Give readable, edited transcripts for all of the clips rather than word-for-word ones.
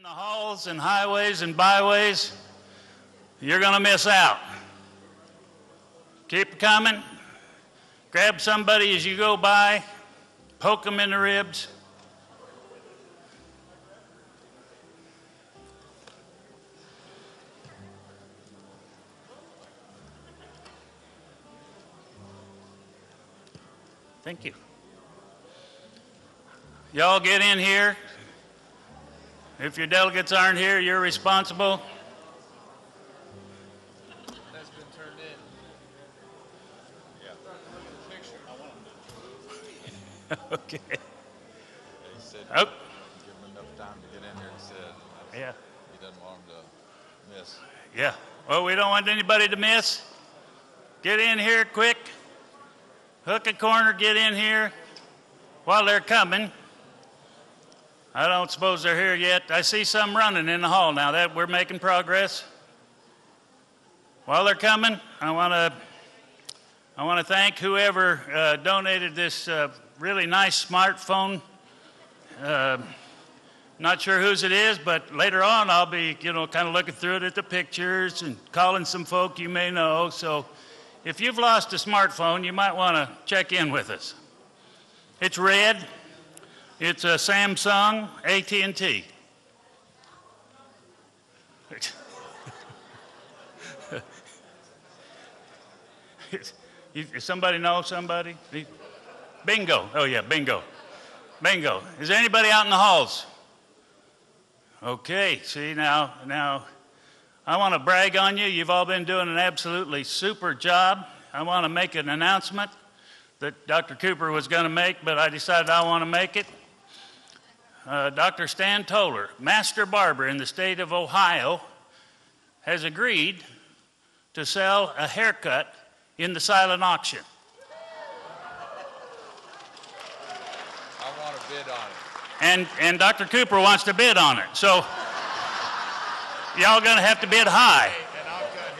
In the halls and highways and byways, you're going to miss out. Keep coming. Grab somebody as you go by. Poke them in the ribs. Thank you. Y'all get in here. If your delegates aren't here, you're responsible. That's been turned in. Yeah. Okay. They said Oh. give him enough time to get in here, he said. Yeah. He doesn't want him to miss. Yeah. Well, we don't want anybody to miss. Get in here quick. Hook a corner, get in here while they're coming. I don't suppose they're here yet. I see some running in the hall now. That we're making progress. While they're coming, I want to thank whoever donated this really nice smartphone. Not sure whose it is, but later on I'll be, kind of looking through it at the pictures and calling some folk you may know. So if you've lost a smartphone, you might want to check in with us. It's red. It's a Samsung AT&T. Somebody know somebody? Bingo. Oh, yeah, bingo. Bingo. Is there anybody out in the halls? Okay, see, now, I want to brag on you. You've all been doing an absolutely super job. I want to make an announcement that Dr. Cooper was going to make, but I decided I want to make it. Dr. Stan Toler, master barber in the state of Ohio, has agreed to sell a haircut in the silent auction. I want to bid on it. And Dr. Cooper wants to bid on it. So y'all going to have to bid high. And I've got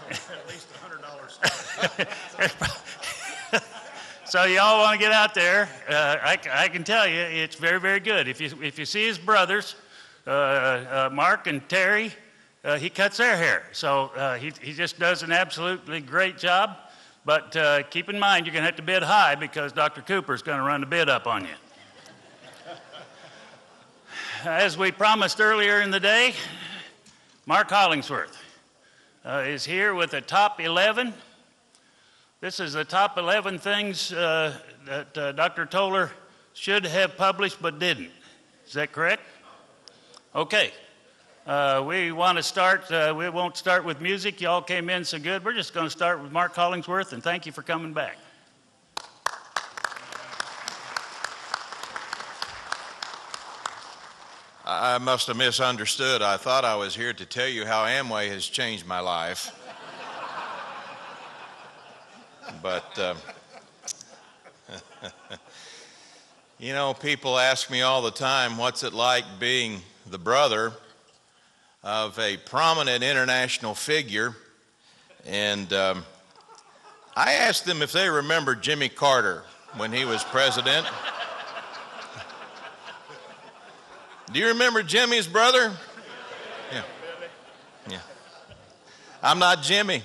his at least $100 stock. So y'all want to get out there. I can tell you it's very, very good. If you see his brothers, Mark and Terry, he cuts their hair. So he just does an absolutely great job. But keep in mind, you're going to have to bid high because Dr. Cooper's going to run the bid up on you. As we promised earlier in the day, Mark Hollingsworth is here with the top 11. This is the top 11 things that Dr. Toler should have published but didn't. Is that correct? Okay. We want to start. We won't start with music. Y'all came in so good. We're just going to start with Mark Hollingsworth, and thank you for coming back. I must have misunderstood. I thought I was here to tell you how Amway has changed my life. But, people ask me all the time, what's it like being the brother of a prominent international figure? And I asked them if they remember Jimmy Carter when he was president. Do you remember Jimmy's brother? Yeah. Yeah. I'm not Jimmy.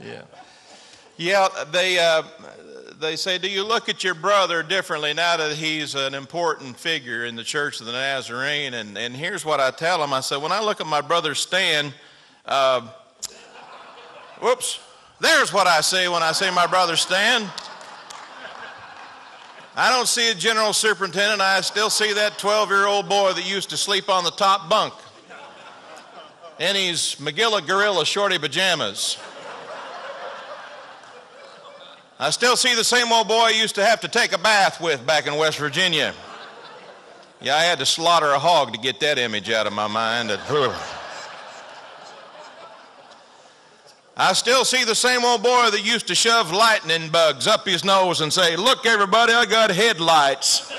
Yeah. Yeah, they say, do you look at your brother differently now that he's an important figure in the Church of the Nazarene? And here's what I tell them. I say, when I look at my brother Stan, there's what I say when I say my brother Stan. I don't see a general superintendent. I still see that 12-year-old boy that used to sleep on the top bunk in his Magilla Gorilla shorty pajamas. I still see the same old boy I used to have to take a bath with back in West Virginia. Yeah, I had to slaughter a hog to get that image out of my mind. I still see the same old boy that used to shove lightning bugs up his nose and say, look, everybody, I got headlights.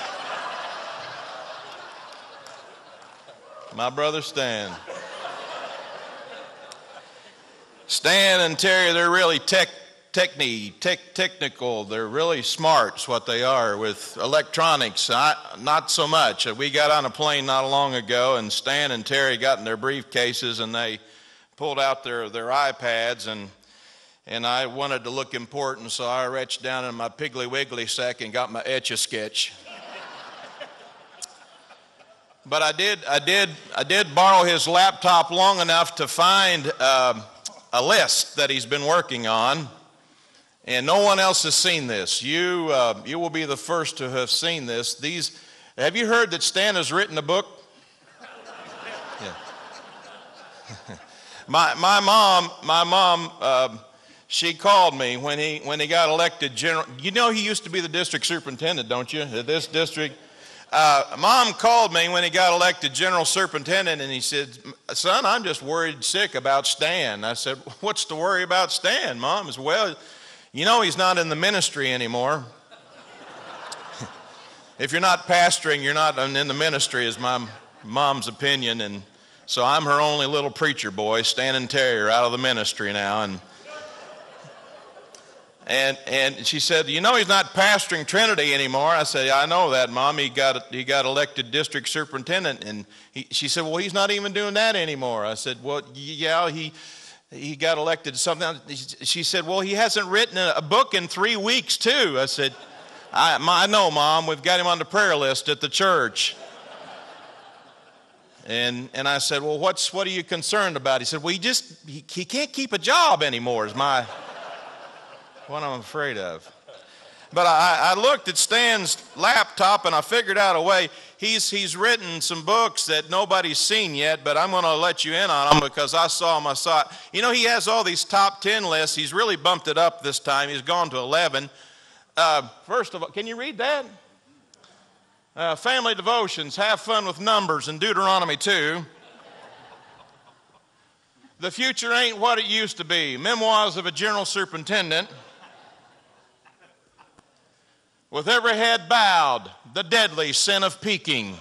My brother Stan. Stan and Terry, they're really technical. They're really smart, is what they are. With electronics, not so much. We got on a plane not long ago, and Stan and Terry got in their briefcases, and they pulled out their iPads, and I wanted to look important, so I reached down in my Piggly Wiggly sack and got my Etch-a-Sketch. But I did borrow his laptop long enough to find a list that he's been working on, and no one else has seen this. You will be the first to have seen this. Have you heard that Stan has written a book? Yeah. My mom, she called me when he got elected general. You know he used to be the district superintendent, don't you, at this district? Mom called me when he got elected general superintendent, and he said, "Son, I'm just worried sick about Stan." I said, "What's to worry about Stan, Mom?" He said, "Well, you know he's not in the ministry anymore." If you're not pastoring, you're not in the ministry, is my mom's opinion, and so I'm her only little preacher boy. Stan and Terry are out of the ministry now, and she said, "You know he's not pastoring Trinity anymore." I said, "I know that, Mom. He got elected district superintendent." And she said, "Well, he's not even doing that anymore." I said, "Well, yeah, he got elected something." She said, "Well, he hasn't written a book in 3 weeks, too." I said, I know, Mom. We've got him on the prayer list at the church." And I said, "Well, what are you concerned about?" He said, "Well, he can't keep a job anymore, is what I'm afraid of." But I looked at Stan's laptop, and I figured out a way. He's written some books that nobody's seen yet, but I'm going to let you in on them because I saw it. You know, he has all these top 10 lists. He's really bumped it up this time. He's gone to 11. First of all, can you read that? Family devotions, have fun with numbers, and Deuteronomy 2. The future ain't what it used to be. Memoirs of a general superintendent. With every head bowed, the deadly sin of peeking.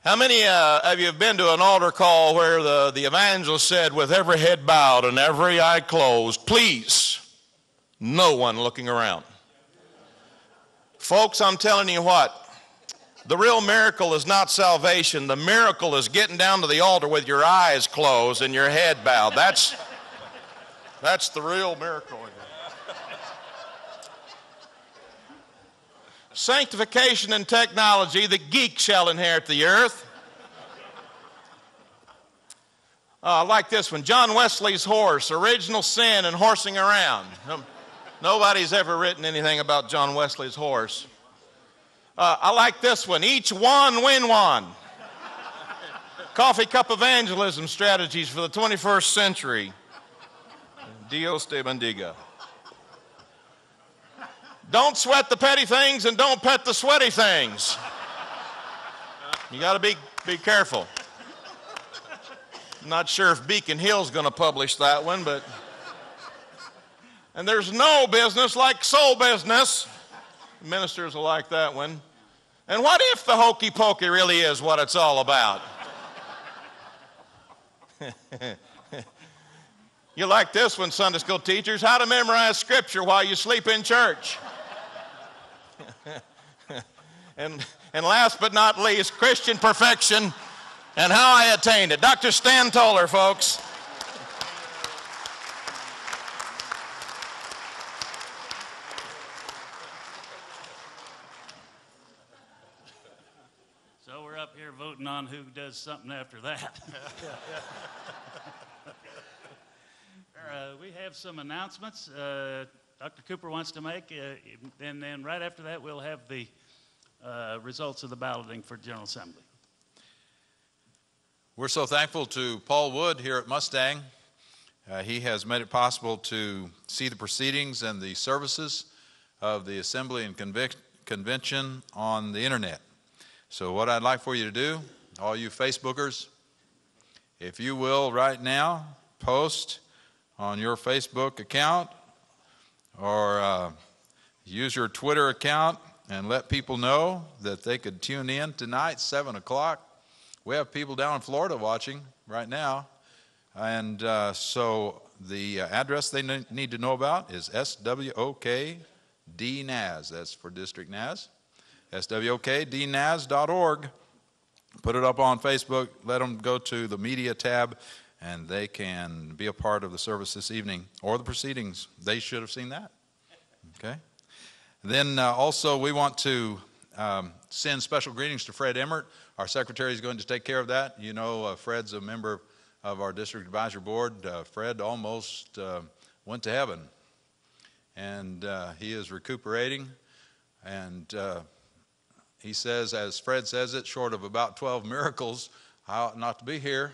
How many of you have been to an altar call where the evangelist said, "With every head bowed and every eye closed, please, no one looking around"? Folks, I'm telling you what, the real miracle is not salvation. The miracle is getting down to the altar with your eyes closed and your head bowed. That's the real miracle. Sanctification and technology, the geek shall inherit the earth. I like this one. John Wesley's horse, original sin and horsing around. Nobody's ever written anything about John Wesley's horse. I like this one. Each one win one. Coffee cup evangelism strategies for the 21st century. Dios te bendiga. Don't sweat the petty things and don't pet the sweaty things. You got to be careful. I'm not sure if Beacon Hill's going to publish that one, but. And there's no business like soul business. Ministers will like that one. And what if the hokey pokey really is what it's all about? You like this one, Sunday school teachers? How to memorize scripture while you sleep in church. And last but not least, Christian perfection and how I attained it. Dr. Stan Toler, folks. So we're up here voting on who does something after that. We have some announcements Dr. Cooper wants to make, and then right after that we'll have the results of the balloting for General Assembly. We're so thankful to Paul Wood here at Mustang. He has made it possible to see the proceedings and the services of the Assembly and Convention on the internet. So what I'd like for you to do, all you Facebookers, if you will right now post on your Facebook account or use your Twitter account and let people know that they could tune in tonight, 7 o'clock. We have people down in Florida watching right now, and so The address they need to know about is SWOKDNAS. That's for District NAS. SWOKDNAS.org. Put it up on Facebook. Let them go to the media tab, and they can be a part of the service this evening or the proceedings. They should have seen that. Okay. Then also we want to send special greetings to Fred Emmert. Our secretary is going to take care of that. You know, Fred's a member of our district advisory board. Fred almost went to heaven, and he is recuperating. And he says, as Fred says it, short of about 12 miracles, I ought not to be here.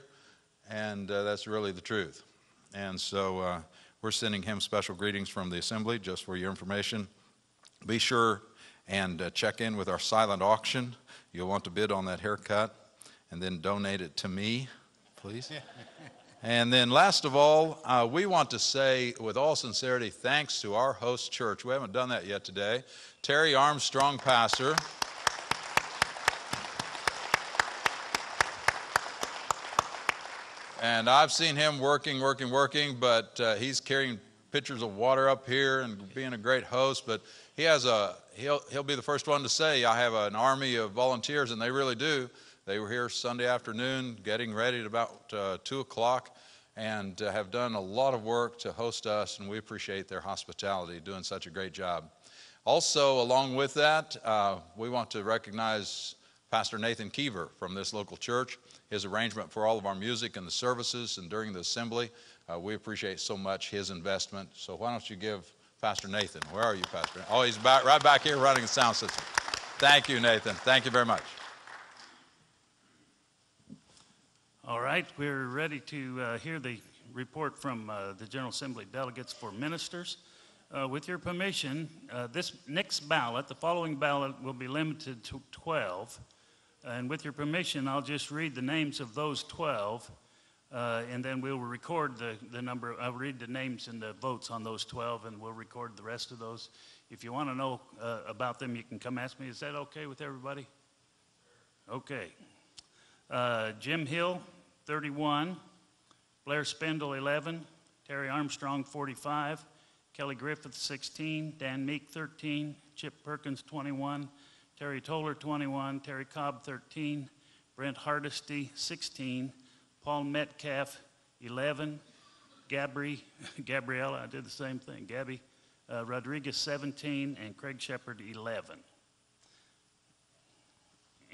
And that's really the truth. And so we're sending him special greetings from the assembly, just for your information. Be sure and check in with our silent auction. You'll want to bid on that haircut and then donate it to me, please. And then last of all, we want to say with all sincerity, thanks to our host church. We haven't done that yet today. Terry Armstrong, pastor. And I've seen him working, but he's carrying pitchers of water up here and being a great host. But he has he'll be the first one to say, I have an army of volunteers, and they really do. They were here Sunday afternoon getting ready at about 2 o'clock and have done a lot of work to host us, and we appreciate their hospitality, doing such a great job. Also, along with that, we want to recognize Pastor Nathan Keever from this local church. His arrangement for all of our music and the services and during the assembly. We appreciate so much his investment. So why don't you give Pastor Nathan, where are you, Pastor? Oh, he's right back here running the sound system. Thank you, Nathan. Thank you very much. All right, we're ready to hear the report from the General Assembly delegates for ministers. With your permission, this next ballot, the following ballot will be limited to 12. And with your permission, I'll just read the names of those 12, and then we'll record the number. I'll read the names and the votes on those 12, and we'll record the rest of those. If you want to know about them, you can come ask me. Is that okay with everybody? Okay. Jim Hill, 31. Blair Spindle, 11. Terry Armstrong, 45. Kelly Griffith, 16. Dan Meek, 13. Chip Perkins, 21. Terry Toler, 21, Terry Cobb, 13, Brent Hardesty, 16, Paul Metcalf, 11, Gabriella, I did the same thing, Gabby Rodriguez, 17, and Craig Shepard, 11.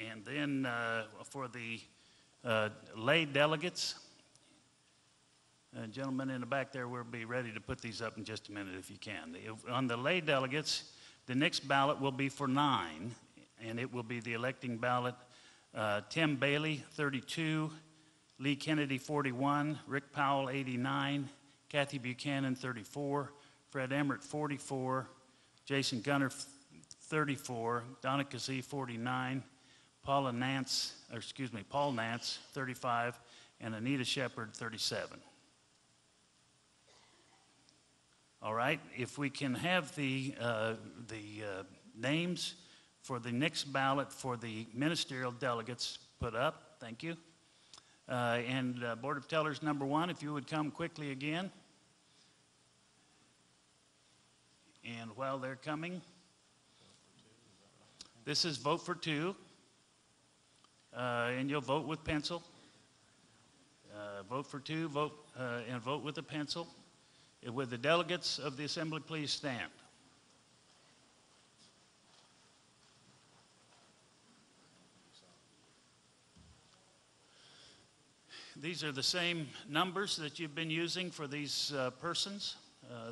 And then for the lay delegates, gentlemen in the back there, we'll be ready to put these up in just a minute if you can. On the lay delegates, the next ballot will be for 9. And it will be the electing ballot. Tim Bailey, 32. Lee Kennedy, 41. Rick Powell, 89. Kathy Buchanan, 34. Fred Emmert, 44. Jason Gunner, 34. Donna Kazee, 49. Paul Nance, 35. And Anita Shepard, 37. All right, if we can have the names for the next ballot for the ministerial delegates put up. Thank you. And Board of Tellers number 1, if you would come quickly again. And while they're coming, this is vote for 2. And you'll vote with pencil. Vote for 2, and vote with a pencil. Would the delegates of the assembly please stand? These are the same numbers that you've been using for these persons.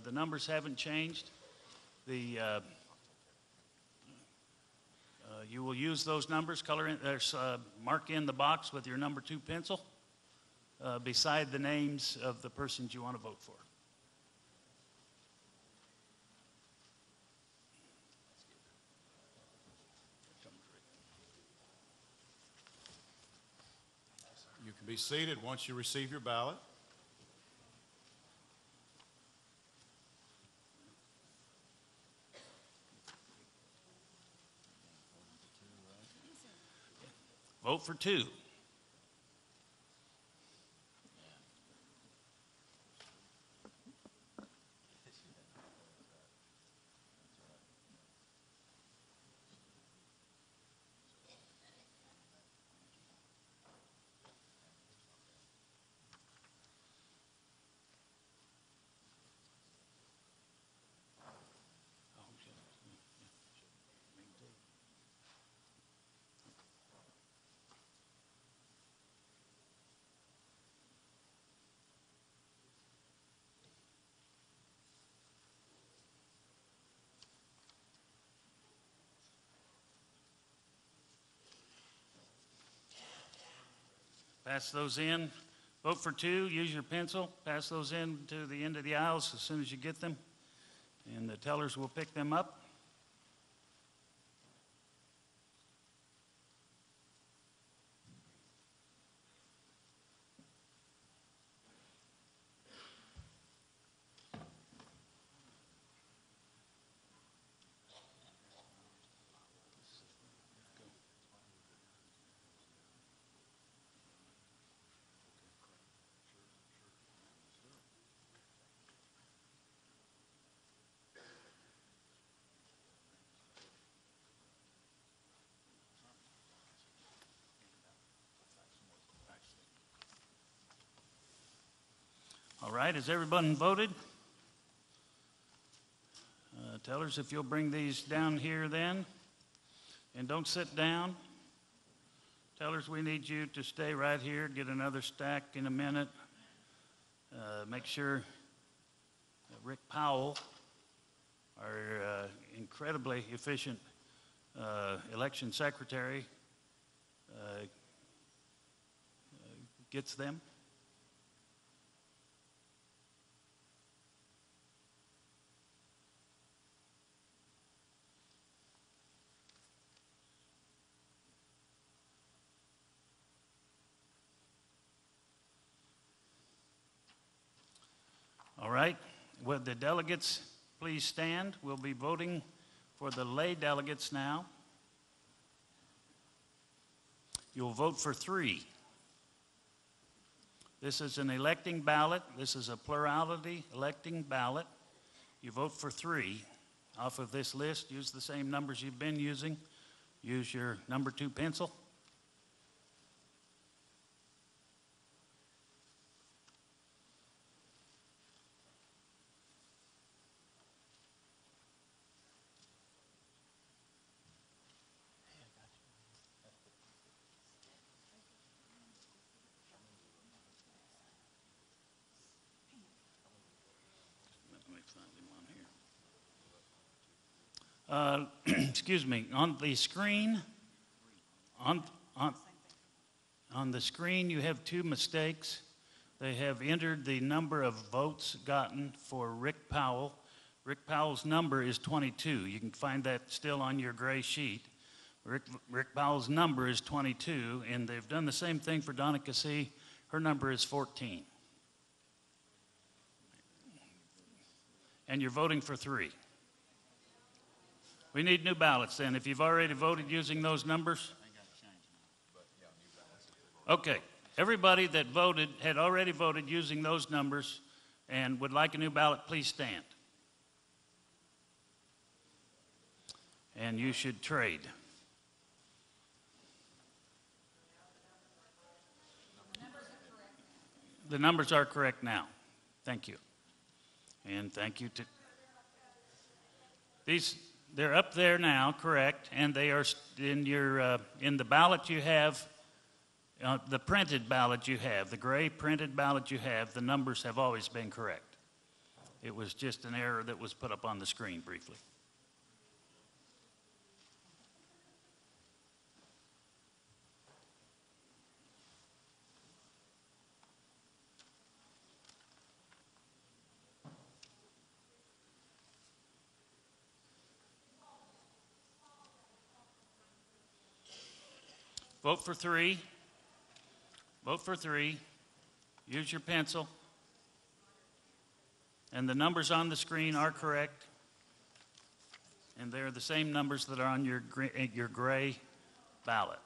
The numbers haven't changed. You will use those numbers, mark in the box with your number 2 pencil beside the names of the persons you want to vote for. You can be seated once you receive your ballot. Vote for 2. Pass those in. Vote for 2. Use your pencil. Pass those in to the end of the aisles as soon as you get them, and the tellers will pick them up. All right, has everyone voted? Tellers, if you'll bring these down here then, and don't sit down. Tellers, we need you to stay right here, get another stack in a minute. Make sure Rick Powell, our incredibly efficient election secretary, gets them. All right, would the delegates please stand? We'll be voting for the lay delegates now. You'll vote for 3. This is an electing ballot. This is a plurality electing ballot. You vote for 3. Off of this list, use the same numbers you've been using. Use your number 2 pencil. Excuse me, on the screen, on the screen you have 2 mistakes. They have entered the number of votes gotten for Rick Powell. Rick Powell's number is 22. You can find that still on your gray sheet. Rick Powell's number is 22, and they've done the same thing for Donna Cassie. Her number is 14. And you're voting for 3. We need new ballots then. If you've already voted using those numbers. Okay. Everybody that voted had already voted using those numbers and would like a new ballot, please stand. And you should trade. The numbers are correct now. Thank you. And thank you to these. They're up there now, correct, and they are in your in the ballot you have, the printed ballot you have, the gray printed ballot you have. The numbers have always been correct. It was just an error that was put up on the screen briefly. Vote for 3. Vote for 3. Use your pencil. And the numbers on the screen are correct. And they're the same numbers that are on your gray ballot.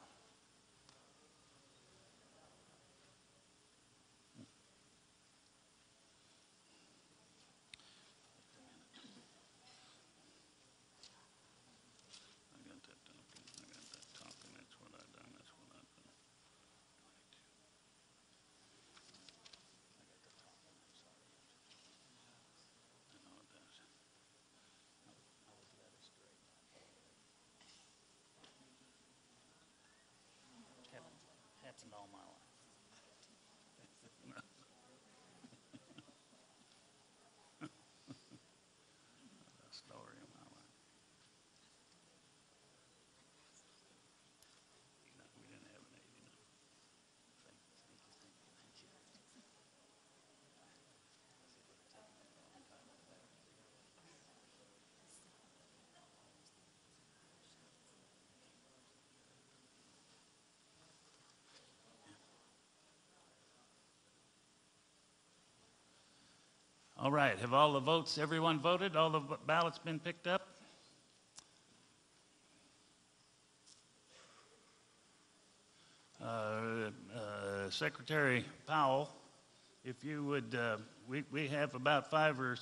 All right, have all the votes, everyone voted? All the ballots been picked up? Secretary Powell, if you would, we have about 5 or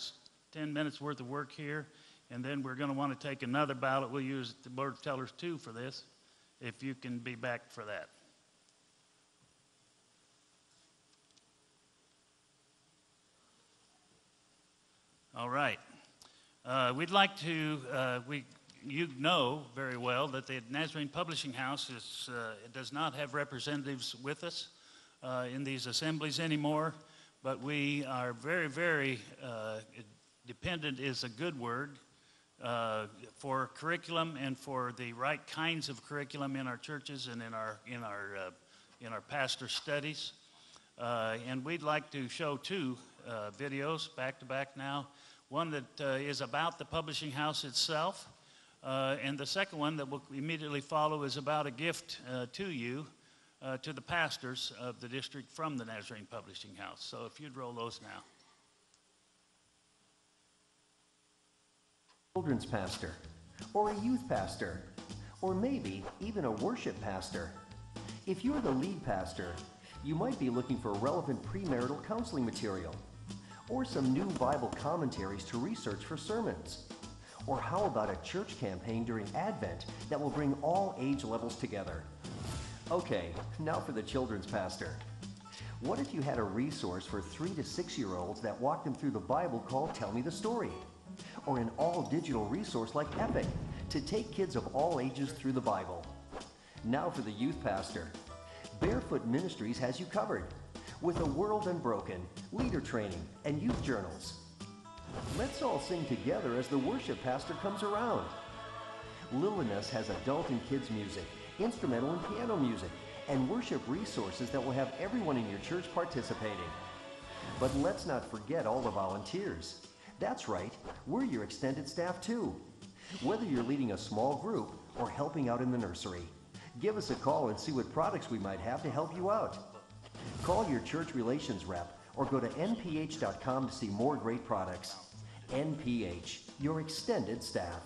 10 minutes worth of work here, and then we're going to want to take another ballot. We'll use the Board of Tellers 2 for this, if you can be back for that. All right. We'd like to, you know very well that the Nazarene Publishing House does not have representatives with us in these assemblies anymore, but we are very, very dependent is a good word for curriculum and for the right kinds of curriculum in our churches and in our pastor studies. And we'd like to show 2 videos back to back now. One that is about the publishing house itself, and the second one that will immediately follow is about a gift to you, to the pastors of the district from the Nazarene Publishing House. So if you'd roll those now. Children's pastor, or a youth pastor, or maybe even a worship pastor. If you're the lead pastor, you might be looking for relevant premarital counseling material, or some new Bible commentaries to research for sermons. Or how about a church campaign during Advent that will bring all age levels together? Okay, now for the children's pastor. What if you had a resource for 3 to 6-year-olds that walked them through the Bible called Tell Me the Story? Or an all-digital resource like Epic to take kids of all ages through the Bible? Now for the youth pastor. Barefoot Ministries has you covered with A World Unbroken, leader training, and youth journals. Let's all sing together as the worship pastor comes around. Lilliness has adult and kids music, instrumental and piano music, and worship resources that will have everyone in your church participating. But let's not forget all the volunteers. That's right, we're your extended staff too. Whether you're leading a small group or helping out in the nursery, give us a call and see what products we might have to help you out. Call your church relations rep or go to nph.com to see more great products. NPH, your extended staff.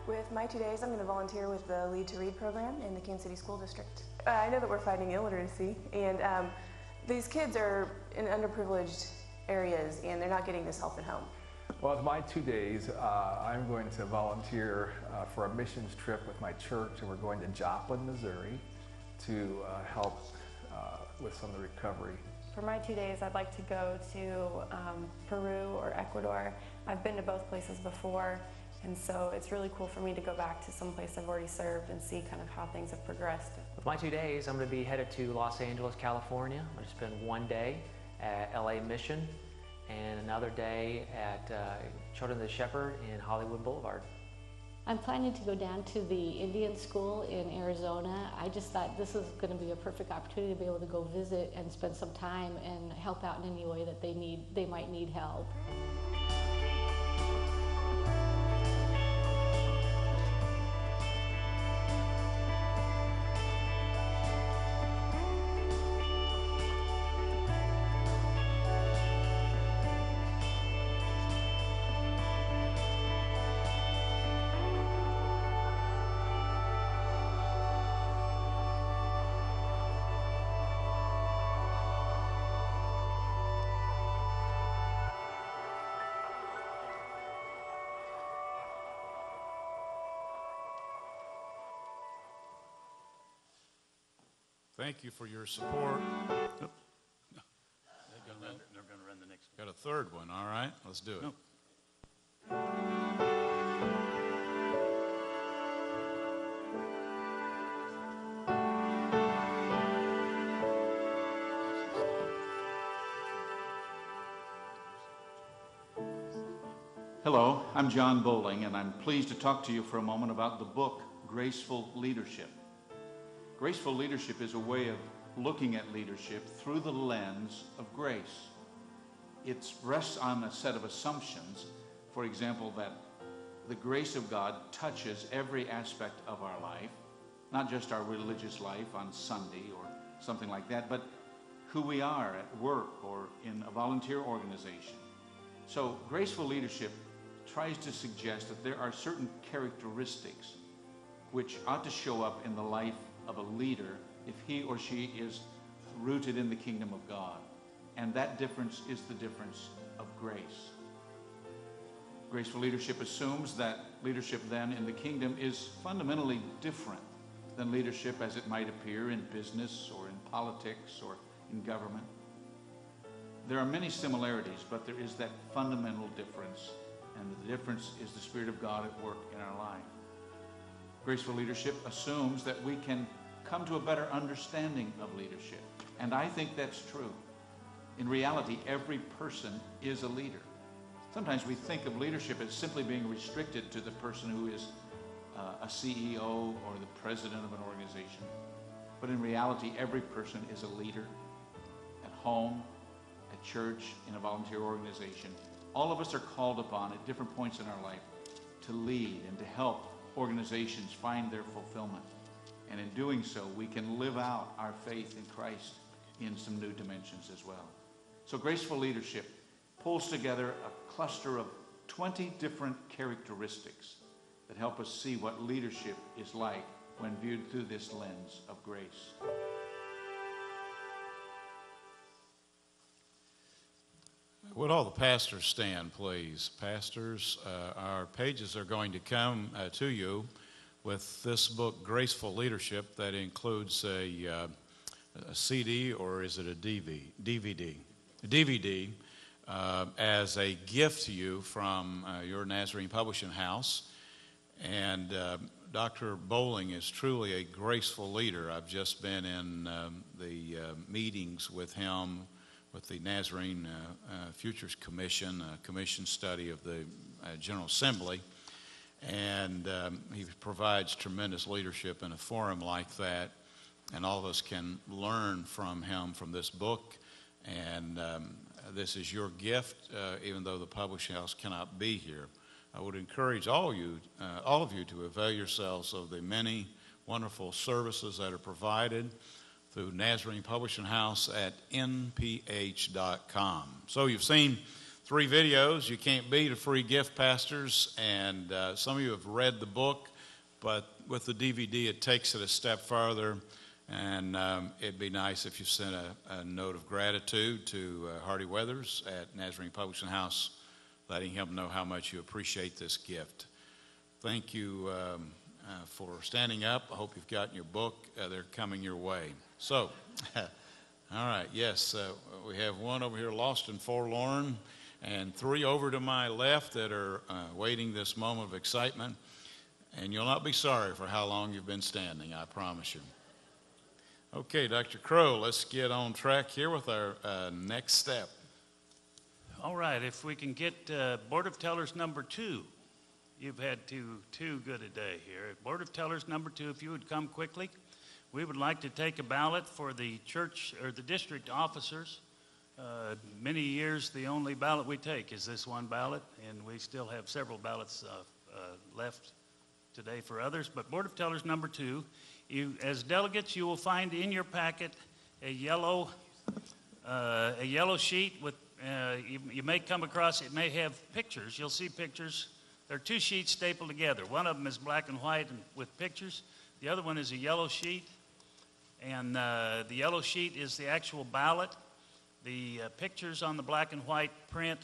With my 2 days, I'm going to volunteer with the Lead to Read program in the Kansas City School District. I know that we're fighting illiteracy, and these kids are in underprivileged areas, and they're not getting this help at home. Well, with my 2 days, I'm going to volunteer for a missions trip with my church, and we're going to Joplin, Missouri, to help with some of the recovery. For my 2 days, I'd like to go to Peru or Ecuador. I've been to both places before, and so it's really cool for me to go back to some place I've already served and see kind of how things have progressed. With my 2 days, I'm going to be headed to Los Angeles, California. I'm going to spend 1 day at LA Mission and another day at Children of the Shepherd in Hollywood Boulevard. I'm planning to go down to the Indian school in Arizona. I just thought this is going to be a perfect opportunity to be able to go visit and spend some time and help out in any way that they might need help. Thank you for your support. They're going to run the next one. Got a third one, all right? Let's do it. No. Hello, I'm John Bowling, and I'm pleased to talk to you for a moment about the book, Graceful Leadership. Graceful leadership is a way of looking at leadership through the lens of grace. It rests on a set of assumptions, for example, that the grace of God touches every aspect of our life, not just our religious life on Sunday or something like that, but who we are at work or in a volunteer organization. So graceful leadership tries to suggest that there are certain characteristics which ought to show up in the life of a leader if he or she is rooted in the kingdom of God. And that difference is the difference of grace. Graceful leadership assumes that leadership then in the kingdom is fundamentally different than leadership as it might appear in business or in politics or in government. There are many similarities, but there is that fundamental difference, and the difference is the Spirit of God at work in our life. Graceful leadership assumes that we can come to a better understanding of leadership, and I think that's true. In reality, every person is a leader. Sometimes we think of leadership as simply being restricted to the person who is a CEO or the president of an organization. But in reality, every person is a leader at home, at church, in a volunteer organization. All of us are called upon at different points in our life to lead and to help organizations find their fulfillment. And in doing so, we can live out our faith in Christ in some new dimensions as well. So graceful leadership pulls together a cluster of 20 different characteristics that help us see what leadership is like when viewed through this lens of grace. Would all the pastors stand, please? Pastors, our pages are going to come to you with this book, Graceful Leadership, that includes a CD, or is it a DVD? A DVD as a gift to you from your Nazarene Publishing House. And Dr. Bowling is truly a graceful leader. I've just been in the meetings with him with the Nazarene Futures Commission, a commission study of the General Assembly. And he provides tremendous leadership in a forum like that. And all of us can learn from him from this book. And this is your gift, even though the publishing house cannot be here. I would encourage all of you to avail yourselves of the many wonderful services that are provided through Nazarene Publishing House at nph.com. So you've seen 3 videos. You can't beat a free gift, pastors, and some of you have read the book, but with the DVD it takes it a step further, and it'd be nice if you sent a note of gratitude to Hardy Weathers at Nazarene Publishing House, letting him know how much you appreciate this gift. Thank you for standing up. I hope you've gotten your book. They're coming your way. So, all right, yes, we have one over here, lost and forlorn, and 3 over to my left that are waiting this moment of excitement. And you'll not be sorry for how long you've been standing, I promise you. Okay, Dr. Crow, let's get on track here with our next step. All right, if we can get Board of Tellers number 2. You've had too good a day here. Board of Tellers number 2, if you would come quickly. We would like to take a ballot for the church or the district officers. Many years, the only ballot we take is this one ballot, and we still have several ballots left today for others. But Board of Tellers number 2, as delegates, you will find in your packet a yellow sheet with. You may come across, it may have pictures. You'll see pictures. There are 2 sheets stapled together. One of them is black and white and with pictures. The other one is a yellow sheet. And the yellow sheet is the actual ballot. The pictures on the black and white print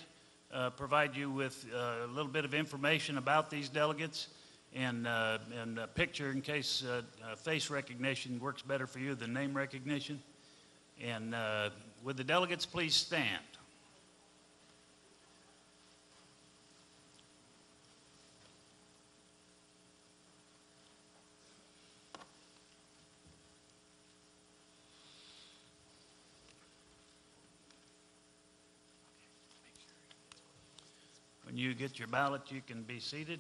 provide you with a little bit of information about these delegates, and a picture in case face recognition works better for you than name recognition. And would the delegates please stand? When you get your ballot, you can be seated.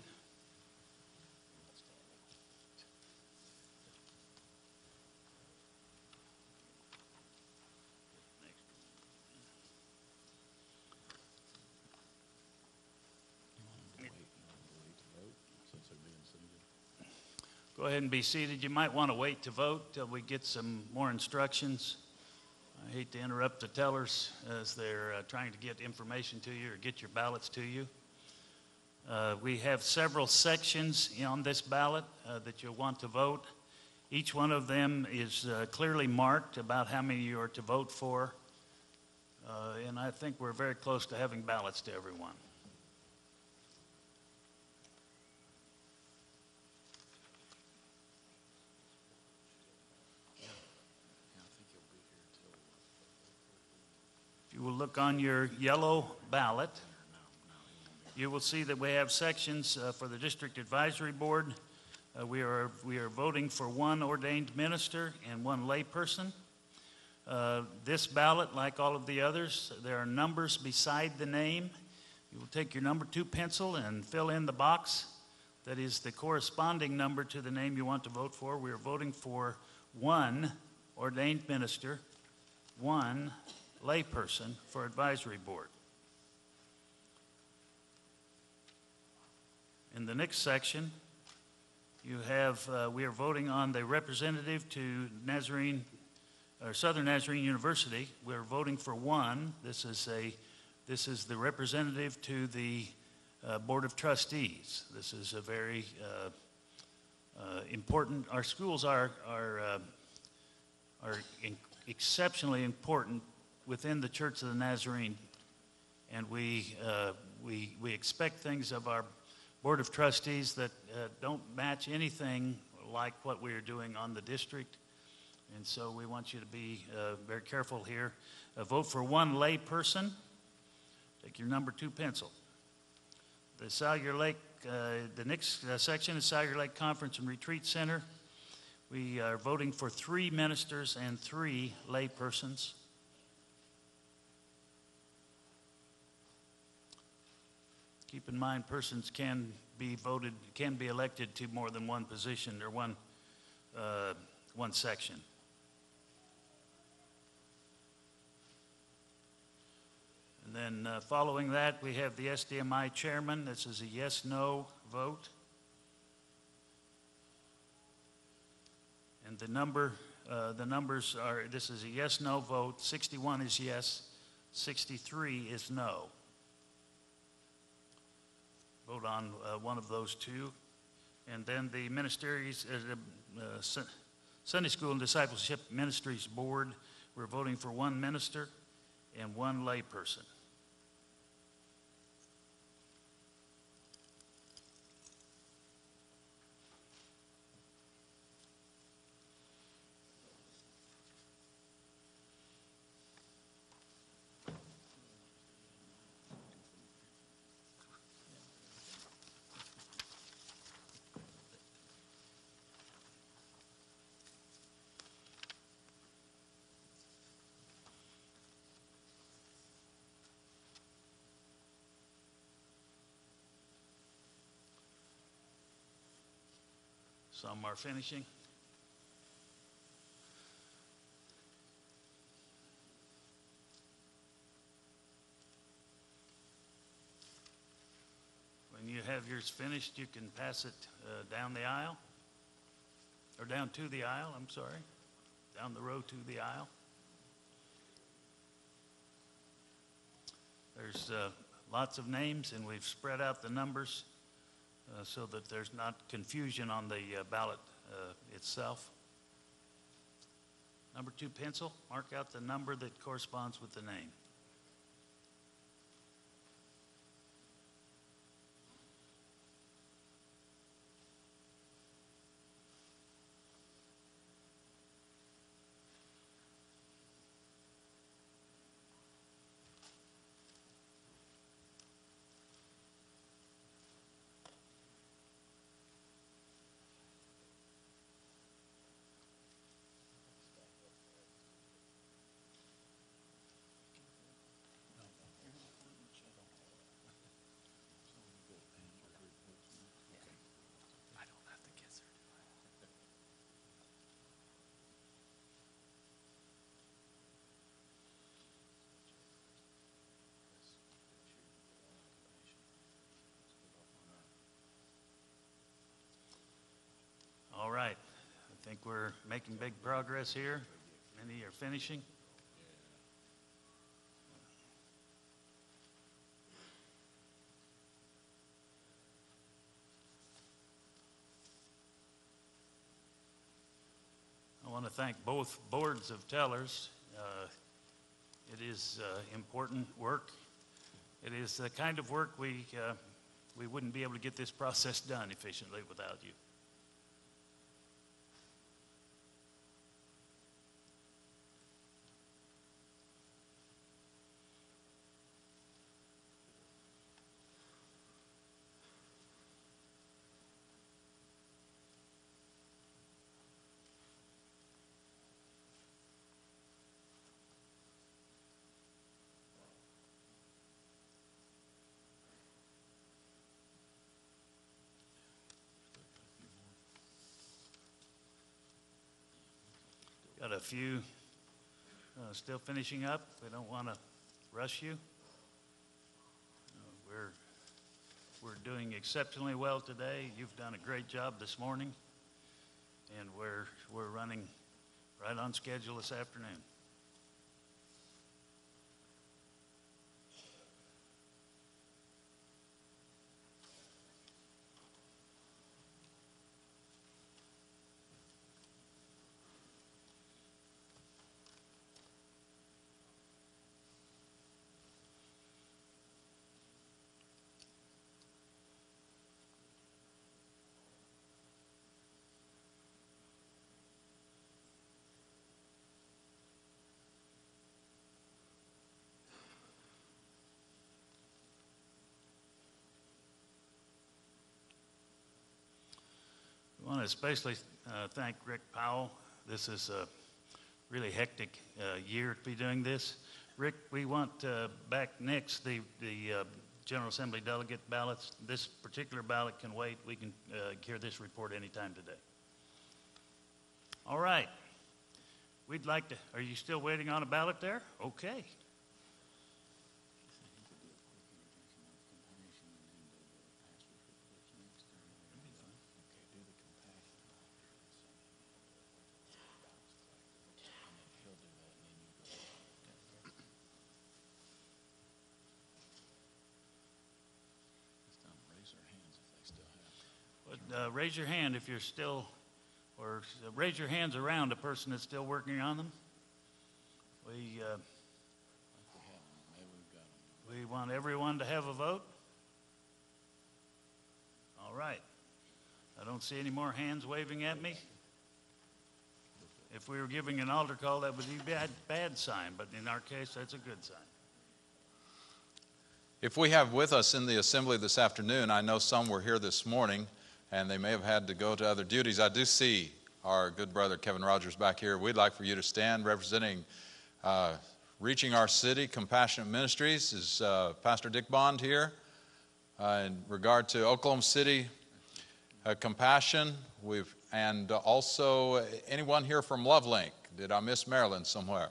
Go ahead and be seated. You might want to wait to vote till we get some more instructions. I hate to interrupt the tellers as they're trying to get information to you or get your ballots to you. We have several sections on this ballot that you'll want to vote. Each one of them is clearly marked about how many you are to vote for. And I think we're very close to having ballots to everyone. If you will look on your yellow ballot, you will see that we have sections for the District Advisory Board. We are voting for one ordained minister and one layperson. This ballot, like all of the others, there are numbers beside the name. You will take your number 2 pencil and fill in the box that is the corresponding number to the name you want to vote for. We are voting for one ordained minister, one layperson for advisory board. In the next section, you have, we are voting on the representative to Nazarene, or Southern Nazarene University. We're voting for one. This is the representative to the Board of Trustees. This is a very important. Our schools are exceptionally important within the Church of the Nazarene, and we expect things of our Board of Trustees that don't match anything like what we are doing on the district, and so we want you to be very careful here. Vote for one lay person. Take your number 2 pencil. The Salyer Lake, the next section is Salyer Lake Conference and Retreat Center. We are voting for 3 ministers and 3 lay persons. Keep in mind, persons can be elected to more than one position or one section. And then following that, we have the SDMI chairman. This is a yes/no vote. And the numbers are, this is a yes/no vote. 61 is yes, 63 is no. Vote on one of those 2. And then the ministries, Sunday School and Discipleship Ministries Board, we're voting for 1 minister and 1 lay person. Some are finishing. When you have yours finished, you can pass it down the aisle, or down to the aisle, I'm sorry, down the row to the aisle. There's lots of names, and we've spread out the numbers so that there's not confusion on the ballot itself. Number 2 pencil, mark out the number that corresponds with the name. think we're making big progress here. Many are finishing. I want to thank both boards of tellers. It is important work. It is the kind of work we wouldn't be able to get this process done efficiently without you. Got a few still finishing up. We don't want to rush you. We're doing exceptionally well today. You've done a great job this morning, and we're running right on schedule this afternoon. I want to especially thank Rick Powell. This is a really hectic year to be doing this. Rick, we want back next the General Assembly delegate ballots. This particular ballot can wait. We can hear this report anytime today. All right. We'd like to, are you still waiting on a ballot there? Okay. Raise your hand if you're still, or raise your hands around a person that's still working on them. We want everyone to have a vote. All right. I don't see any more hands waving at me. If we were giving an altar call, that would be a bad sign, but in our case, that's a good sign. If we have with us in the assembly this afternoon, I know some were here this morning, and they may have had to go to other duties. I do see our good brother Kevin Rogers back here. We'd like for you to stand representing Reaching Our City Compassionate Ministries. Is Pastor Dick Bond here? In regard to Oklahoma City Compassion, and also anyone here from LoveLink? Did I miss Maryland somewhere?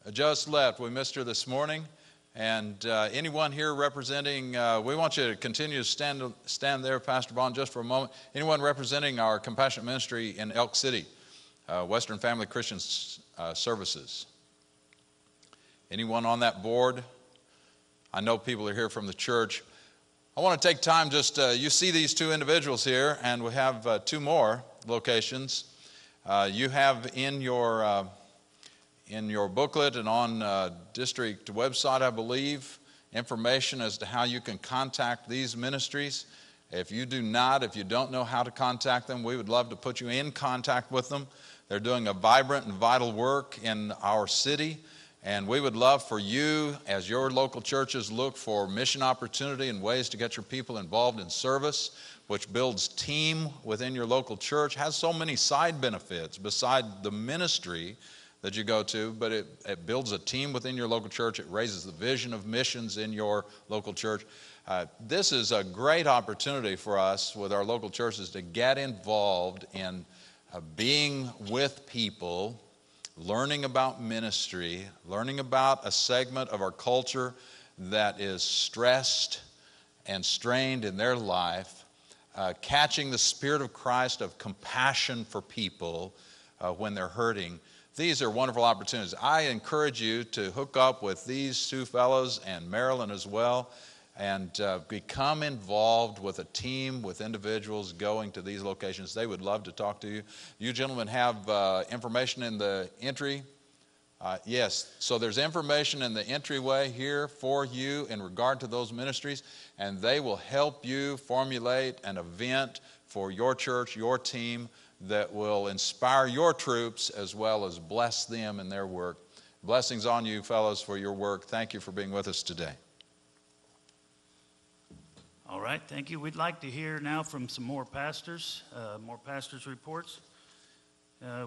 I just left. We missed her this morning. And anyone here representing, we want you to continue to stand there, Pastor Bond, just for a moment. Anyone representing our compassionate ministry in Elk City, Western Family Christian Services? Anyone on that board? I know people are here from the church. I want to take time just, you see these two individuals here, and we have two more locations. You have in your booklet and on district website, I believe, information as to how you can contact these ministries. If you don't know how to contact them, we would love to put you in contact with them. They're doing a vibrant and vital work in our city, and we would love for you, as your local churches look for mission opportunity and ways to get your people involved in service, which builds team within your local church, has so many side benefits beside the ministry that you go to, but it builds a team within your local church. It raises the vision of missions in your local church. This is a great opportunity for us with our local churches to get involved in being with people, learning about ministry, learning about a segment of our culture that is stressed and strained in their life, catching the Spirit of Christ of compassion for people when they're hurting. These are wonderful opportunities. I encourage you to hook up with these two fellows and Marilyn as well, and become involved with a team, with individuals going to these locations. They would love to talk to you. You gentlemen have information in the entry. Yes, so there's information in the entryway here for you in regard to those ministries, and they will help you formulate an event for your church, your team, that will inspire your troops as well as bless them in their work. Blessings on you, fellows, for your work. Thank you for being with us today. All right, thank you. We'd like to hear now from some more pastors reports.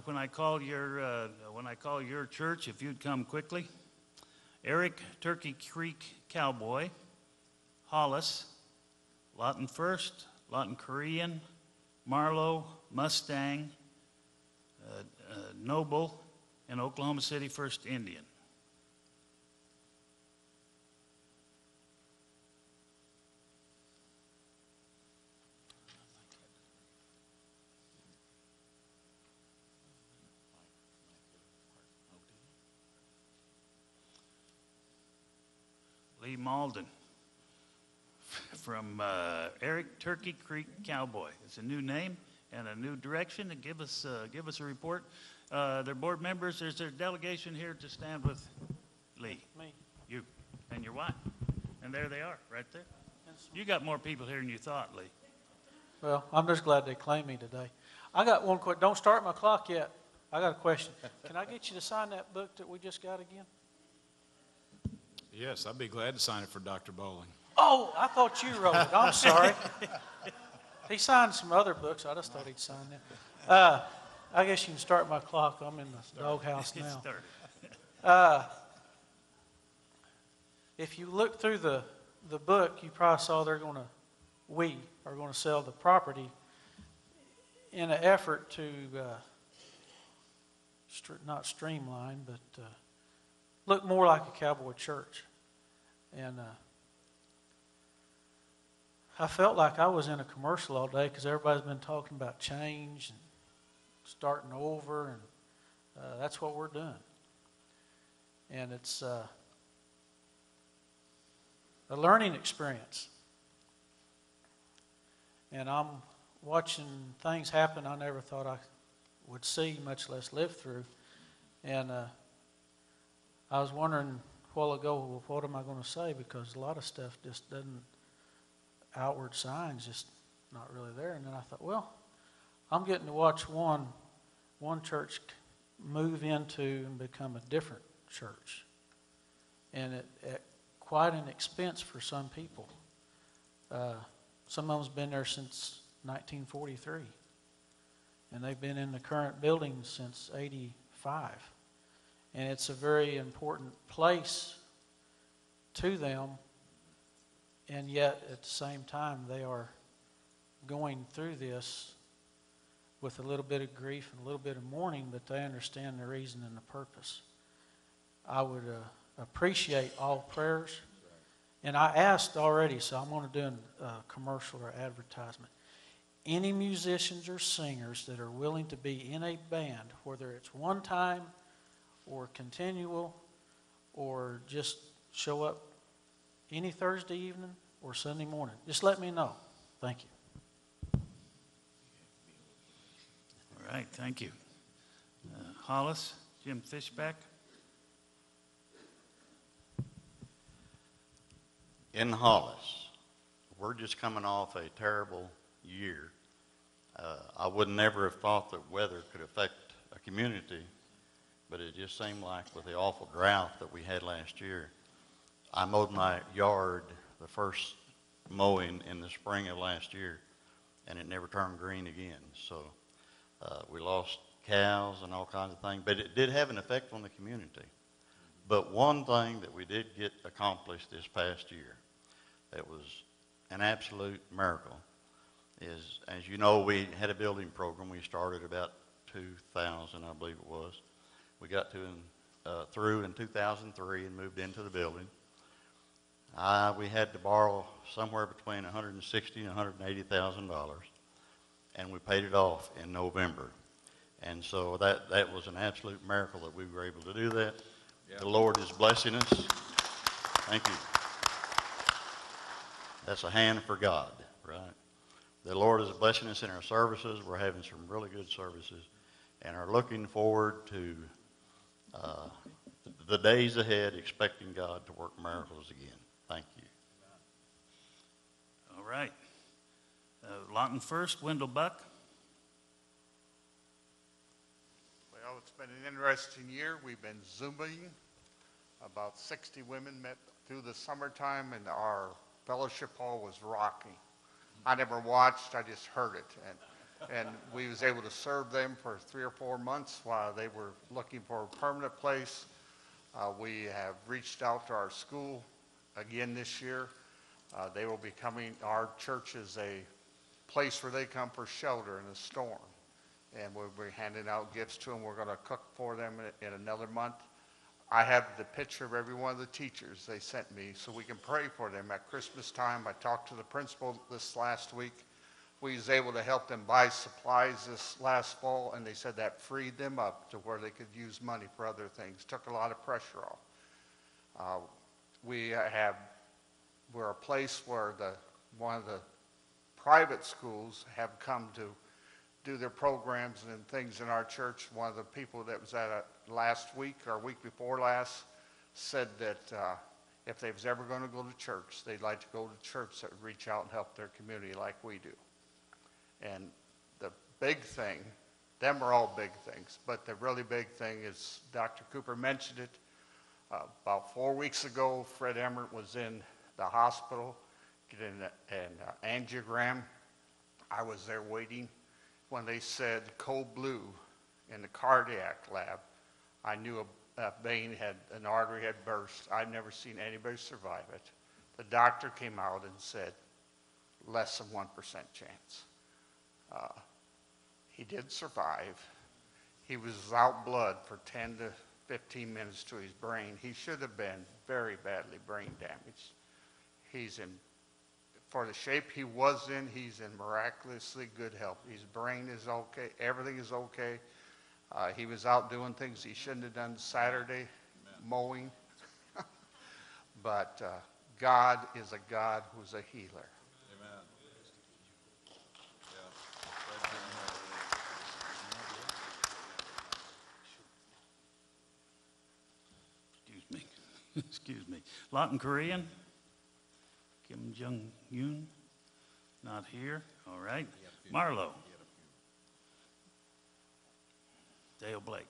When I call your church, if you'd come quickly. Eric, Turkey Creek Cowboy, Hollis, Lawton First, Lawton Korean, Marlowe, Mustang, Noble, and Oklahoma City First Indian. Lee Malden from Eric Turkey Creek Cowboy. It's a new name and a new direction to give us a report. Their board members, there's their delegation here to stand with Lee. Me. You and your wife. And there they are, right there. You got more people here than you thought, Lee. Well, I'm just glad they claimed me today. I got one question. Don't start my clock yet. I got a question. Can I get you to sign that book that we just got again? Yes, I'd be glad to sign it for Dr. Bowling. Oh, I thought you wrote it. I'm sorry. He signed some other books. I just thought he'd sign that. I guess you can start my clock. I'm in the doghouse now. If you look through the book, you probably saw we are going to sell the property in an effort to not streamline, but look more like a cowboy church. And I felt like I was in a commercial all day because everybody's been talking about change and starting over, and that's what we're doing. And it's a learning experience. And I'm watching things happen I never thought I would see, much less live through. And I was wondering a while ago, well, what am I going to say? Because a lot of stuff just doesn't, outward signs just not really there. And then I thought, well, I'm getting to watch one church move into and become a different church. And at quite an expense for some people. Some of them's been there since 1943. And they've been in the current building since 85. And it's a very important place to them, and yet at the same time they are going through this with a little bit of grief and a little bit of mourning, but they understand the reason and the purpose. I would appreciate all prayers, and I asked already, so I'm going to do a commercial or advertisement. Any musicians or singers that are willing to be in a band, whether it's one time or continual, or just show up any Thursday evening or Sunday morning, just let me know. Thank you. All right, thank you. Hollis, Jim Fishback. In Hollis, we're just coming off a terrible year. I would never have thought that weather could affect a community, but it just seemed like with the awful drought that we had last year. I mowed my yard the first mowing in the spring of last year, and it never turned green again. So we lost cows and all kinds of things, but it did have an effect on the community. But one thing that we did get accomplished this past year that was an absolute miracle is, as you know, we had a building program. We started about 2000, I believe it was. We got through in 2003 and moved into the building. We had to borrow somewhere between $160,000 and $180,000, and we paid it off in November. And so that was an absolute miracle that we were able to do that. Yeah. The Lord is blessing us. Thank you. That's a hand for God, right? The Lord is blessing us in our services. We're having some really good services and are looking forward to the days ahead, expecting God to work miracles again. Thank you. All right. Lawton first, Wendell Buck. Well, it's been an interesting year. We've been Zooming. About 60 women met through the summertime, and our fellowship hall was rocking. I never watched, I just heard it. And we was able to serve them for 3 or 4 months while they were looking for a permanent place. We have reached out to our school again this year. They will be coming, our church is a place where they come for shelter in a storm. And we'll be handing out gifts to them. We're going to cook for them in another month. I have the picture of every one of the teachers they sent me so we can pray for them at Christmas time. I talked to the principal this last week. We was able to help them buy supplies this last fall, and they said that freed them up to where they could use money for other things. Took a lot of pressure off. We're a place where one of the private schools have come to do their programs and things in our church. One of the people that was at it last week or week before last said that if they was ever going to go to church, they'd like to go to church that would reach out and help their community like we do. And the big thing, them are all big things, but the really big thing is Dr. Cooper mentioned it. About 4 weeks ago, Fred Emmert was in the hospital getting an angiogram. I was there waiting. When they said cold blue in the cardiac lab, I knew a vein an artery had burst. I'd never seen anybody survive it. The doctor came out and said, less than 1% chance. He did survive. He was without blood for 10 to 15 minutes to his brain. He should have been very badly brain damaged. For the shape he was in, he's in miraculously good health. His brain is okay. Everything is okay. He was out doing things he shouldn't have done Saturday, mowing. But God is a God who's a healer. Amen. Excuse me. Excuse me. Lawton Korean. Kim Jong-un, not here. All right. Marlowe. Dale Blake.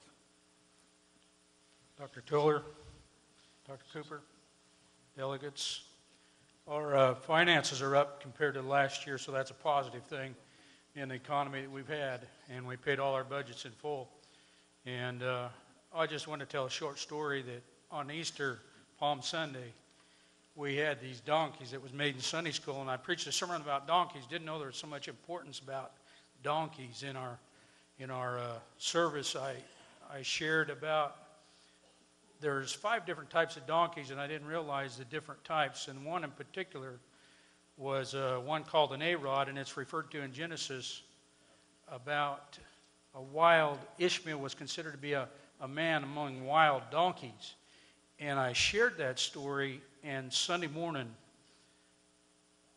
Dr. Toler, Dr. Cooper, delegates. Our finances are up compared to last year, so that's a positive thing in the economy that we've had, and we paid all our budgets in full. And I just want to tell a short story that on Easter, Palm Sunday, we had these donkeys that was made in Sunday school, and I preached a sermon about donkeys. Didn't know there was so much importance about donkeys in our service. I shared about there's 5 different types of donkeys, and I didn't realize the different types. And one in particular was one called an A-rod, and it's referred to in Genesis about a wild Ishmael was considered to be a man among wild donkeys. And I shared that story, and Sunday morning,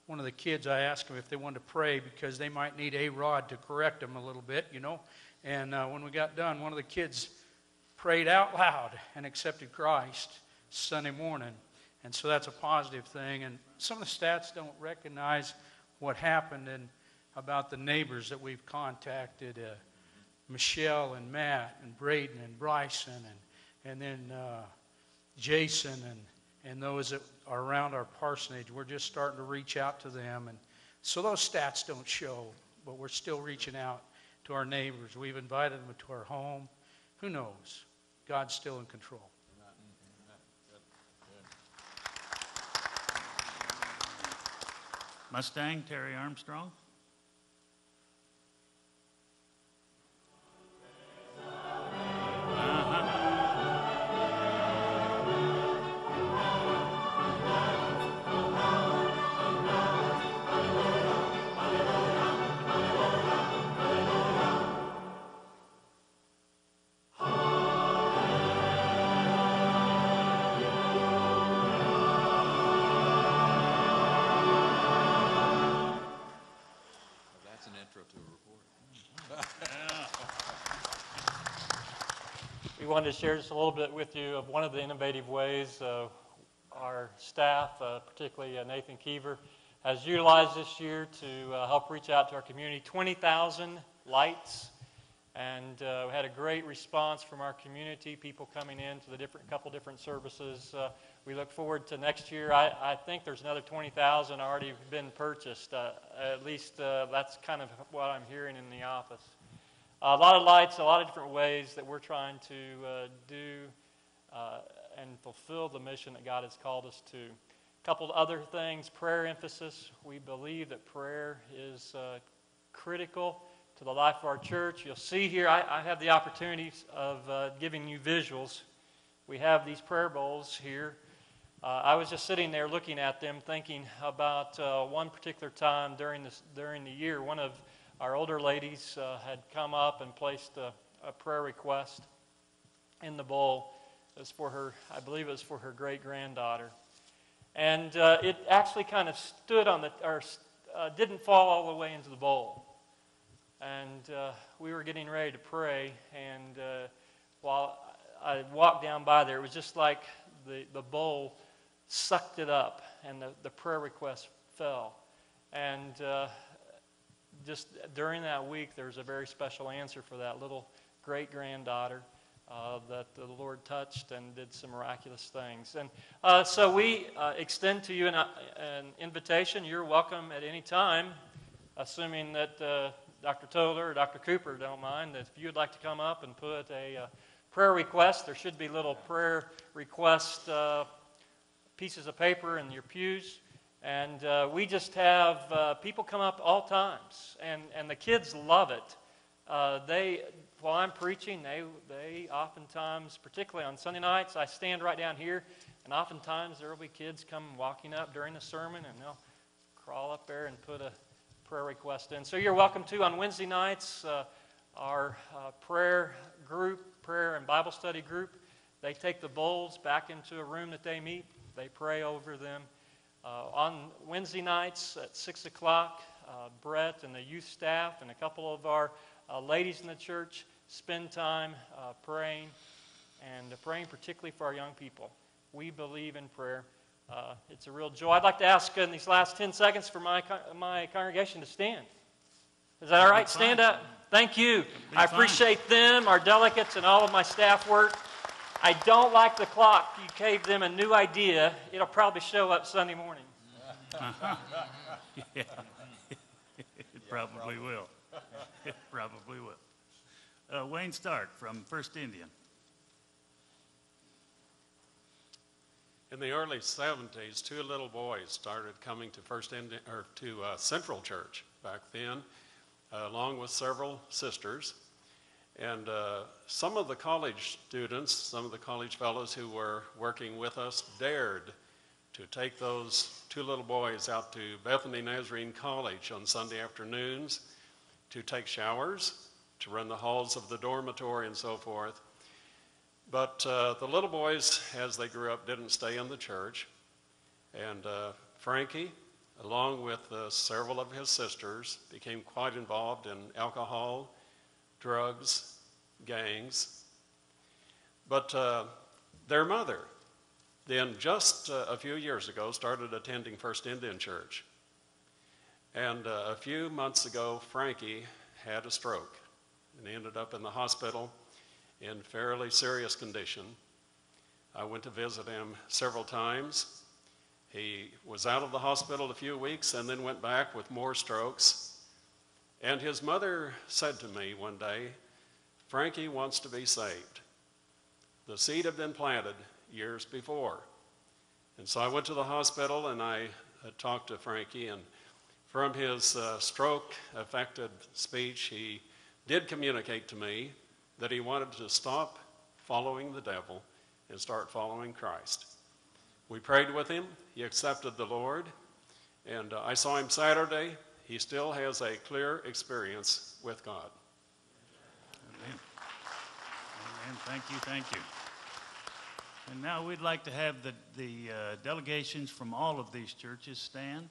one of the kids, I asked them if they wanted to pray because they might need A-Rod to correct them a little bit, you know. And when we got done, one of the kids prayed out loud and accepted Christ Sunday morning. And so that's a positive thing. And some of the stats don't recognize what happened and about the neighbors that we've contacted, Michelle and Matt and Braden and Bryson and then Jason and those that are around our parsonage. We're just starting to reach out to them. And so those stats don't show, but we're still reaching out to our neighbors. We've invited them to our home. Who knows? God's still in control. Mustang, Terry Armstrong. we wanted to share just a little bit with you of one of the innovative ways our staff, particularly Nathan Keever, has utilized this year to help reach out to our community. 20,000 lights, and we had a great response from our community, people coming in to the couple different services. We look forward to next year. I think there's another 20,000 already been purchased. At least that's kind of what I'm hearing in the office. A lot of lights, a lot of different ways that we're trying to do and fulfill the mission that God has called us to. A couple of other things, prayer emphasis. We believe that prayer is critical to the life of our church. You'll see here, I have the opportunities of giving you visuals. We have these prayer bowls here. I was just sitting there looking at them, thinking about one particular time during the year. One of our older ladies had come up and placed a prayer request in the bowl. It was for her, I believe it was for her great-granddaughter. And it actually kind of stood on didn't fall all the way into the bowl. And we were getting ready to pray, and while I walked down by there, it was just like the bowl sucked it up, and the prayer request fell. And just during that week, there was a very special answer for that little great-granddaughter that the Lord touched and did some miraculous things. And so we extend to you an invitation. You're welcome at any time, assuming that Dr. Toler or Dr. Cooper don't mind. If you'd like to come up and put a prayer request, there should be little prayer request pieces of paper in your pews. And we just have people come up all times, and the kids love it. While I'm preaching, they oftentimes, particularly on Sunday nights, I stand right down here, and oftentimes there will be kids come walking up during the sermon, and they'll crawl up there and put a prayer request in. So you're welcome to. On Wednesday nights, our prayer and Bible study group, they take the bowls back into a room that they meet. They pray over them. On Wednesday nights at 6 o'clock, Brett and the youth staff and a couple of our ladies in the church spend time praying, and praying particularly for our young people. We believe in prayer. It's a real joy. I'd like to ask in these last 10 seconds for my congregation to stand. Is that all right? Stand up. Thank you. I appreciate them, our delegates, and all of my staff work. I don't like the clock. You gave them a new idea. It'll probably show up Sunday morning. Yeah. It probably will. It probably will. Wayne Stark from First Indian. In the early 70s, two little boys started coming to Central Church back then, along with several sisters. And some of the college students, some of the college fellows who were working with us dared to take those two little boys out to Bethany Nazarene College on Sunday afternoons to take showers, to run the halls of the dormitory and so forth. But the little boys, as they grew up, didn't stay in the church. And Frankie, along with several of his sisters, became quite involved in alcohol, drugs, gangs. But their mother, then just a few years ago, started attending First Indian Church. And a few months ago, Frankie had a stroke and ended up in the hospital in fairly serious condition. I went to visit him several times. He was out of the hospital a few weeks and then went back with more strokes. And his mother said to me one day, "Frankie wants to be saved." The seed had been planted years before. And so I went to the hospital and I talked to Frankie, and from his stroke-affected speech, he did communicate to me that he wanted to stop following the devil and start following Christ. We prayed with him. He accepted the Lord. And I saw him Saturday. He still has a clear experience with God. Amen. Amen. Thank you. Thank you. And now we'd like to have the delegations from all of these churches stand.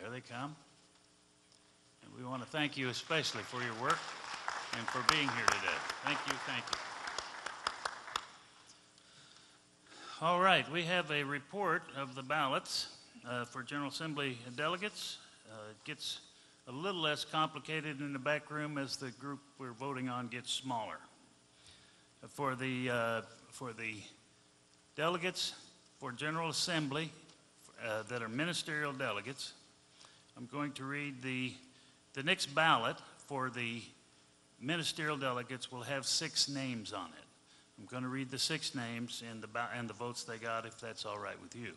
There they come. And we want to thank you especially for your work and for being here today. Thank you, thank you. All right, we have a report of the ballots for General Assembly delegates. It gets a little less complicated in the back room as the group we're voting on gets smaller. For the delegates for General Assembly that are ministerial delegates, I'm going to read the next ballot for the ministerial delegates will have 6 names on it. I'm going to read the 6 names and the votes they got, if that's all right with you.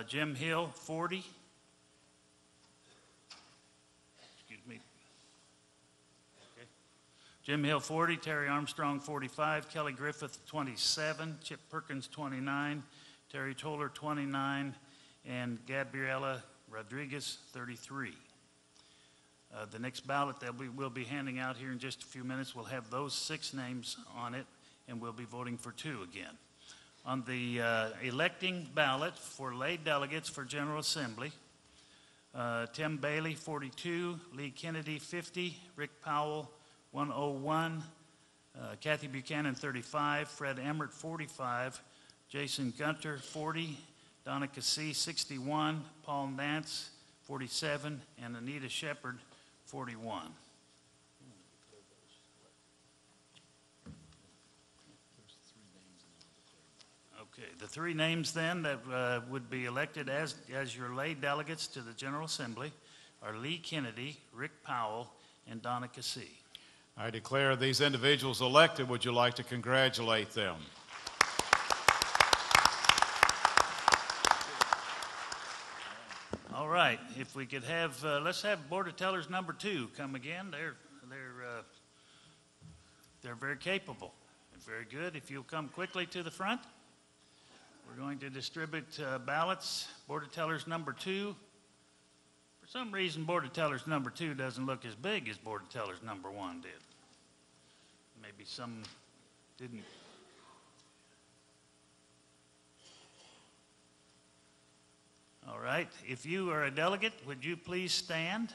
Jim Hill, 40. Excuse me. Okay. Jim Hill, 40. Terry Armstrong, 45. Kelly Griffith, 27. Chip Perkins, 29. Terry Toler, 29. And Gabriela Rodriguez, 33. The next ballot that we will be handing out here in just a few minutes will have those 6 names on it, and we'll be voting for 2 again. On the electing ballot for lay delegates for General Assembly, Tim Bailey, 42, Lee Kennedy, 50, Rick Powell, 101, Kathy Buchanan, 35, Fred Emmert, 45, Jason Gunter, 40, Donna Cassie, 61, Paul Nance, 47, and Anita Shepard, 41. Okay, the 3 names then that would be elected as your lay delegates to the General Assembly are Lee Kennedy, Rick Powell, and Donna Cassie. I declare these individuals elected. Would you like to congratulate them? All right, if we could have, let's have Board of Tellers number 2 come again. They're very capable and very good. If you'll come quickly to the front. We're going to distribute ballots. Board of Tellers number 2. For some reason, Board of Tellers number 2 doesn't look as big as Board of Tellers number 1 did. Maybe some didn't. All right, if you are a delegate, would you please stand?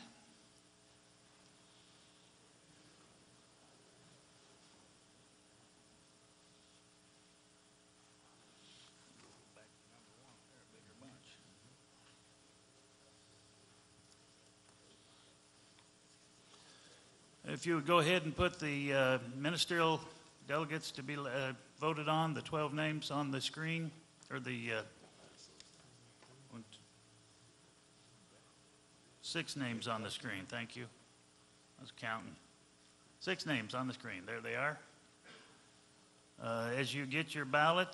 If you would go ahead and put the ministerial delegates to be voted on, the 12 names on the screen, or the 6 names on the screen. Thank you. I was counting. 6 names on the screen. There they are. As you get your ballot,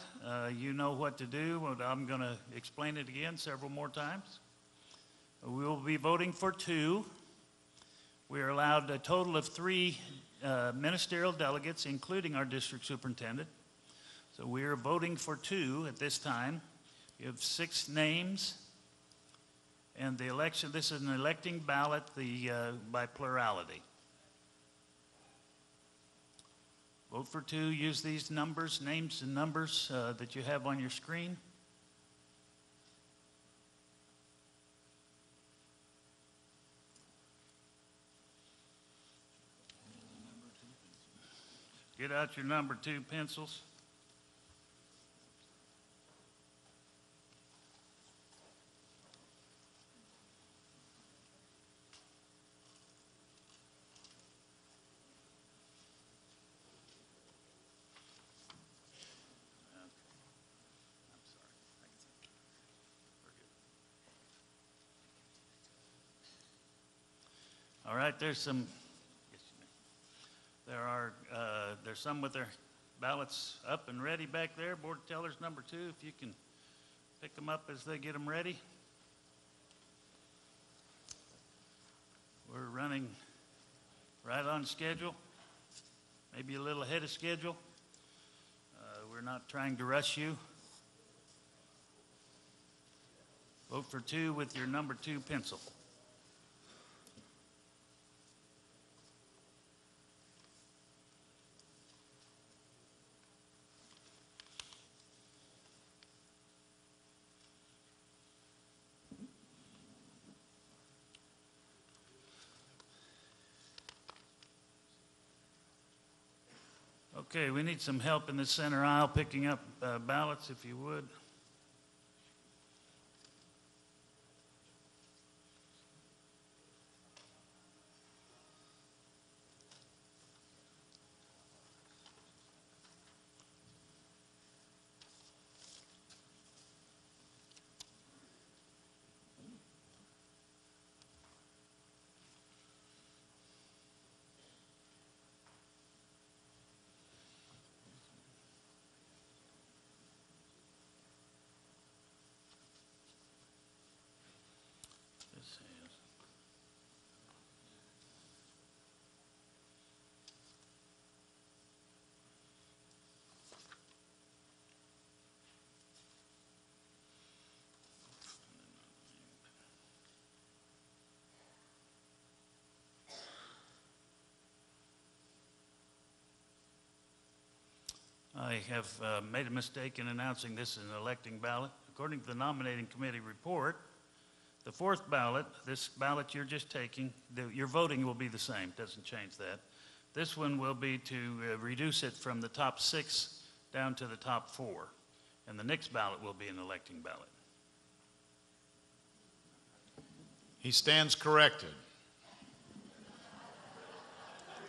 you know what to do. I'm going to explain it again several more times. We will be voting for 2. We are allowed a total of 3 ministerial delegates, including our district superintendent. So we are voting for 2 at this time. We have 6 names. And the election, this is an electing ballot by plurality. Vote for 2. Use these numbers, names and numbers that you have on your screen. Get out your number 2 pencils. All right, there's some with their ballots up and ready back there. Board of Tellers number 2, if you can pick them up as they get them ready. We're running right on schedule, maybe a little ahead of schedule. We're not trying to rush you. Vote for 2 with your number 2 pencil. Okay, we need some help in the center aisle picking up ballots, if you would. I have made a mistake in announcing this is an electing ballot. According to the nominating committee report, the fourth ballot, this ballot you're just taking, your voting will be the same, doesn't change that. This one will be to reduce it from the top 6 down to the top 4. And the next ballot will be an electing ballot. He stands corrected.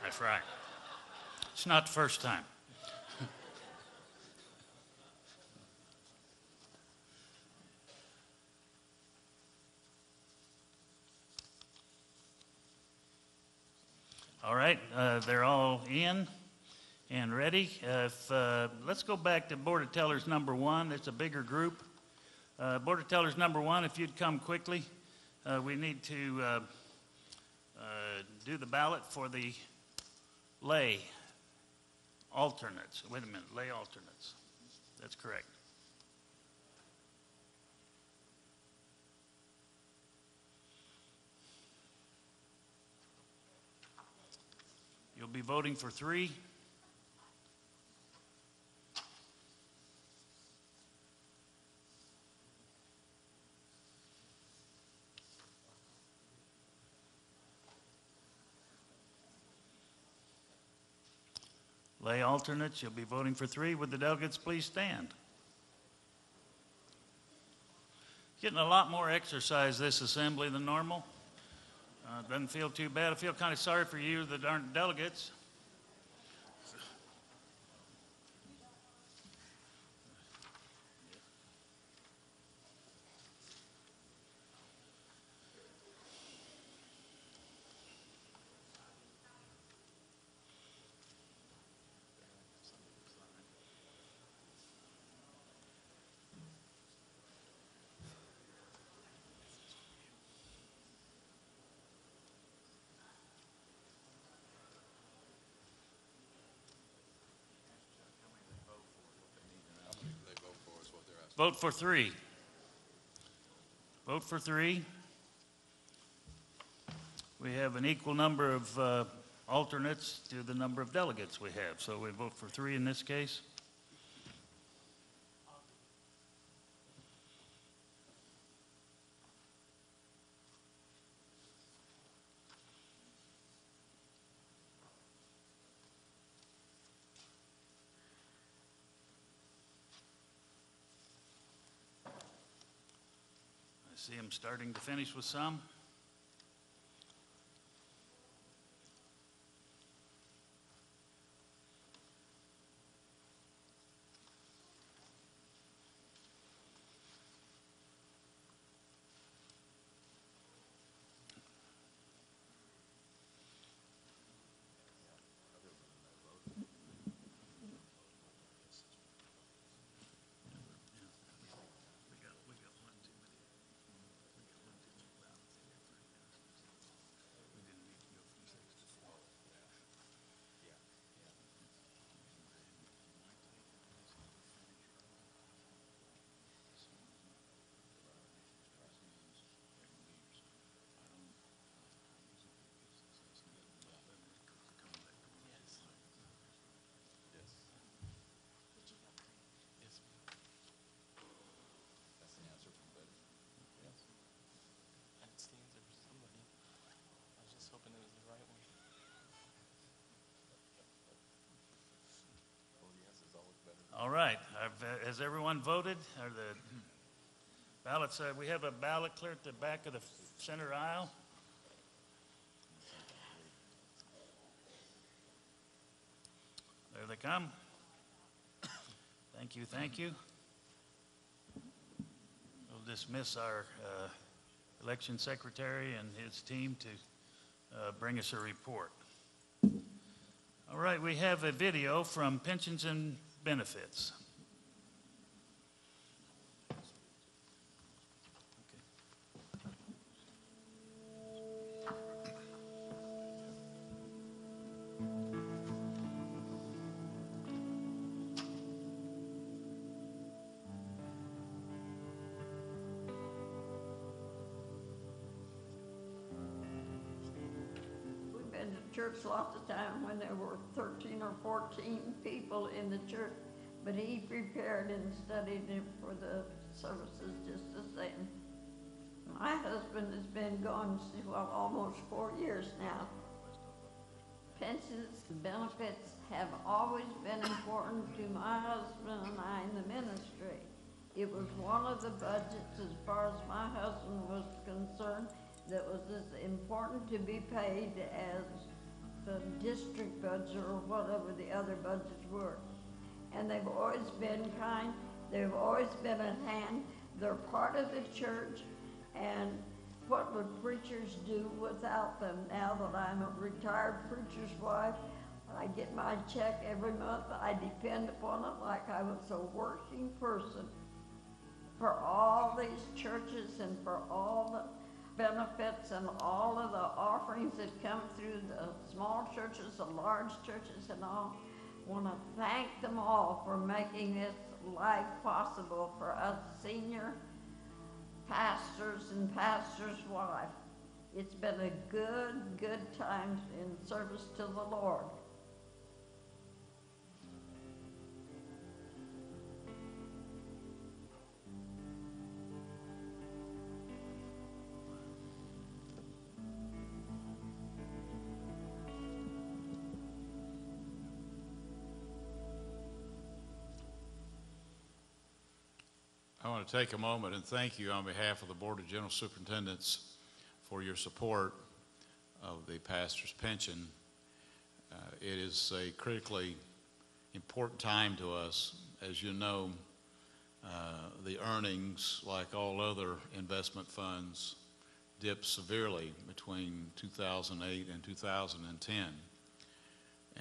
That's right. It's not the first time. All right, they're all in and ready. Let's go back to Board of Tellers number 1. It's a bigger group. Board of Tellers number 1, if you'd come quickly. We need to do the ballot for the lay alternates. Wait a minute, lay alternates. That's correct. You'll be voting for 3. Lay alternates, you'll be voting for 3. Would the delegates please stand? Getting a lot more exercise this assembly than normal. Doesn't feel too bad. I feel kind of sorry for you that aren't delegates. Vote for 3. Vote for 3. We have an equal number of alternates to the number of delegates we have, so we vote for 3 in this case. See them starting to finish with some. Has everyone voted? Are the ballots, we have a ballot clear at the back of the center aisle. There they come. Thank you, thank you. We'll dismiss our election secretary and his team to bring us a report. All right, we have a video from Pensions and Benefits. Church lots of time when there were 13 or 14 people in the church, but he prepared and studied it for the services just the same. My husband has been gone, well, almost 4 years now. Pensions and benefits have always been important to my husband and I in the ministry. It was one of the budgets, as far as my husband was concerned, that was as important to be paid as the district budget or whatever the other budgets were. And they've always been kind, they've always been at hand, they're part of the church, and what would preachers do without them? Now that I'm a retired preacher's wife, I get my check every month, I depend upon it like I was a working person. For all these churches and for all the benefits and all of the offerings that come through the small churches, the large churches and all. I want to thank them all for making this life possible for us senior pastors and pastors' wives. It's been a good time in service to the Lord. I want to take a moment and thank you on behalf of the Board of General Superintendents for your support of the pastor's pension. It is a critically important time to us. As you know, the earnings, like all other investment funds, dipped severely between 2008 and 2010.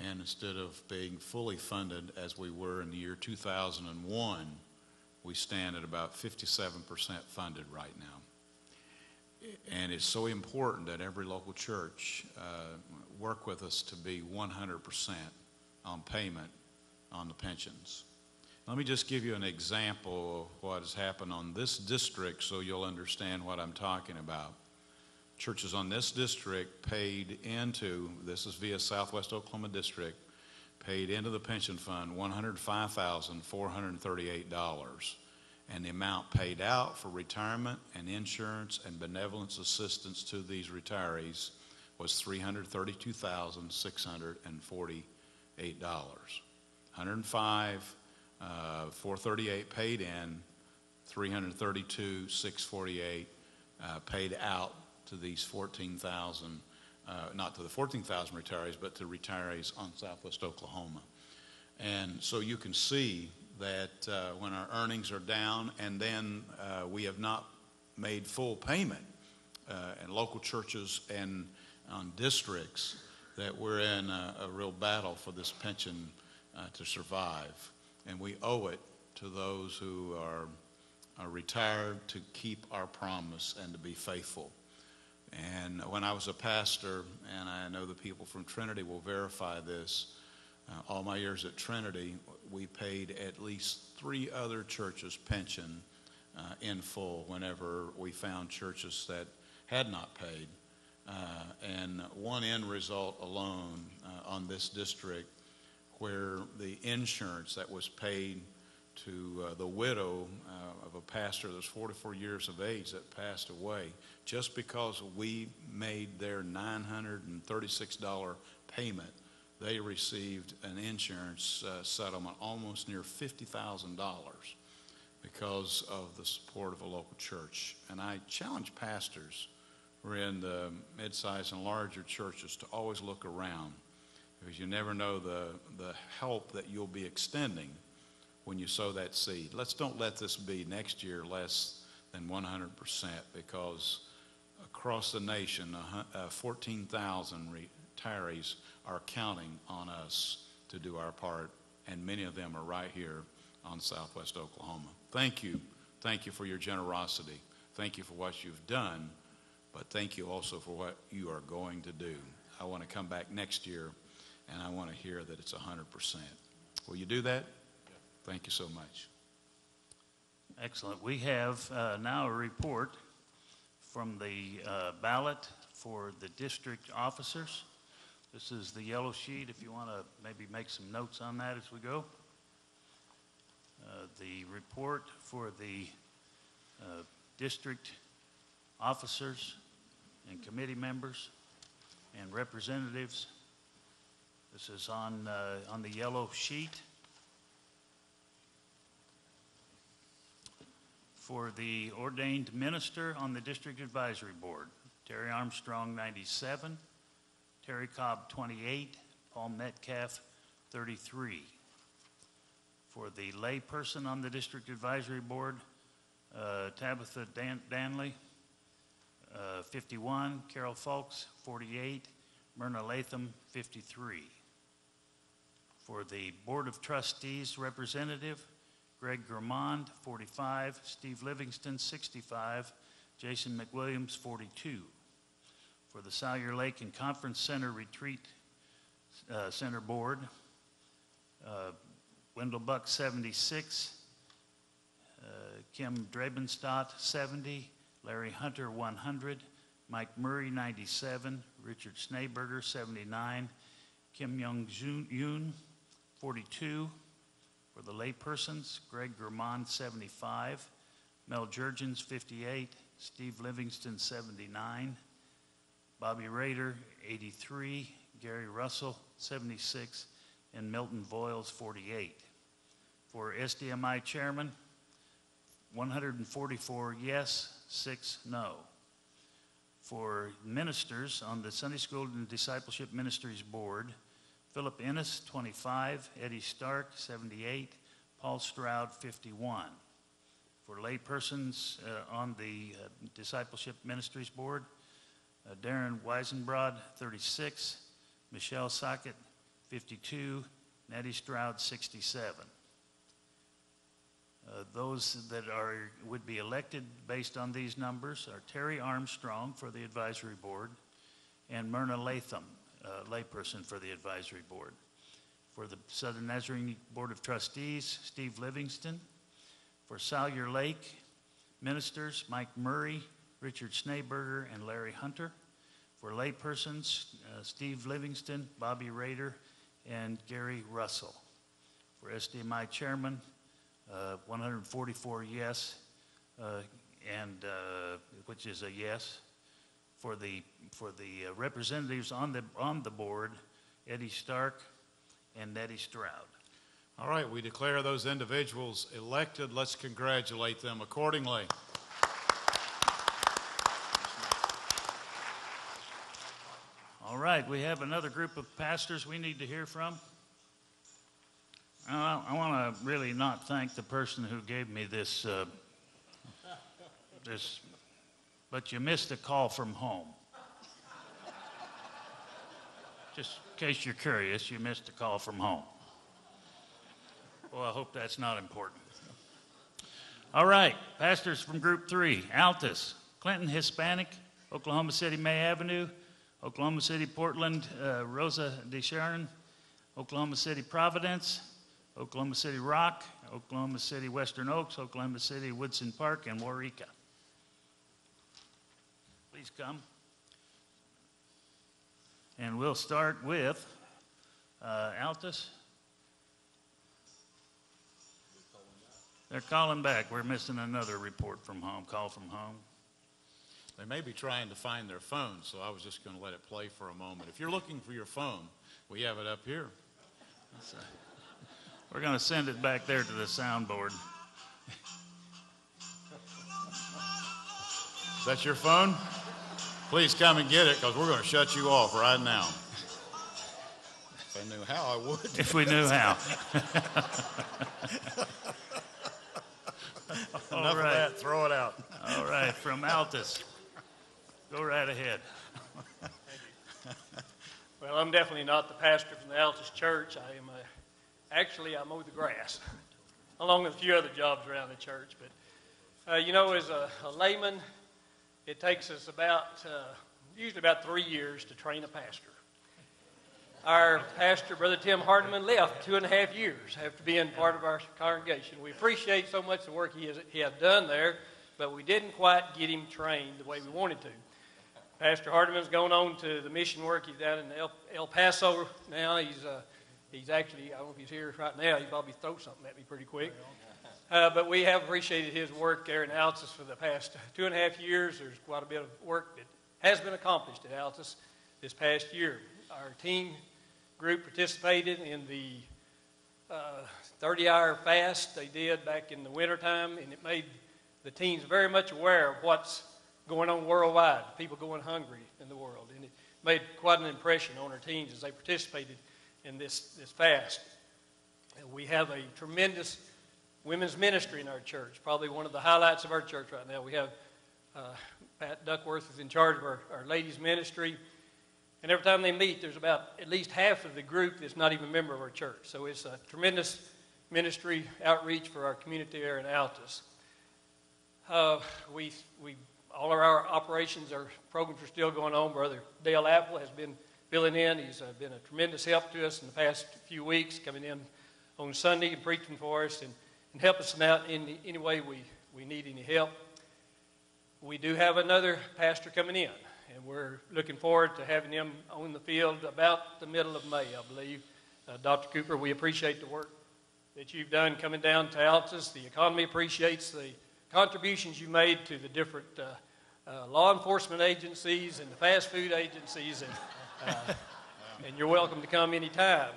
And instead of being fully funded as we were in the year 2001, we stand at about 57% funded right now. And it's so important that every local church work with us to be 100% on payment on the pensions. Let me just give you an example of what has happened on this district so you'll understand what I'm talking about. Churches on this district paid into, this is via Southwest Oklahoma District, paid into the pension fund $105,438, and the amount paid out for retirement and insurance and benevolence assistance to these retirees was $332,648. $105,438 paid in, $332,648 paid out to these 14,000. Not to the 14,000 retirees, but to retirees on Southwest Oklahoma. And so you can see that when our earnings are down and then we have not made full payment in local churches and on districts, that we're in a real battle for this pension to survive. And we owe it to those who are retired to keep our promise and to be faithful. And when I was a pastor, and I know the people from Trinity will verify this, all my years at Trinity, we paid at least 3 other churches' pension in full whenever we found churches that had not paid. And one end result alone on this district where the insurance that was paid to the widow of a pastor that's 44 years of age that passed away, just because we made their $936 payment, they received an insurance settlement almost near $50,000 because of the support of a local church. And I challenge pastors who are in the mid-sized and larger churches to always look around, because you never know the help that you'll be extending when you sow that seed. Don't let this be next year less than 100%, because across the nation, 14,000 retirees are counting on us to do our part, and many of them are right here on Southwest Oklahoma. Thank you. Thank you for your generosity. Thank you for what you've done, but thank you also for what you are going to do. I want to come back next year, and I want to hear that it's 100%. Will you do that? Thank you so much. Excellent. We have now a report from the ballot for the district officers. This is the yellow sheet, if you want to maybe make some notes on that as we go. The report for the district officers and committee members and representatives. This is on the yellow sheet. For the ordained minister on the district advisory board, Terry Armstrong, 97, Terry Cobb, 28, Paul Metcalf, 33. For the lay person on the district advisory board, Tabitha Danley, 51, Carol Fulks, 48, Myrna Latham, 53. For the board of trustees representative, Greg Germond, 45, Steve Livingston, 65, Jason McWilliams, 42. For the Salyer Lake and Conference Center Retreat Center Board, Wendell Buck, 76, Kim Drabenstadt, 70, Larry Hunter, 100, Mike Murray, 97, Richard Schneeberger, 79, Kim Young-Yoon, 42. For the laypersons, Greg Germond, 75, Mel Jurgens, 58, Steve Livingston, 79, Bobby Rader, 83, Gary Russell, 76, and Milton Voiles, 48. For SDMI chairman, 144 yes, 6 no. For ministers on the Sunday School and Discipleship Ministries Board, Philip Ennis, 25, Eddie Stark, 78, Paul Stroud, 51. For laypersons on the Discipleship Ministries Board, Darren Weisenbrod, 36, Michelle Sockett, 52, Nettie Stroud, 67. Those that would be elected based on these numbers are Terry Armstrong for the advisory board and Myrna Latham, layperson for the advisory board. For the Southern Nazarene Board of Trustees, Steve Livingston. For Salyer Lake ministers, Mike Murray, Richard Schneeberger, and Larry Hunter. For laypersons, Steve Livingston, Bobby Rader, and Gary Russell. For SDMI chairman, 144 yes, and which is a yes. For the representatives on the board, Eddie Stark and Nettie Stroud. All right, we declare those individuals elected. Let's congratulate them accordingly. All right, we have another group of pastors we need to hear from. I want to really not thank the person who gave me this, but you missed a call from home. Just in case you're curious, you missed a call from home. Well, I hope that's not important. All right, pastors from Group 3, Altus, Clinton Hispanic, Oklahoma City May Avenue, Oklahoma City Portland Rosa DeSharon, Oklahoma City Providence, Oklahoma City Rock, Oklahoma City Western Oaks, Oklahoma City Woodson Park, and Waurika. Please come. And we'll start with Altus. They're calling back. We're missing another report from home, call from home. They may be trying to find their phone, so I was just going to let it play for a moment. If you're looking for your phone, we have it up here. We're going to send it back there to the soundboard. Is that your phone? Please come and get it, because we're going to shut you off right now. If I knew how, I would. If we knew how. Enough of that. Throw it out. All right, from Altus. Go right ahead. Well, I'm definitely not the pastor from the Altus Church. I am I mow the grass, along with a few other jobs around the church. But, you know, as a layman, it takes us usually about 3 years to train a pastor. Our pastor, Brother Tim Hardiman, left 2.5 years after being part of our congregation. We appreciate so much the work he has done there, but we didn't quite get him trained the way we wanted to. Pastor Hardiman's going on to the mission work. He's down in El Paso now. He's actually, I don't know if he's here right now, he'd probably throw something at me pretty quick. But we have appreciated his work there in Altus for the past 2.5 years. There's quite a bit of work that has been accomplished at Altus this past year. Our teen group participated in the 30-hour fast they did back in the wintertime, and it made the teens very much aware of what's going on worldwide, people going hungry in the world. And it made quite an impression on our teens as they participated in this fast. And we have a tremendous women's ministry in our church, probably one of the highlights of our church right now. We have Pat Duckworth is in charge of our ladies' ministry. And every time they meet, there's about at least half of the group that's not even a member of our church. So it's a tremendous ministry outreach for our community there in Altus. All of our operations, our programs are still going on. Brother Dale Apple has been filling in. He's been a tremendous help to us in the past few weeks, coming in on Sunday and preaching for us and help us out in any way we need any help. We do have another pastor coming in, and we're looking forward to having him on the field about the middle of May, I believe. Dr. Cooper, we appreciate the work that you've done coming down to Altus. The economy appreciates the contributions you made to the different law enforcement agencies and the fast food agencies, and you're welcome to come anytime.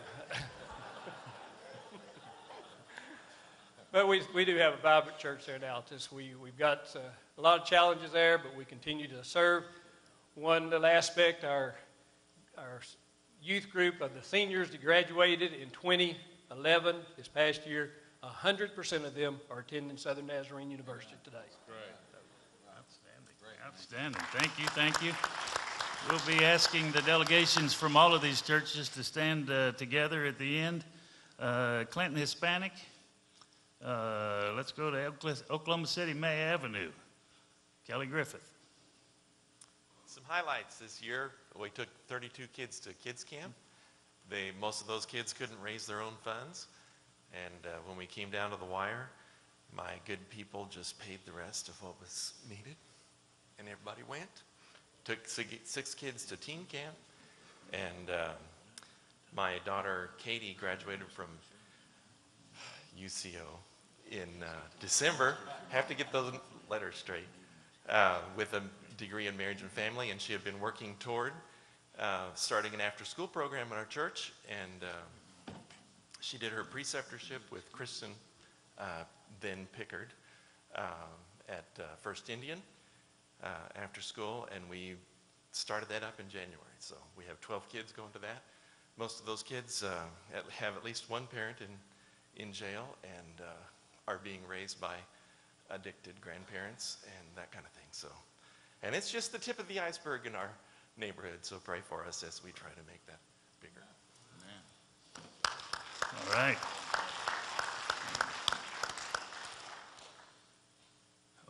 But we do have a vibrant church there in Altus. We've got a lot of challenges there, but we continue to serve. One little aspect, our youth group of the seniors that graduated in 2011, this past year, 100% of them are attending Southern Nazarene University today. Great. Outstanding. Thank you. We'll be asking the delegations from all of these churches to stand together at the end. Clinton Hispanic. Let's go to Oklahoma City, May Avenue. Kelly Griffith. Some highlights this year. We took 32 kids to kids camp. Most of those kids couldn't raise their own funds. And when we came down to the wire, my good people just paid the rest of what was needed. And everybody went. Took 6 kids to teen camp. And my daughter, Katie, graduated from UCO in December. Have to get those letters straight. With a degree in marriage and family. And she had been working toward starting an after-school program in our church. And she did her preceptorship with Kristen then Pickard at First Indian after school, and we started that up in January. So we have 12 kids going to that. Most of those kids have at least one parent in jail and are being raised by addicted grandparents and that kind of thing. So, and it's just the tip of the iceberg in our neighborhood, so pray for us as we try to make that bigger. All right.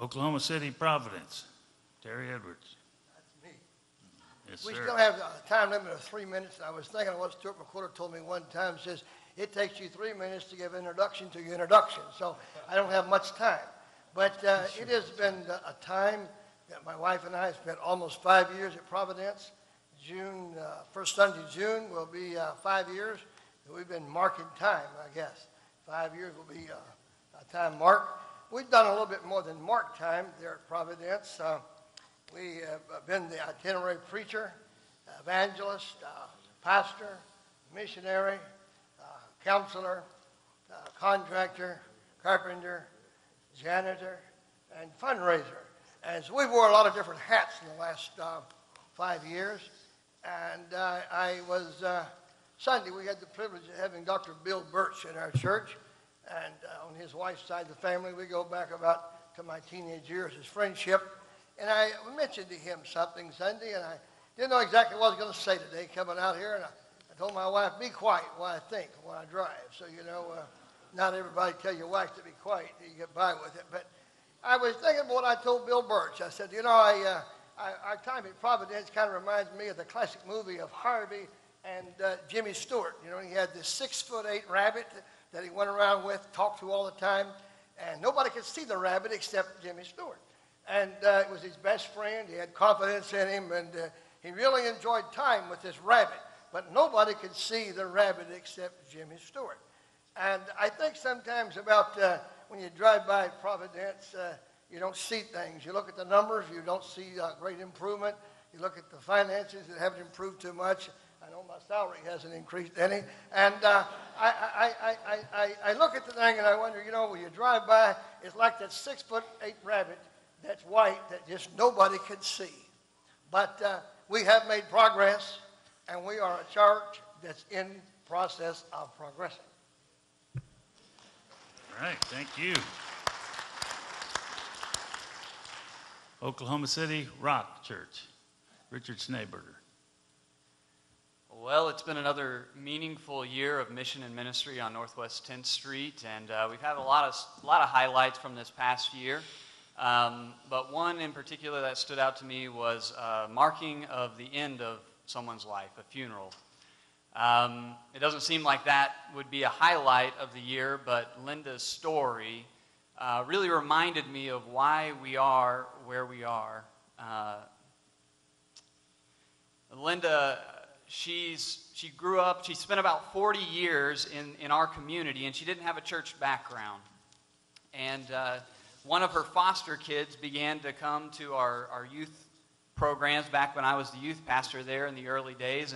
Oklahoma City, Providence. Terry Edwards. That's me. Yes, We sir. still have a time limit of 3 minutes. I was thinking of what Stuart McWhorter told me one time. Says, it takes you 3 minutes to give an introduction to your introduction. So I don't have much time. But it has been a time that my wife and I have spent almost 5 years at Providence. First Sunday in June will be 5 years. We've been marking time, I guess. 5 years will be a time mark. We've done a little bit more than mark time there at Providence. We have been the itinerary preacher, evangelist, pastor, missionary, counselor, contractor, carpenter, janitor, and fundraiser. And so we wore a lot of different hats in the last 5 years. And I was, Sunday, we had the privilege of having Dr. Bill Birch in our church. And on his wife's side of the family, we go back about to my teenage years, his friendship. And I mentioned to him something Sunday, and I didn't know exactly what I was going to say today coming out here. And I told my wife, be quiet while I think, while I drive. So, not everybody tell your wife to be quiet. You get by with it. But I was thinking about what I told Bill Birch. I said, our time at Providence kind of reminds me of the classic movie of Harvey and Jimmy Stewart. He had this 6'8" rabbit that he went around with, talked to all the time, and nobody could see the rabbit except Jimmy Stewart. And it was his best friend. He had confidence in him, and he really enjoyed time with this rabbit. But nobody could see the rabbit except Jimmy Stewart. And I think sometimes about when you drive by Providence, you don't see things. You look at the numbers, you don't see great improvement. You look at the finances that haven't improved too much. I know my salary hasn't increased any. And I look at the thing and I wonder, when you drive by, it's like that 6'8" rabbit that's white that just nobody could see. But we have made progress, and we are a church that's in process of progressing. All right, thank you. Oklahoma City Rock Church, Richard Schneeberger. Well, it's been another meaningful year of mission and ministry on Northwest 10th Street, and we've had a lot of highlights from this past year. But one in particular that stood out to me was marking of the end of someone's life, a funeral. It doesn't seem like that would be a highlight of the year, but Linda's story really reminded me of why we are where we are. Linda, she grew up, she spent about 40 years in our community, and she didn't have a church background. And one of her foster kids began to come to our youth programs back when I was the youth pastor there in the early days,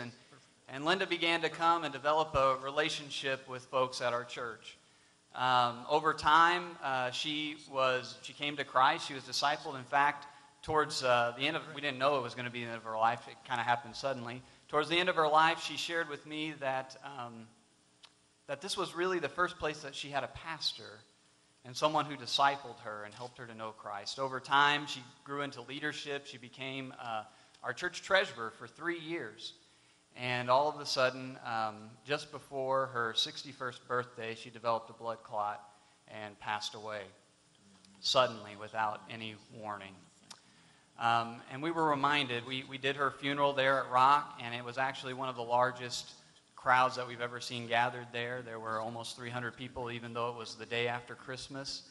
and Linda began to come and develop a relationship with folks at our church. Over time, she came to Christ. She was discipled. In fact, towards the end of, we didn't know it was going to be the end of her life. It kind of happened suddenly. Towards the end of her life, she shared with me that this was really the first place that she had a pastor and someone who discipled her and helped her to know Christ. Over time, she grew into leadership. She became our church treasurer for 3 years. And all of a sudden, just before her 61st birthday, she developed a blood clot and passed away suddenly without any warning. And we were reminded, we did her funeral there at Rock, and it was actually one of the largest crowds that we've ever seen gathered there. There were almost 300 people, even though it was the day after Christmas.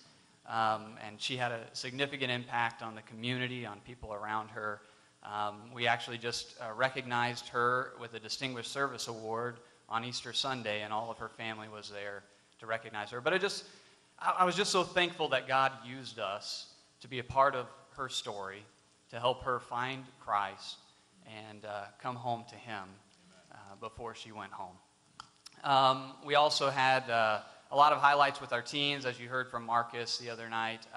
And she had a significant impact on the community, on people around her. We actually just recognized her with a Distinguished Service Award on Easter Sunday, and all of her family was there to recognize her. But I was just so thankful that God used us to be a part of her story, to help her find Christ and come home to Him before she went home. We also had a lot of highlights with our teens, as you heard from Marcus the other night.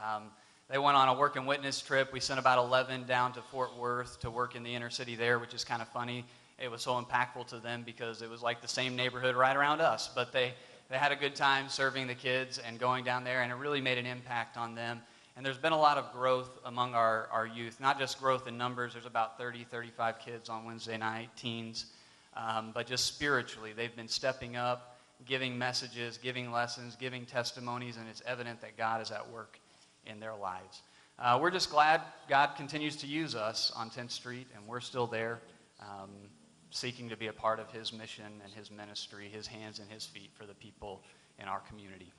They went on a work and witness trip. We sent about 11 down to Fort Worth to work in the inner city there, which is kind of funny. It was so impactful to them because it was like the same neighborhood right around us. But they had a good time serving the kids and going down there, and it really made an impact on them. And there's been a lot of growth among our youth, not just growth in numbers. There's about 30, 35 kids on Wednesday night, teens. But just spiritually, they've been stepping up, giving messages, giving lessons, giving testimonies, and it's evident that God is at work in their lives. We're just glad God continues to use us on 10th Street, and we're still there seeking to be a part of His mission and His ministry, His hands and His feet for the people in our community.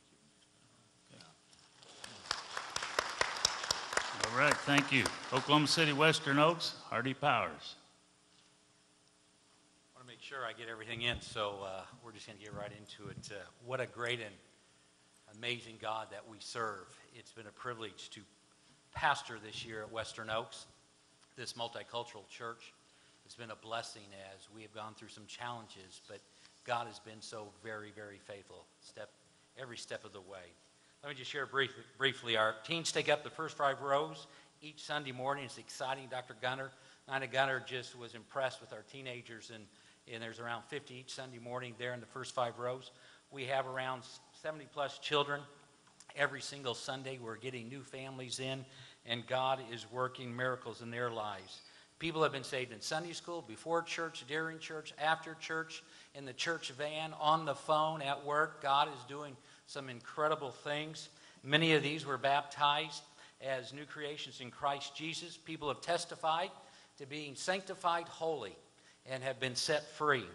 All right, thank you. Oklahoma City Western Oaks, Hardy Powers. I want to make sure I get everything in, so we're just going to get right into it. What a great and amazing God that we serve. It's been a privilege to pastor this year at Western Oaks, this multicultural church. It's been a blessing as we have gone through some challenges, but God has been so very, very faithful every step of the way. Let me just share briefly. Our teens take up the first 5 rows each Sunday morning. It's exciting. Dr. Nina Gunner just was impressed with our teenagers, and there's around 50 each Sunday morning there in the first 5 rows. We have around 70-plus children every single Sunday. We're getting new families in, and God is working miracles in their lives. People have been saved in Sunday school, before church, during church, after church, in the church van, on the phone, at work. God is doing some incredible things. Many of these were baptized as new creations in Christ Jesus. People have testified to being sanctified holy and have been set free.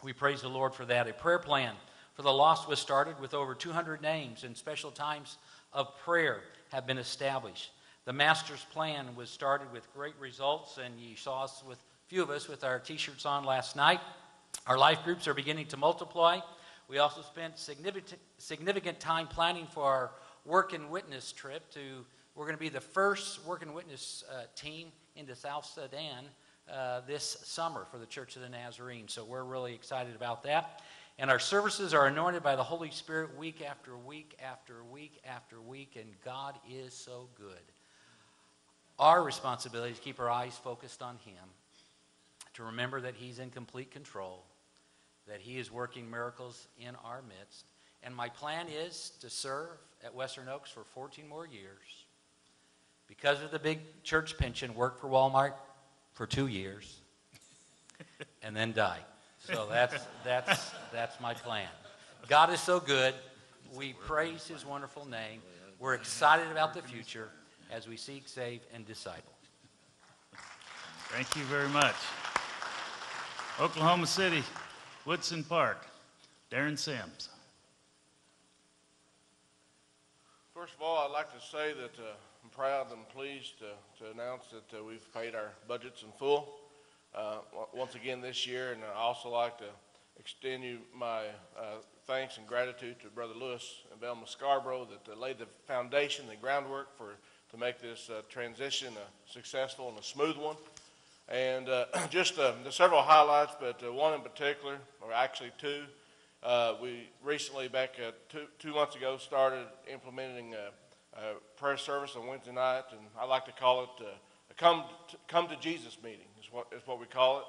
We praise the Lord for that. A prayer plan for the lost was started with over 200 names, and special times of prayer have been established. The Master's Plan was started with great results, and you saw us with a few of us with our t-shirts on last night. Our life groups are beginning to multiply. We also spent significant time planning for our work and witness trip. We're going to be the first work and witness team into South Sudan this summer for the Church of the Nazarene. So we're really excited about that. And our services are anointed by the Holy Spirit week after week after week after week, and God is so good. Our responsibility is to keep our eyes focused on Him, to remember that He's in complete control, that He is working miracles in our midst. And my plan is to serve at Western Oaks for 14 more years. Because of the big church pension, work for Walmart for 2 years, and then die. So that's my plan. God is so good. We praise His wonderful name. We're excited about the future as we seek, save, and disciple. Thank you very much. Oklahoma City, Woodson Park, Darren Sims. First of all, I'd like to say that I'm proud and pleased to announce that we've paid our budgets in full once again this year, and I'd also like to extend you my thanks and gratitude to Brother Lewis and Velma Scarborough that laid the foundation, the groundwork to make this transition successful and a smooth one. And just the several highlights, but one in particular, or actually two. We recently, back 2 months ago, started implementing a prayer service on Wednesday night, and I like to call it come to Jesus meeting is what we call it.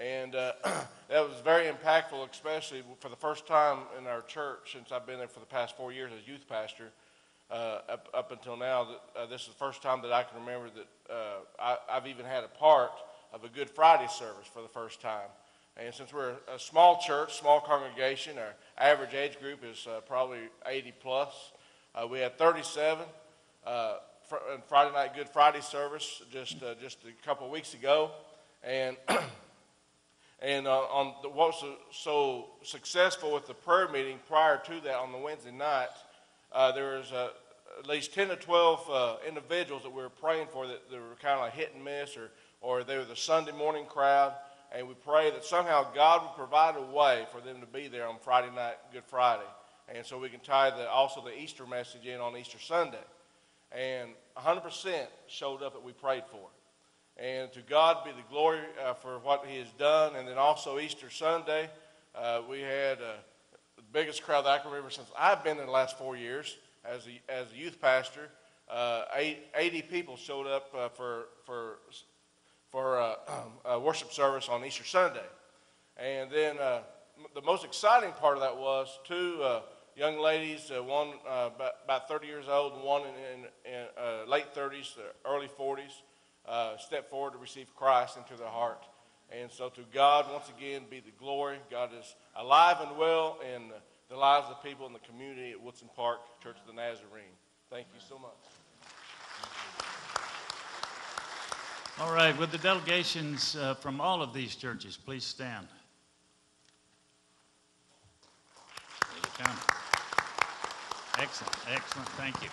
And that was very impactful, especially for the first time in our church since I've been there for the past 4 years as youth pastor. Up until now, this is the first time that I can remember that I've even had a part of a Good Friday service for the first time. And since we're a small church, small congregation, our average age group is probably 80 plus. We had 37 Friday night Good Friday service just a couple of weeks ago, and what was so successful with the prayer meeting prior to that on the Wednesday night, there was at least 10 to 12 individuals that we were praying for that were kind of like hit and miss, or they were the Sunday morning crowd. And we pray that somehow God would provide a way for them to be there on Friday night, Good Friday. And so we can tie also the Easter message in on Easter Sunday. And 100% showed up that we prayed for. And to God be the glory for what He has done. And then also Easter Sunday, we had the biggest crowd that I can remember since I've been in the last 4 years as a youth pastor. 80 people showed up for a worship service on Easter Sunday. And then the most exciting part of that was two young ladies, one about 30 years old and one in late 30s, early 40s, stepped forward to receive Christ into their heart. And so to God, once again, be the glory. God is alive and well in the lives of people in the community at Woodson Park, Church of the Nazarene. Thank you so much. All right, would the delegations from all of these churches please stand? There they come. Excellent, excellent, thank you.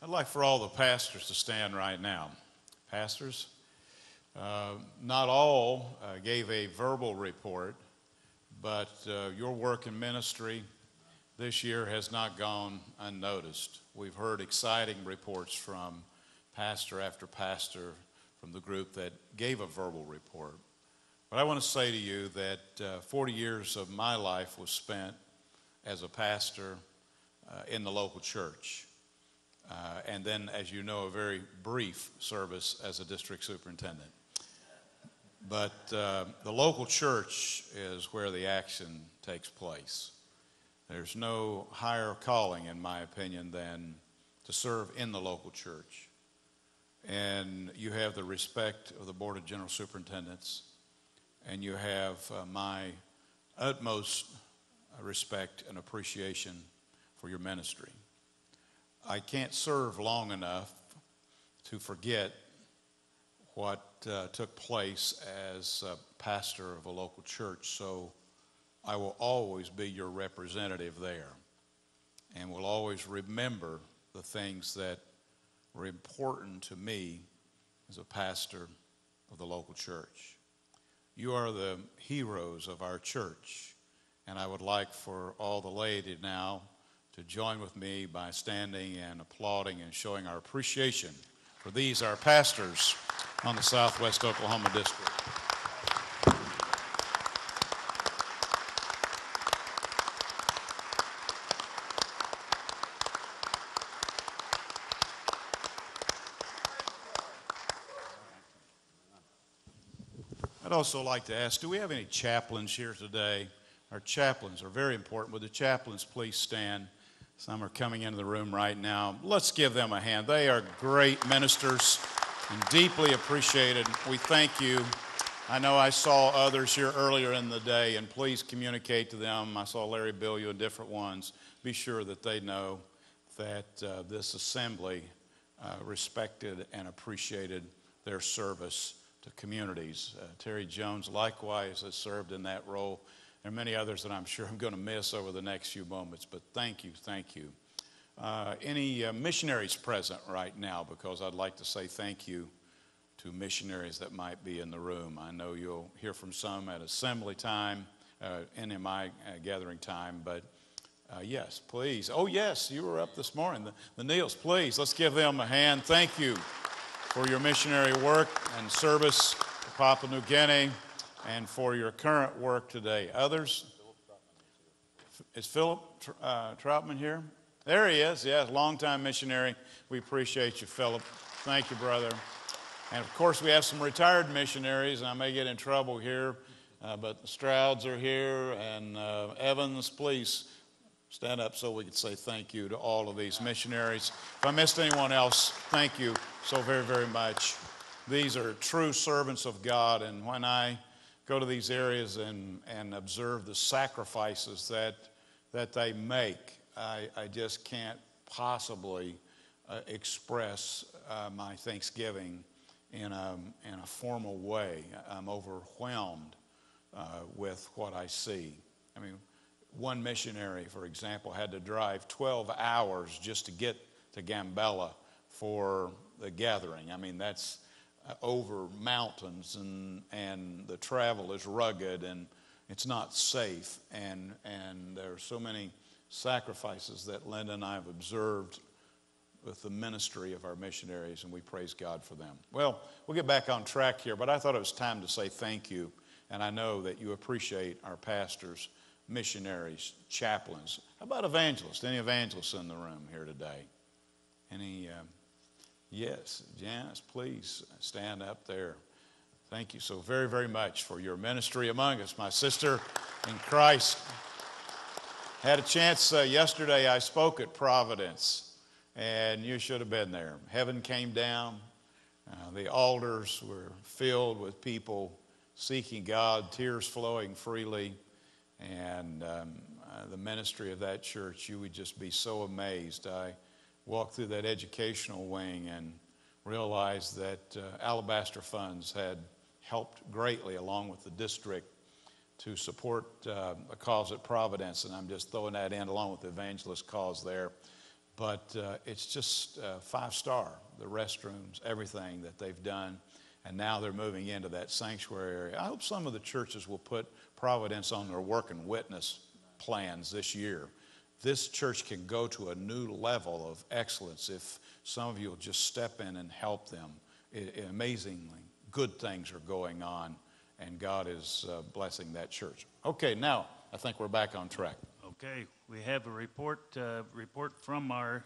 I'd like for all the pastors to stand right now. Pastors, not all gave a verbal report, but your work in ministry this year has not gone unnoticed. We've heard exciting reports from pastor after pastor from the group that gave a verbal report. But I want to say to you that 40 years of my life was spent as a pastor in the local church. and then, as you know, a very brief service as a district superintendent. But the local church is where the action takes place. There's no higher calling, in my opinion, than to serve in the local church. And you have the respect of the Board of General Superintendents, and you have my utmost respect and appreciation for your ministry. I can't serve long enough to forget what took place as a pastor of a local church, so I will always be your representative there and will always remember the things that were important to me as a pastor of the local church. You are the heroes of our church, and I would like for all the laity now to join with me by standing and applauding and showing our appreciation for these, our pastors on the Southwest Oklahoma District. I'd also like to ask, do we have any chaplains here today? Our chaplains are very important. Would the chaplains please stand? Some are coming into the room right now. Let's give them a hand. They are great ministers and deeply appreciated. We thank you. I know I saw others here earlier in the day, and please communicate to them. I saw Larry Billiou and different ones. Be sure that they know that this assembly respected and appreciated their service to communities. Terry Jones likewise has served in that role. There are many others that I'm sure I'm going to miss over the next few moments, but thank you, thank you. Any missionaries present right now? Because I'd like to say thank you to missionaries that might be in the room. I know you'll hear from some at assembly time, NMI gathering time, but yes, please. Oh yes, you were up this morning. The Neils, please, let's give them a hand. Thank you for your missionary work and service to Papua New Guinea and for your current work today. Others? Is Philip Troutman here? There he is, yes, longtime missionary. We appreciate you, Philip. Thank you, brother. And of course, we have some retired missionaries, and I may get in trouble here, but the Strouds are here, and Evans, please stand up so we can say thank you to all of these missionaries. If I missed anyone else, thank you so very, very much. These are true servants of God, and when I go to these areas and observe the sacrifices that they make, I just can't possibly express my thanksgiving in a formal way. I'm overwhelmed with what I see. I mean, one missionary, for example, had to drive 12 hours just to get to Gambella for the gathering. I mean, that's over mountains, and the travel is rugged, and it's not safe, and there are so many sacrifices that Linda and I have observed with the ministry of our missionaries, and we praise God for them. Well, we'll get back on track here, but I thought it was time to say thank you, and I know that you appreciate our pastors, missionaries, chaplains. How about evangelists? Any evangelists in the room here today? Any? Yes, Janice, please stand up there. Thank you so very, very much for your ministry among us. My sister in Christ had a chance yesterday. I spoke at Providence, and you should have been there. Heaven came down. The altars were filled with people seeking God, tears flowing freely. And the ministry of that church, you would just be so amazed. I walked through that educational wing and realized that Alabaster Funds had helped greatly along with the district to support a cause at Providence, and I'm just throwing that in along with the evangelist cause there. But it's just 5-star, the restrooms, everything that they've done, and now they're moving into that sanctuary area. I hope some of the churches will put Providence on their work and witness plans this year. This church can go to a new level of excellence if some of you will just step in and help them. Amazingly, good things are going on, and God is blessing that church. Okay, now I think we're back on track. Okay, we have a report from our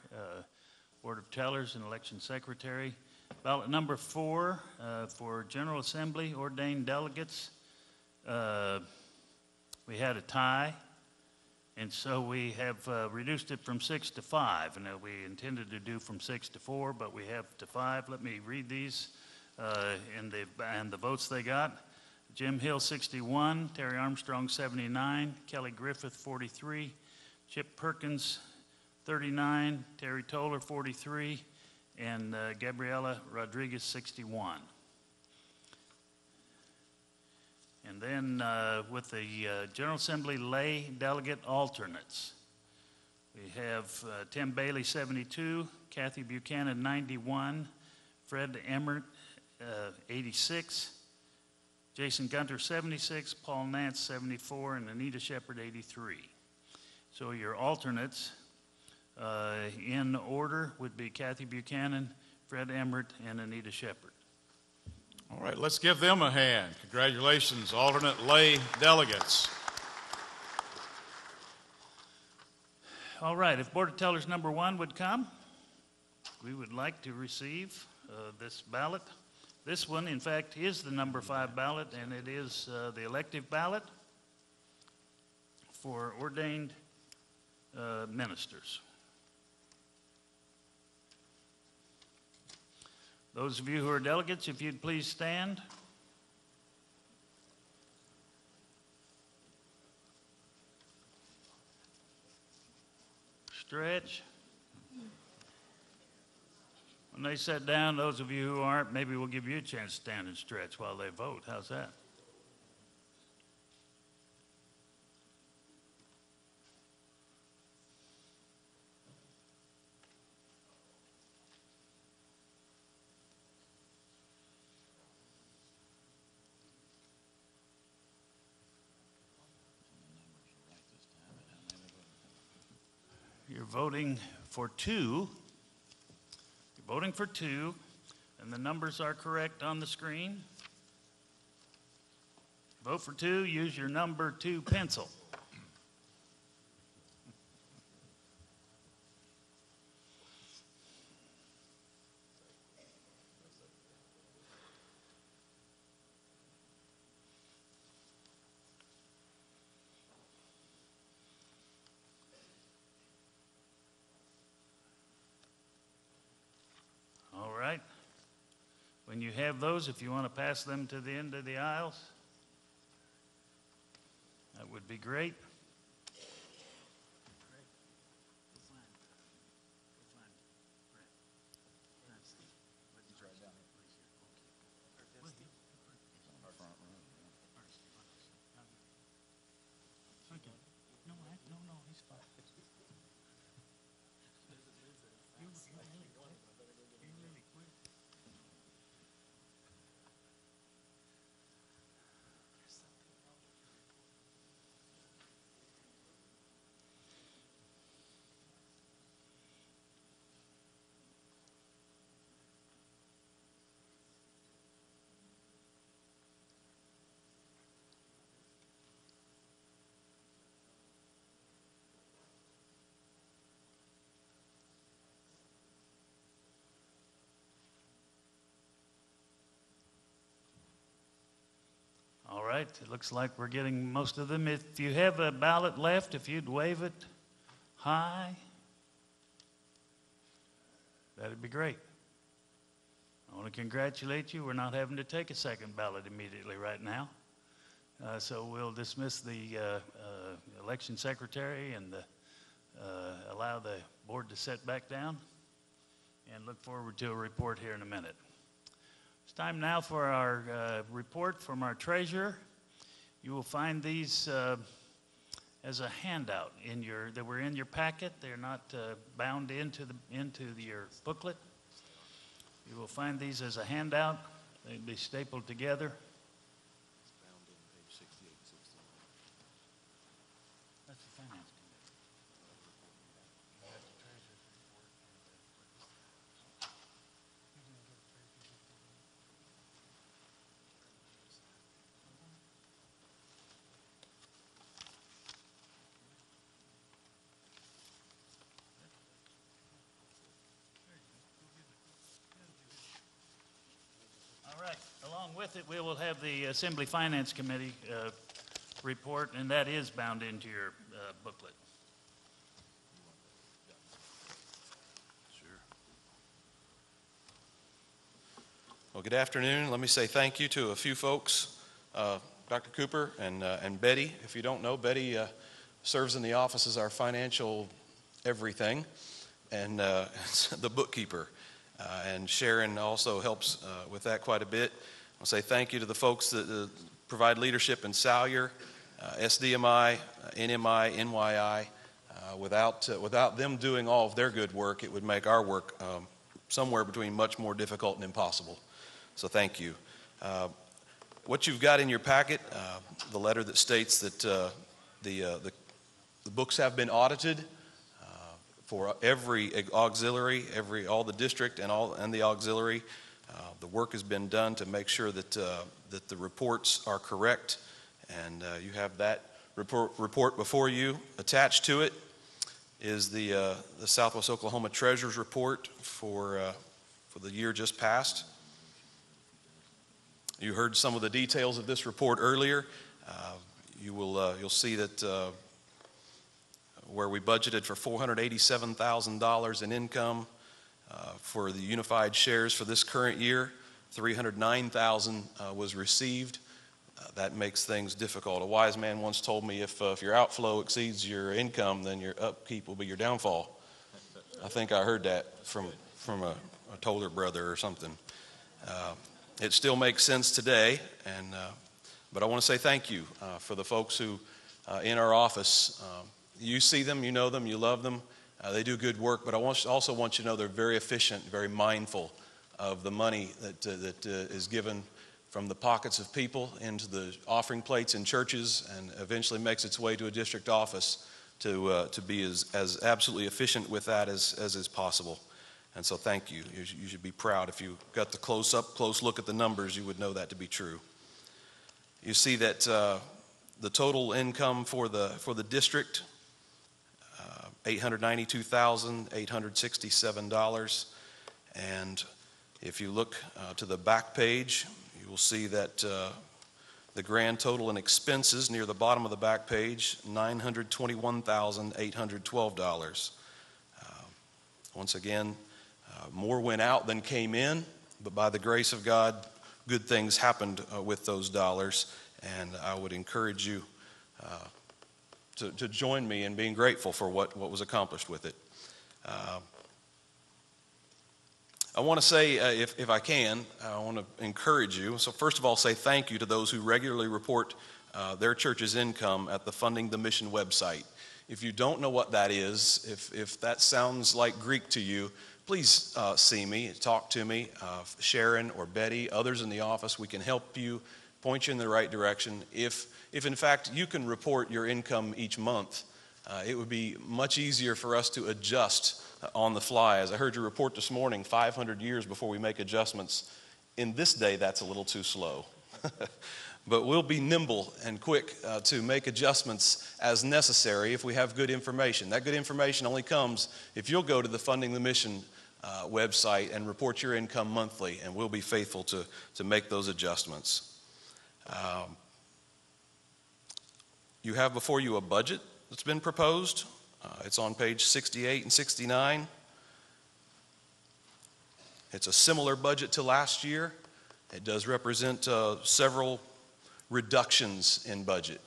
Board of Tellers, and Election Secretary. Ballot number 4 for General Assembly ordained delegates. We had a tie, and so we have reduced it from 6 to 5. And we intended to do from 6 to 4, but we have to 5. Let me read these and the votes they got. Jim Hill, 61. Terry Armstrong, 79. Kelly Griffith, 43. Chip Perkins, 39. Terry Toler, 43. And Gabriela Rodriguez, 61. And then with the General Assembly lay delegate alternates, we have Tim Bailey, 72. Kathy Buchanan, 91. Fred Emmert, 86. Jason Gunter, 76, Paul Nance, 74, and Anita Shepard, 83. So your alternates in order would be Kathy Buchanan, Fred Emmert, and Anita Shepard. All right, let's give them a hand. Congratulations, alternate lay delegates. All right, if Board of Tellers number 1 would come, we would like to receive this ballot. This one, in fact, is the number 5 ballot, and it is the elective ballot for ordained ministers. Those of you who are delegates, if you'd please stand. Stretch. When they sit down, those of you who aren't, maybe we'll give you a chance to stand and stretch while they vote. How's that? You're voting for 2. Voting for 2, and the numbers are correct on the screen. Vote for 2, use your number 2 pencil. When you have those, if you want to pass them to the end of the aisles, that would be great. No, he's fine. All right, it looks like we're getting most of them. If you have a ballot left, if you'd wave it high, that'd be great. I want to congratulate you. We're not having to take a second ballot immediately right now. So we'll dismiss the election secretary and allow the board to sit back down and look forward to a report here in a minute. It's time now for our report from our treasurer. You will find these as a handout that were in your packet. They're not bound into your booklet. You will find these as a handout. They'll be stapled together. It's bound in page 68 and 69. That's the finance committee. with it, we will have the Assembly Finance Committee report, and that is bound into your booklet. Well, good afternoon. Let me say thank you to a few folks, Dr. Cooper and Betty. If you don't know, Betty serves in the office as our financial everything and the bookkeeper. And Sharon also helps with that quite a bit. I'll say thank you to the folks that provide leadership in Salyer, SDMI, NMI, NYI. Without them doing all of their good work, it would make our work somewhere between much more difficult and impossible. So thank you. What you've got in your packet, the letter that states that the books have been audited for every auxiliary, all the district and the auxiliary. The work has been done to make sure that the reports are correct, and you have that report before you. Attached to it is the Southwest Oklahoma Treasurer's Report for the year just passed. You heard some of the details of this report earlier. You'll see that where we budgeted for $487,000 in income for the unified shares for this current year, $309,000 was received. That makes things difficult. A wise man once told me if your outflow exceeds your income, then your upkeep will be your downfall. I think I heard that from a Toler brother or something. It still makes sense today, but I want to say thank you for the folks who in our office, you see them, you know them, you love them. They do good work, but I also want you to know they're very efficient, very mindful of the money that is given from the pockets of people into the offering plates in churches and eventually makes its way to a district office to be as absolutely efficient with that as is possible. And so thank you. You should be proud. If you got the close look at the numbers, you would know that to be true. You see that the total income for the district, $892,867. And if you look to the back page, you will see that the grand total in expenses near the bottom of the back page, $921,812. Once again, more went out than came in, but by the grace of God, good things happened with those dollars, and I would encourage you to join me in being grateful for what was accomplished with it. I want to say, if I can, I want to encourage you. So first of all, say thank you to those who regularly report their church's income at the Funding the Mission website. If you don't know what that is, if that sounds like Greek to you, please see me, talk to me, Sharon or Betty, others in the office. We can help you, point you in the right direction. If in fact you can report your income each month, it would be much easier for us to adjust on the fly. As I heard your report this morning, 500 years before we make adjustments. In this day, that's a little too slow. But we'll be nimble and quick to make adjustments as necessary if we have good information. That good information only comes if you'll go to the Funding the Mission website and report your income monthly, and we'll be faithful to make those adjustments. You have before you a budget that's been proposed. It's on page 68 and 69. It's a similar budget to last year. It does represent several reductions in budget.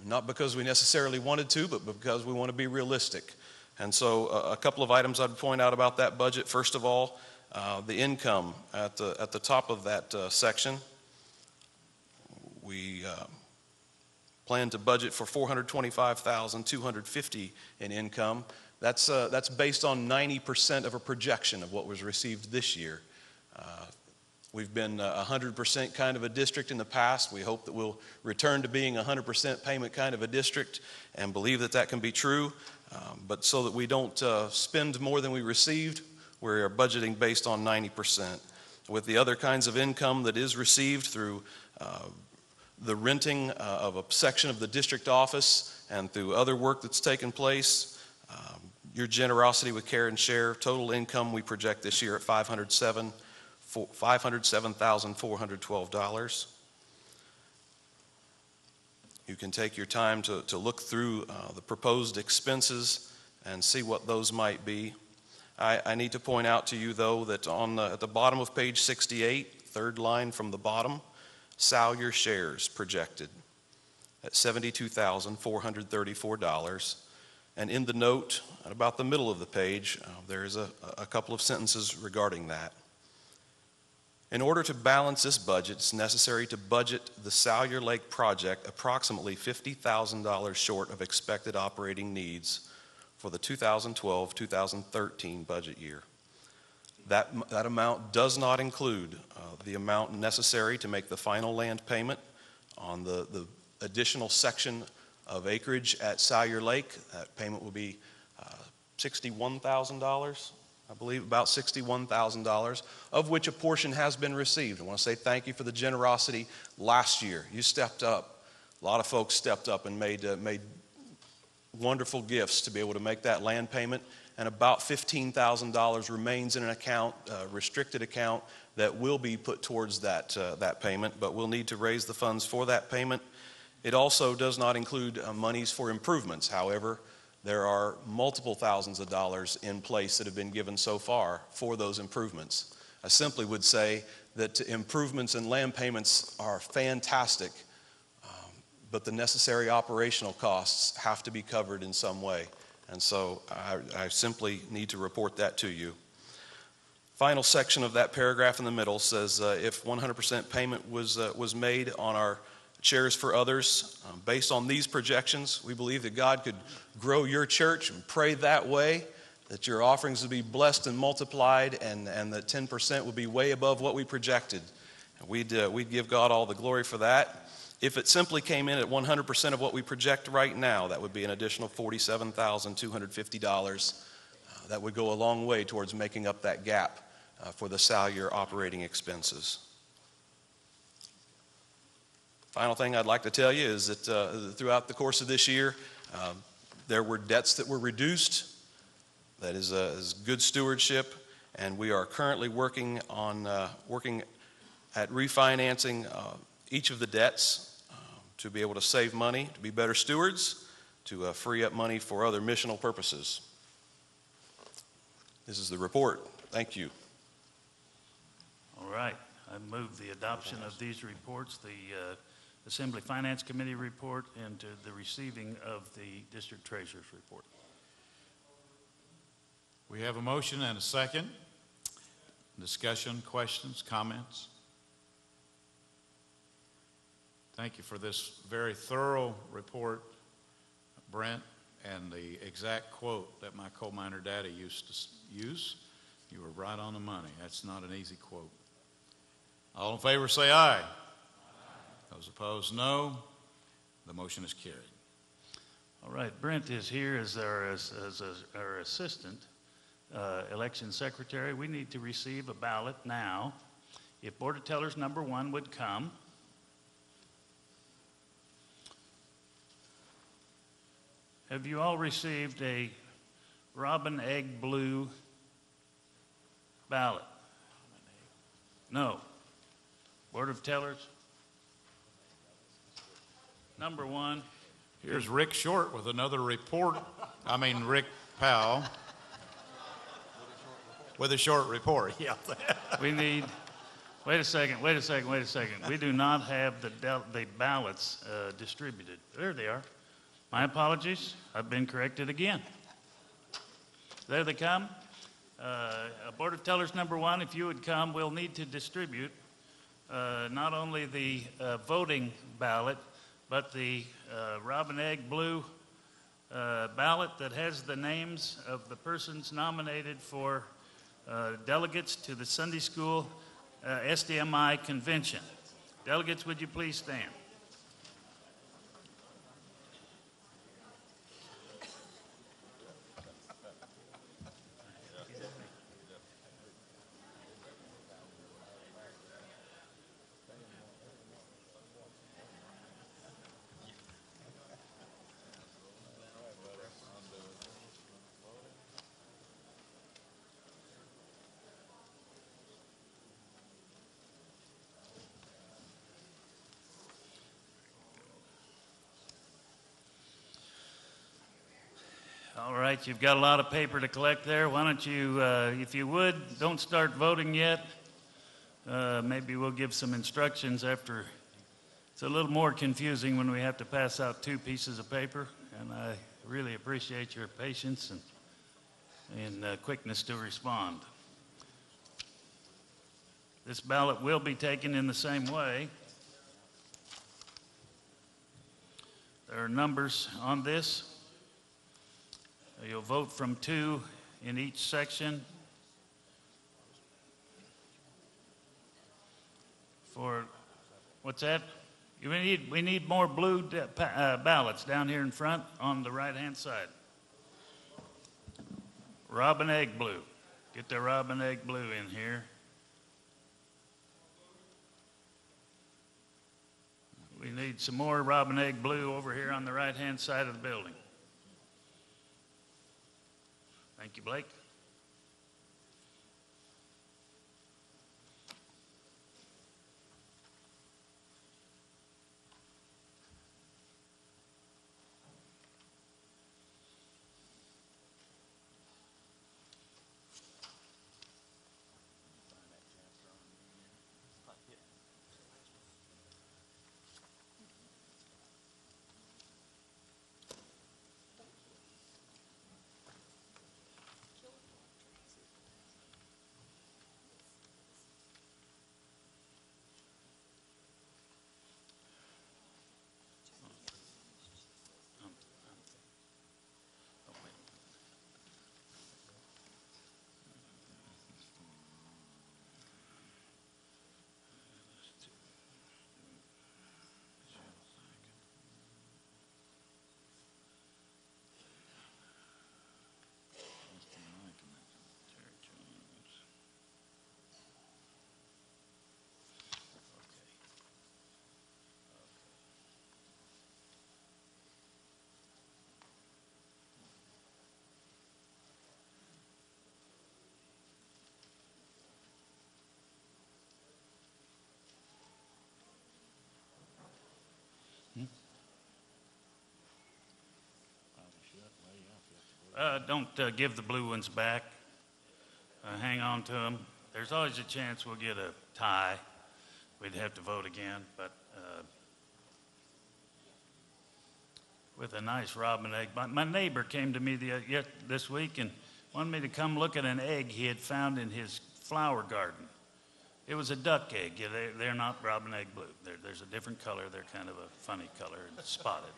Not because we necessarily wanted to, but because we want to be realistic. And so a couple of items I'd point out about that budget. First of all, the income at the top of that section. We plan to budget for $425,250 in income. That's based on 90% of a projection of what was received this year. We've been 100% kind of a district in the past. We hope that we'll return to being 100% payment kind of a district and believe that that can be true. But so that we don't spend more than we received, we're budgeting based on 90%. With the other kinds of income that is received through the renting of a section of the district office and through other work that's taken place, your generosity with care and share, total income we project this year at $507,400. $507,412. You can take your time to look through the proposed expenses and see what those might be. I need to point out to you, though, that at the bottom of page 68, third line from the bottom, Salyer shares projected at $72,434. And in the note, at about the middle of the page, there is a couple of sentences regarding that. In order to balance this budget, it's necessary to budget the Salyer Lake project approximately $50,000 short of expected operating needs for the 2012-2013 budget year. That amount does not include the amount necessary to make the final land payment on the additional section of acreage at Salyer Lake. That payment will be $61,000. I believe about $61,000, of which a portion has been received. I want to say thank you for the generosity last year. You stepped up. A lot of folks stepped up and made wonderful gifts to be able to make that land payment. And about $15,000 remains in an account, restricted account, that will be put towards that payment, but we'll need to raise the funds for that payment. It also does not include monies for improvements. However, there are multiple thousands of dollars in place that have been given so far for those improvements. I simply would say that improvements and land payments are fantastic, but the necessary operational costs have to be covered in some way. And so I simply need to report that to you. Final section of that paragraph in the middle says if 100% payment was made on our shares for others, based on these projections, we believe that God could grow your church, and pray that way, that your offerings would be blessed and multiplied, and that 10% would be way above what we projected. And we'd give God all the glory for that. If it simply came in at 100% of what we project right now, that would be an additional $47,250. That would go a long way towards making up that gap for the Salyer operating expenses. Final thing I'd like to tell you is that throughout the course of this year, there were debts that were reduced. That is good stewardship, and we are currently working at refinancing each of the debts to be able to save money, to be better stewards, to free up money for other missional purposes. This is the report. Thank you. All right. I move the adoption of these reports, the Assembly Finance Committee report, and to the receiving of the District Treasurer's report. We have a motion and a second. Discussion, questions, comments? Thank you for this very thorough report, Brent, and the exact quote that my coal miner daddy used to use. You were right on the money. That's not an easy quote. All in favor say aye. Those opposed, no. The motion is carried. All right, Brent is here as our assistant election secretary. We need to receive a ballot now. If Board of Tellers number 1 would come. Have you all received a robin egg blue ballot? No. Board of Tellers? Number 1. Here's Rick Short with another report. Rick Powell. With a short report, yeah. We need, wait a second. We do not have the ballots distributed. There they are. My apologies. I've been corrected again. There they come. Board of Tellers number 1, if you would come, we'll need to distribute not only the voting ballot, but the robin egg blue ballot that has the names of the persons nominated for delegates to the Sunday School SDMI convention. Delegates, would you please stand? right, you've got a lot of paper to collect there. Why don't you, if you would, don't start voting yet. Maybe we'll give some instructions after. It's a little more confusing when we have to pass out 2 pieces of paper, and I really appreciate your patience and quickness to respond. This ballot will be taken in the same way. There are numbers on this. You'll vote from 2 in each section. For, what's that? We need more blue ballots down here in front on the right-hand side. Robin egg blue. Get the robin egg blue in here. We need some more robin egg blue over here on the right-hand side of the building. Thank you, Blake. Don't give the blue ones back. Hang on to them. There's always a chance we'll get a tie. We'd have to vote again, but with a nice robin egg. My neighbor came to me this week and wanted me to come look at an egg he had found in his flower garden. It was a duck egg. They're not robin egg blue. There's a different color. They're kind of a funny color and spotted.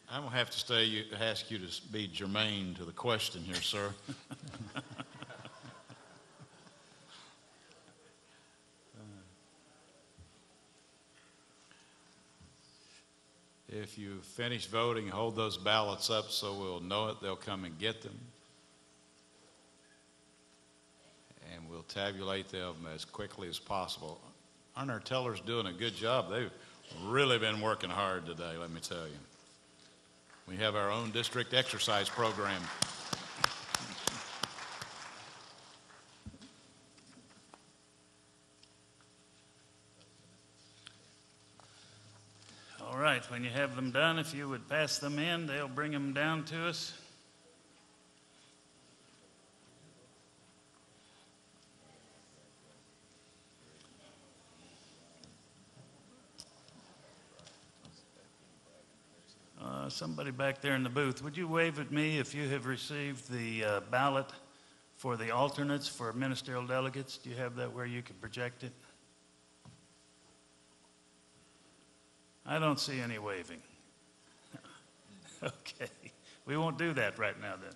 I'm going to have to ask you to be germane to the question here, sir. If you finish voting, hold those ballots up so we'll know it. They'll come and get them. And we'll tabulate them as quickly as possible. Aren't our tellers doing a good job? They've really been working hard today, let me tell you. We have our own district exercise program. All right, when you have them done, if you would pass them in, they'll bring them down to us. Somebody back there in the booth, would you wave at me if you have received the ballot for the alternates for ministerial delegates? Do you have that where you can project it? I don't see any waving. Okay, we won't do that right now then.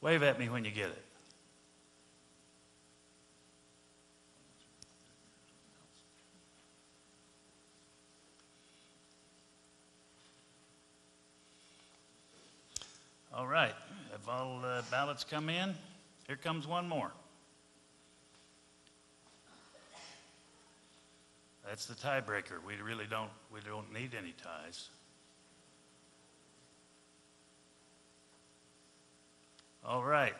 Wave at me when you get it. All right, have all ballots come in? Here comes one more. That's the tiebreaker. We don't need any ties. All right.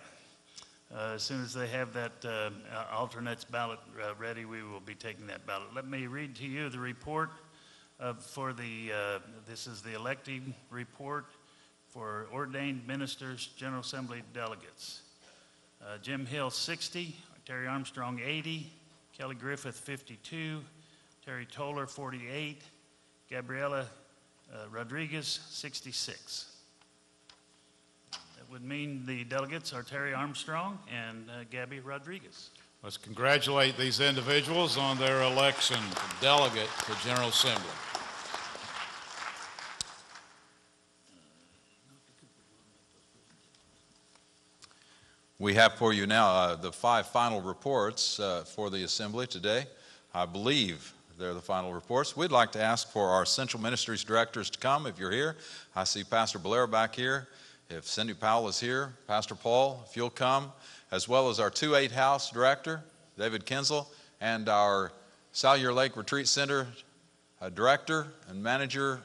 As soon as they have that alternates ballot ready, we will be taking that ballot. Let me read to you the report This is the elective report for ordained ministers, General Assembly delegates. Jim Hill, 60, Terry Armstrong, 80, Kelly Griffith, 52, Terry Toler, 48, Gabriela Rodriguez, 66. That would mean the delegates are Terry Armstrong and Gabby Rodriguez. Let's congratulate these individuals on their election to delegate to General Assembly. We have for you now the 5 final reports for the Assembly today. I believe they're the final reports. We'd like to ask for our Central Ministries directors to come if you're here. I see Pastor Blair back here. If Cindy Powell is here, Pastor Paul, if you'll come, as well as our 2-8 House director, David Kinsel, and our Salyer Lake Retreat Center director and manager,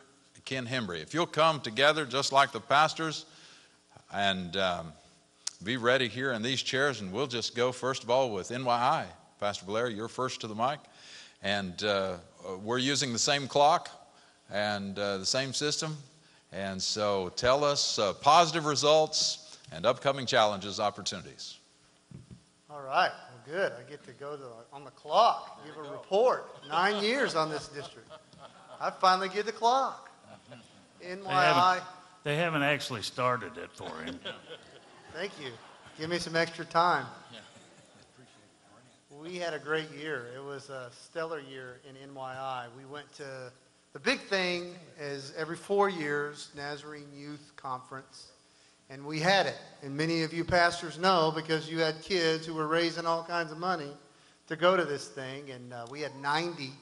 Ken Hembry. If you'll come together just like the pastors and be ready here in these chairs, and we'll just go first of all with NYI. Pastor Blair, you're first to the mic. And we're using the same clock and the same system. And so tell us positive results and upcoming challenges, opportunities. All right. Well, good. I get to go on the clock, give a report. 9 years on this district. I finally get the clock. NYI. They haven't actually started it for him. Thank you. Give me some extra time. We had a great year. It was a stellar year in NYI. We went to, the big thing is every 4 years, Nazarene Youth Conference, and we had it. And many of you pastors know because you had kids who were raising all kinds of money to go to this thing, and we had 90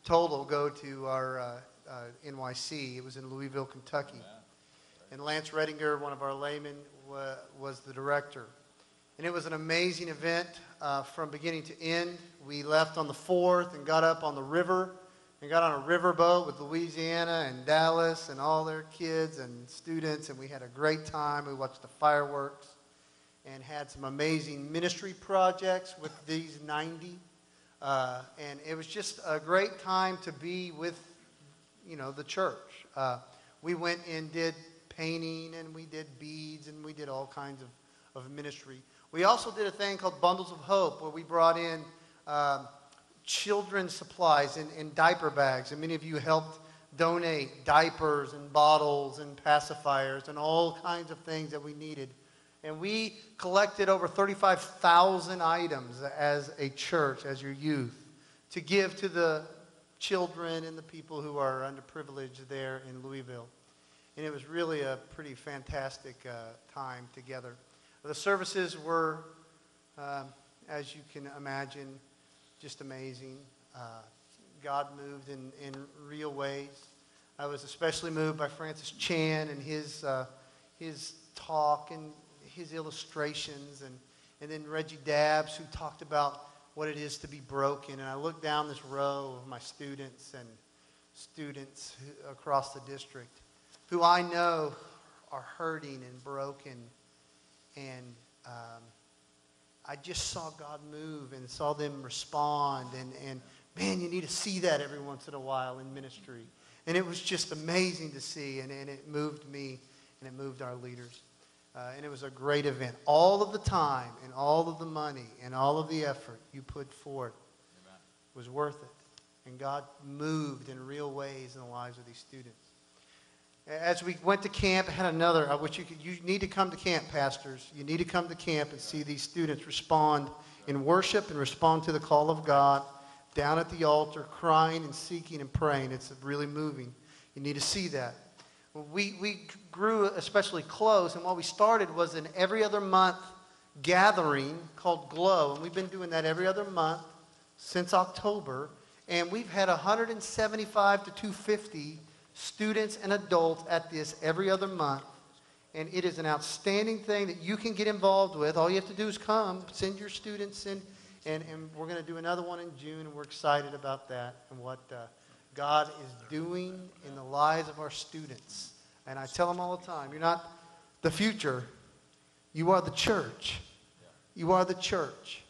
total go to our NYC. It was in Louisville, Kentucky. And Lance Redinger, one of our laymen, was the director. And it was an amazing event from beginning to end. We left on the 4th and got up on the river and got on a riverboat with Louisiana and Dallas and all their kids and students, and we had a great time. We watched the fireworks and had some amazing ministry projects with these 90. And it was just a great time to be with, the church. We went and did painting, and we did beads, and we did all kinds of ministry. We also did a thing called Bundles of Hope, where we brought in children's supplies in diaper bags, and many of you helped donate diapers and bottles and pacifiers and all kinds of things that we needed. And we collected over 35,000 items as a church, as your youth, to give to the children and the people who are underprivileged there in Louisville. And it was really a pretty fantastic time together. The services were, as you can imagine, just amazing. God moved in real ways. I was especially moved by Francis Chan and his talk and his illustrations, and then Reggie Dabbs, who talked about what it is to be broken. And I looked down this row of my students across the district who I know are hurting and broken. And I just saw God move and saw them respond. And man, you need to see that every once in a while in ministry. And it was just amazing to see. And it moved me and it moved our leaders. And it was a great event. All of the time and all of the money and all of the effort you put forth was worth it. And God moved in real ways in the lives of these students. As we went to camp, I had another, you need to come to camp, pastors. You need to come to camp and see these students respond in worship and respond to the call of God down at the altar, crying and seeking and praying. It's really moving. You need to see that. We grew especially close, and what we started was an every other month gathering called Glow, and we've been doing that every other month since October, and we've had 175 to 250 students and adults at this every other month, and it is an outstanding thing that you can get involved with. All you have to do is come, send your students in, and we're going to do another one in June, and we're excited about that and what God is doing in the lives of our students. And I tell them all the time, you're not the future, you are the church. You are the church,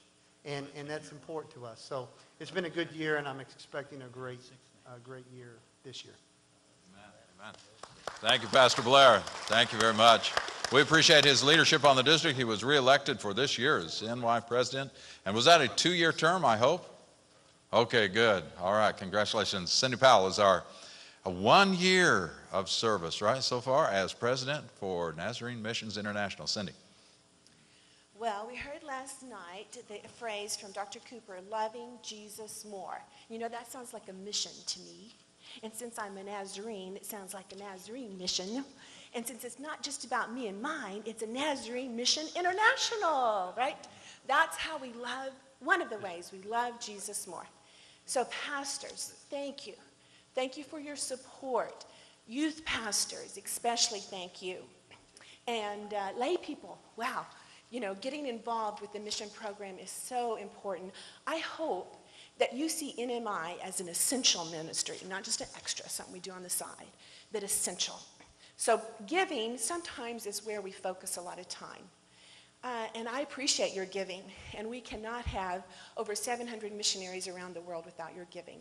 and that's important to us. So it's been a good year, and I'm expecting a great year this year. Amen. Thank you, Pastor Blair. Thank you very much. We appreciate his leadership on the district. He was reelected for this year as NY president. And was that a 2-year term, I hope? Okay, good. All right, congratulations. Cindy Powell is our 1 year of service, right, so far as president for Nazarene Missions International. Cindy. Well, we heard last night the phrase from Dr. Cooper, loving Jesus more. You know, that sounds like a mission to me. And since I'm a Nazarene, it sounds like a Nazarene mission. And since it's not just about me and mine, it's a Nazarene Mission International, right? That's how we love, one of the ways we love Jesus more. So pastors, thank you. Thank you for your support. Youth pastors, especially thank you. And lay people, wow. You know, getting involved with the mission program is so important. I hope that you see NMI as an essential ministry, not just an extra, something we do on the side, but essential. So giving sometimes is where we focus a lot of time. And I appreciate your giving, and we cannot have over 700 missionaries around the world without your giving.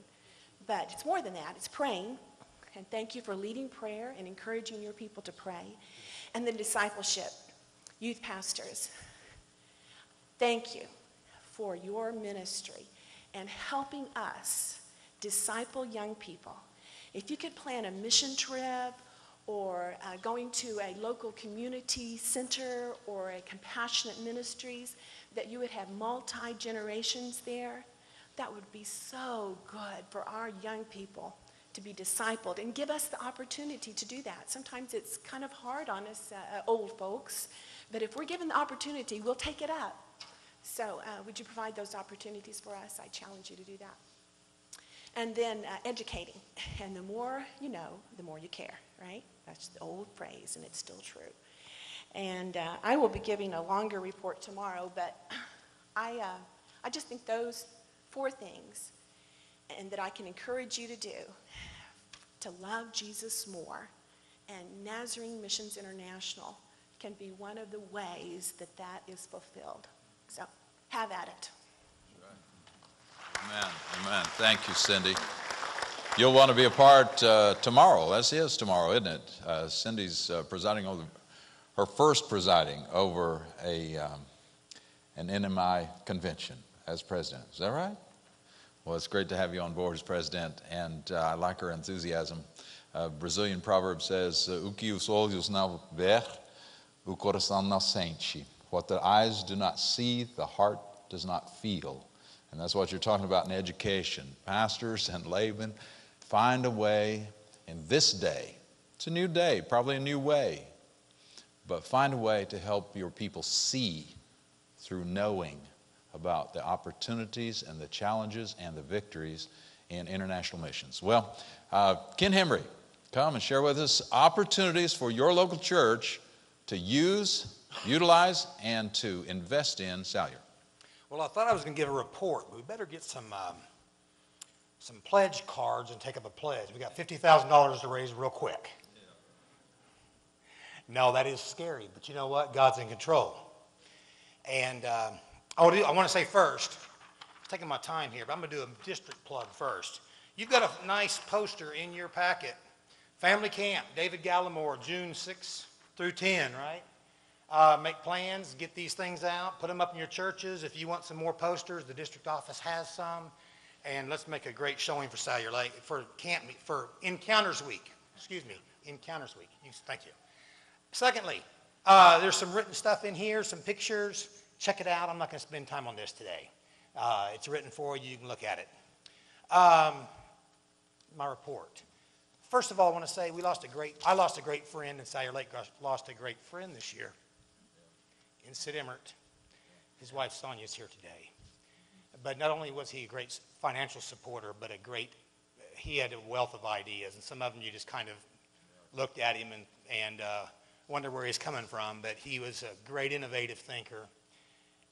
But it's more than that, it's praying, and thank you for leading prayer and encouraging your people to pray. And then discipleship. Youth pastors, thank you for your ministry and helping us disciple young people. If you could plan a mission trip or going to a local community center or a compassionate ministries, that you would have multi-generations there, that would be so good for our young people to be discipled and give us the opportunity to do that. Sometimes it's kind of hard on us old folks, but if we're given the opportunity, we'll take it up. So would you provide those opportunities for us? I challenge you to do that. And then educating. And the more you know, the more you care, right? That's the old phrase, and it's still true. And I will be giving a longer report tomorrow, but I just think those 4 things, and that I can encourage you to do, to love Jesus more, and Nazarene Missions International can be one of the ways that that is fulfilled. So have at it. Amen. Amen. Thank you, Cindy. You'll want to be a part tomorrow, as is tomorrow, isn't it? Cindy's presiding over, her first presiding over an NMI convention as president. Is that right? Well, it's great to have you on board as president, and I like her enthusiasm. Brazilian proverb says, "O que os olhos não ver, o coração não sente." What the eyes do not see, the heart does not feel. And that's what you're talking about in education. Pastors and laymen, find a way in this day. It's a new day, probably a new way. But find a way to help your people see through knowing about the opportunities and the challenges and the victories in international missions. Well, Ken Hembry, come and share with us opportunities for your local church to use, utilize, and to invest in Salyer. Well, I thought I was going to give a report, but we better get some pledge cards and take up a pledge. We got $50,000 to raise real quick. No, that is scary, but you know what? God's in control. And I want to say first, I'm taking my time here, but I'm going to do a district plug first. You've got a nice poster in your packet. Family Camp, David Gallimore, June 6 through 10, right? Make plans, get these things out, put them up in your churches. If you want some more posters, the district office has some. And let's make a great showing for Salyer Lake, for Encounters Week. Encounters Week. Thank you. Secondly, there's some written stuff in here, some pictures. Check it out. I'm not going to spend time on this today. It's written for you. You can look at it. My report. First of all, I want to say I lost a great friend, and Salyer Lake lost a great friend this year in Sid Emmert. His wife Sonia is here today. But not only was he a great financial supporter, but he had a wealth of ideas, and some of them you just kind of looked at him and wonder where he's coming from. But he was a great innovative thinker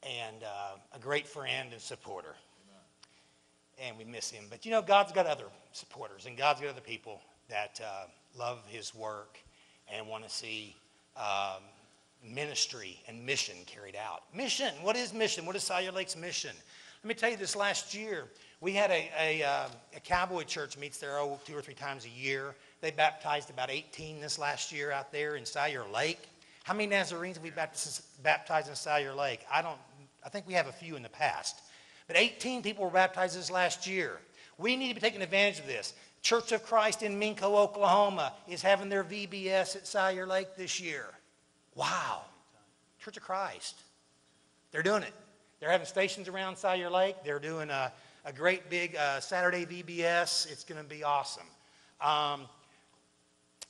and a great friend and supporter. And we miss him. But you know, God's got other supporters, and God's got other people that love his work and want to see ministry and mission carried out. Mission, what is mission? What is Salyer Lake's mission? Let me tell you, this last year, We had a cowboy church meets there 2 or 3 times a year. They baptized about 18 this last year out there in Salyer Lake. How many Nazarenes have we baptized in Salyer Lake? I think we have a few in the past. But 18 people were baptized this last year. We need to be taking advantage of this. Church of Christ in Minco, Oklahoma is having their VBS at Salyer Lake this year. Wow. Church of Christ. They're doing it. They're having stations around Salyer Lake. They're doing a great big Saturday VBS. It's going to be awesome.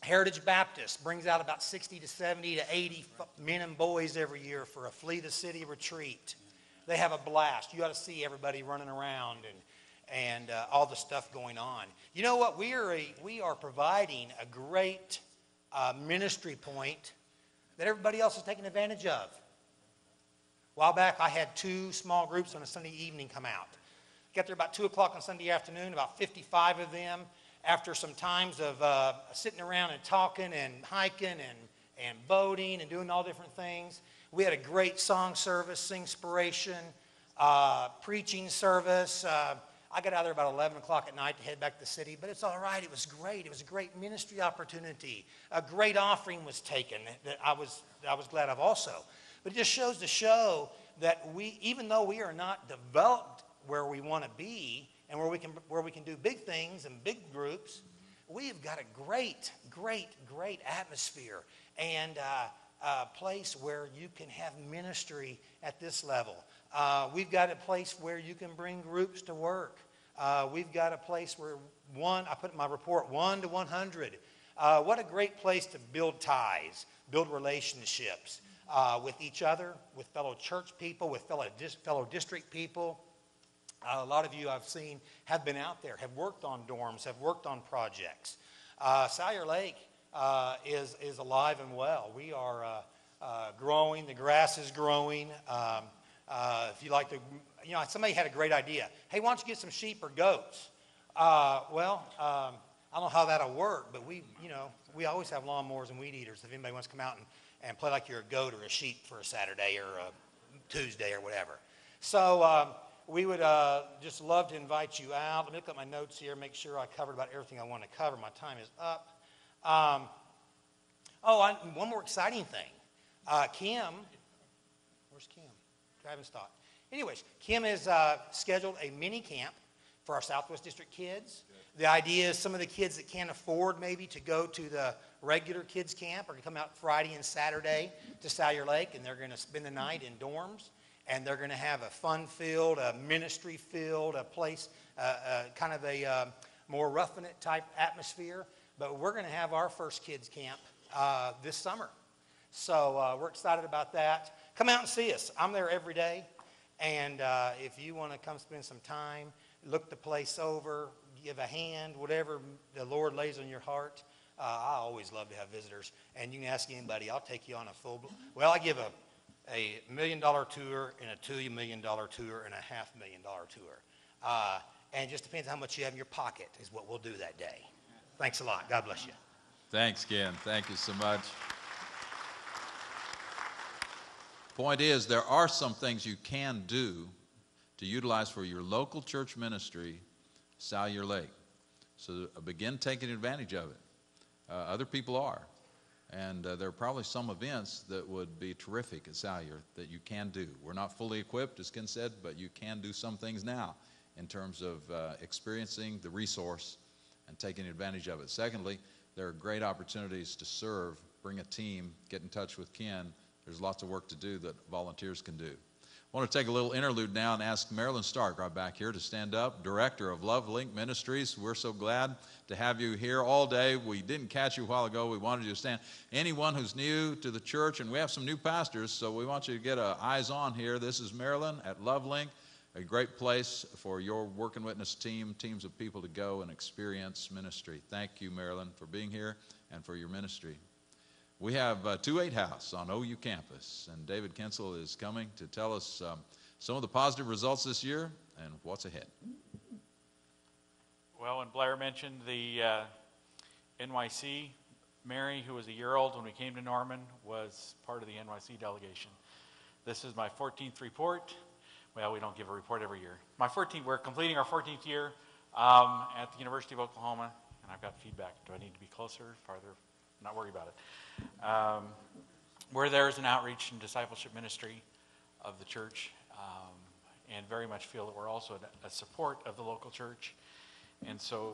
Heritage Baptist brings out about 60 to 70 to 80 men and boys every year for a Flee the City retreat. They have a blast. You ought to see everybody running around and all the stuff going on. You know what? We are providing a great ministry point that everybody else is taking advantage of. A while back, I had 2 small groups on a Sunday evening come out. Got there about 2 o'clock on Sunday afternoon, about 55 of them. After some times of sitting around and talking and hiking and boating and doing all different things, we had a great song service, Singspiration, preaching service. I got out of there about 11 o'clock at night to head back to the city, but it's all right. It was great. It was a great ministry opportunity. A great offering was taken that I was glad of also. But it just shows to show that even though we are not developed where we want to be and where we can do big things and big groups, we've got a great atmosphere and a place where you can have ministry at this level. We've got a place where you can bring groups to work. We've got a place where I put in my report, 1 to 100. What a great place to build ties, build relationships with each other, with fellow church people, with fellow district people. A lot of you I've seen have been out there, have worked on dorms, have worked on projects. Salyer Lake is alive and well. We are growing. The grass is growing. If you like to, somebody had a great idea. Hey, why don't you get some sheep or goats? I don't know how that'll work, but we always have lawnmowers and weed eaters if anybody wants to come out and play like you're a goat or a sheep for a Saturday or a Tuesday or whatever. So we would just love to invite you out. Let me look at my notes here, make sure I covered about everything I want to cover. My time is up. One more exciting thing. Kim, where's Kim? Travis thought. Anyways, Kim has scheduled a mini camp for our Southwest District kids. The idea is some of the kids that can't afford maybe to go to the regular kids camp are going to come out Friday and Saturday to Salyer Lake, and they're going to spend the night in dorms, and they're going to have a fun-filled, a ministry-filled, a place, kind of a more roughing-it type atmosphere. But we're going to have our first kids camp this summer. So we're excited about that. Come out and see us. I'm there every day. And if you want to come spend some time, look the place over, give a hand, whatever the Lord lays on your heart. I always love to have visitors. And you can ask anybody. I'll take you on a full... Well, I give a $1 million tour and a $2 million tour and a $500,000 tour. And it just depends how much you have in your pocket is what we'll do that day. Thanks a lot. God bless you. Thanks, Ken. Thank you so much. Point is, there are some things you can do to utilize for your local church ministry, Salyer Lake. So begin taking advantage of it. Other people are. And there are probably some events that would be terrific at Salyer that you can do. We're not fully equipped, as Ken said, but you can do some things now in terms of experiencing the resource and taking advantage of it. Secondly, there are great opportunities to serve, bring a team, get in touch with Ken. There's lots of work to do that volunteers can do. I want to take a little interlude now and ask Marilyn Stark right back here to stand up, Director of Love Link Ministries. We're so glad to have you here all day. We didn't catch you a while ago. We wanted you to stand. Anyone who's new to the church, and we have some new pastors, so we want you to get eyes on here. This is Marilyn at Love Link, a great place for your work and witness teams of people to go and experience ministry. Thank you, Marilyn, for being here and for your ministry. We have 28 House on OU campus, and David Kensel is coming to tell us some of the positive results this year and what's ahead. Well, when Blair mentioned the NYC, Mary, who was a year old when we came to Norman, was part of the NYC delegation. This is my 14th report. well, we don't give a report every year. We're completing our 14th year at the University of Oklahoma, and I've got feedback. Do I need to be closer, farther? Not worry about it. We're there as an outreach and discipleship ministry of the church, and very much feel that we're also a support of the local church. And so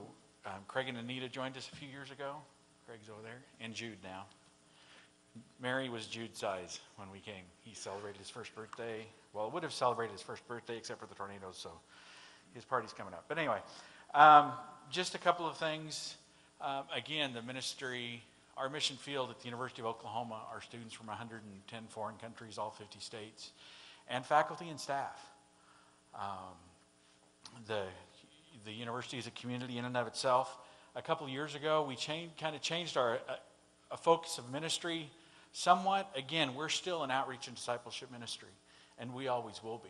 Craig and Anita joined us a few years ago. Craig's over there, and Jude now. Mary was Jude's size when we came. He celebrated his first birthday. Well, it would have celebrated his first birthday except for the tornadoes, so his party's coming up. But anyway, just a couple of things. Again, the ministry, our mission field at the University of Oklahoma are students from 110 foreign countries, all 50 states, and faculty and staff. The university is a community in and of itself. A couple of years ago, we changed our a focus of ministry somewhat. Again, we're still an outreach and discipleship ministry, and we always will be.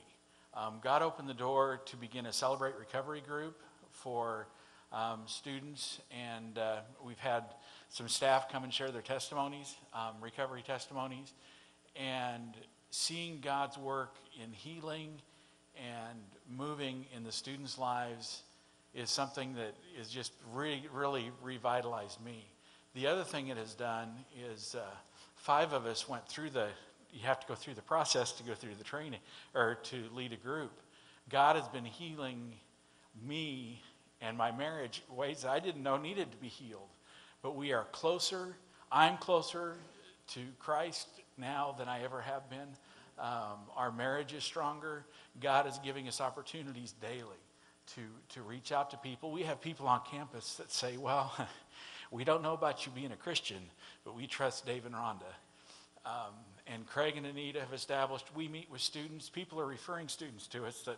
God opened the door to begin a Celebrate Recovery group for students, and we've had some staff come and share their testimonies, recovery testimonies, and seeing God's work in healing and moving in the students' lives is something that is just really revitalized me. The other thing it has done is 5 of us went through you have to go through the process to go through the training or to lead a group. God has been healing me and my marriage ways that I didn't know needed to be healed. But we are closer. I'm closer to Christ now than I ever have been. Our marriage is stronger. God is giving us opportunities daily to reach out to people. We have people on campus that say, well, we don't know about you being a Christian, but we trust Dave and Rhonda. And Craig and Anita have established, we meet with students. People are referring students to us that,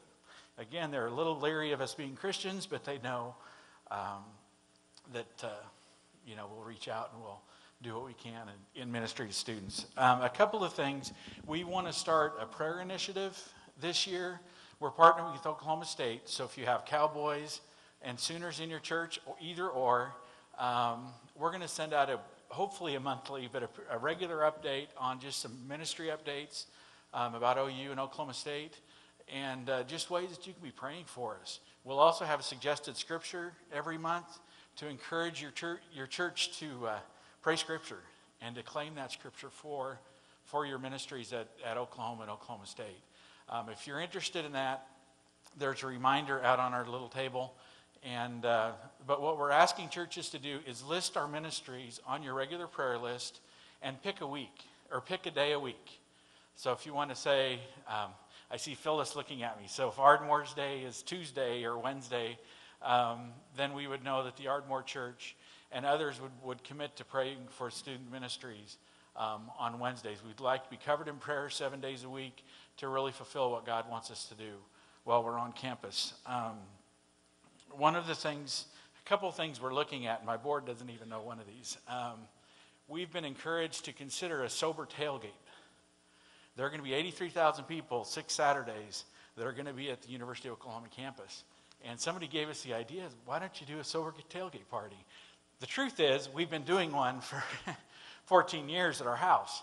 again, they're a little leery of us being Christians, but they know that, we'll reach out and we'll do what we can in ministry to students. A couple of things. We want to start a prayer initiative this year. We're partnering with Oklahoma State, so if you have Cowboys and Sooners in your church, or either or, we're going to send out hopefully a monthly, but a regular update on just some ministry updates about OU and Oklahoma State, and just ways that you can be praying for us. We'll also have a suggested scripture every month to encourage your church to pray scripture and to claim that scripture for your ministries at Oklahoma and Oklahoma State. If you're interested in that, there's a reminder out on our little table. And but what we're asking churches to do is list our ministries on your regular prayer list and pick a week or pick a day a week. So if you want to say, I see Phyllis looking at me. So if Ardmore's Day is Tuesday or Wednesday, then we would know that the Ardmore Church and others would commit to praying for student ministries on Wednesdays. We'd like to be covered in prayer 7 days a week to really fulfill what God wants us to do while we're on campus. A couple of things we're looking at, and my board doesn't even know one of these. We've been encouraged to consider a sober tailgate. There are going to be 83,000 people 6 Saturdays that are going to be at the University of Oklahoma campus. And somebody gave us the idea, why don't you do a sober tailgate party? The truth is, we've been doing one for 14 years at our house.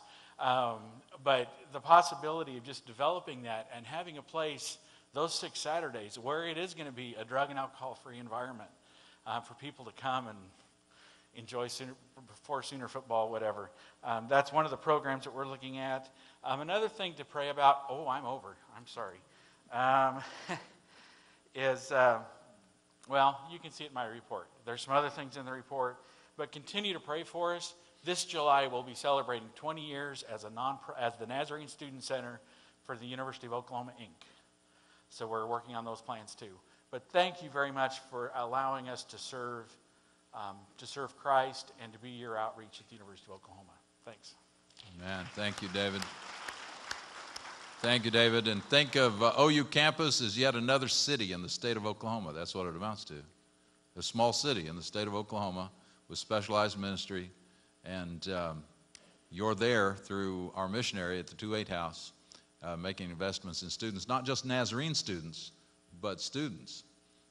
But the possibility of just developing that and having a place those 6 Saturdays where it is going to be a drug and alcohol-free environment for people to come and enjoy Sooner football, whatever. That's one of the programs that we're looking at. Another thing to pray about, I'm sorry, is, you can see it in my report. There's some other things in the report, but continue to pray for us. This July, we'll be celebrating 20 years as the Nazarene Student Center for the University of Oklahoma, Inc. So we're working on those plans too. But thank you very much for allowing us to serve Christ and to be your outreach at the University of Oklahoma. Thanks. Amen. Thank you, David. Thank you, David. And think of OU campus as yet another city in the state of Oklahoma. That's what it amounts to. A small city in the state of Oklahoma with specialized ministry. And you're there through our missionary at the 2-8 House, making investments in students, not just Nazarene students, but students.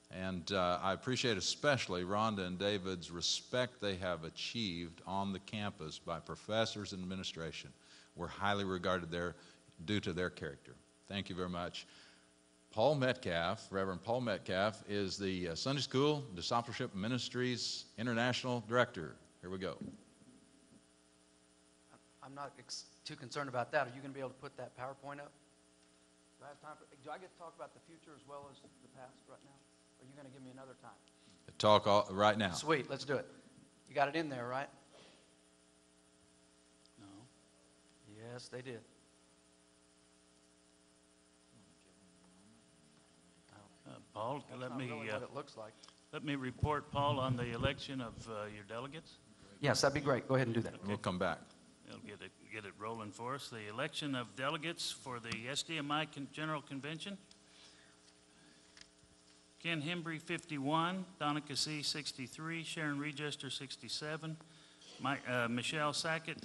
And I appreciate especially Rhonda and David's respect they have achieved on the campus by professors and administration. We're highly regarded there due to their character. Thank you very much. Paul Metcalf, Reverend Paul Metcalf, is the Sunday School Discipleship Ministries International Director. Here we go. I'm not too concerned about that. Are you going to be able to put that PowerPoint up? Do I have time do I get to talk about the future as well as the past right now? Or are you going to give me another time? Talk right now. Sweet, let's do it. You got it in there, right? No. Yes, they did. Paul, let me really what it looks like. let me report, Paul, on the election of your delegates. Yes, that'd be great. Go ahead and do that. Okay. We'll come back. They'll get it rolling for us. The election of delegates for the SDMI General Convention. Ken Hembry, 51. Donna Cassee, 63. Sharon Regester, 67. Michelle Sackett,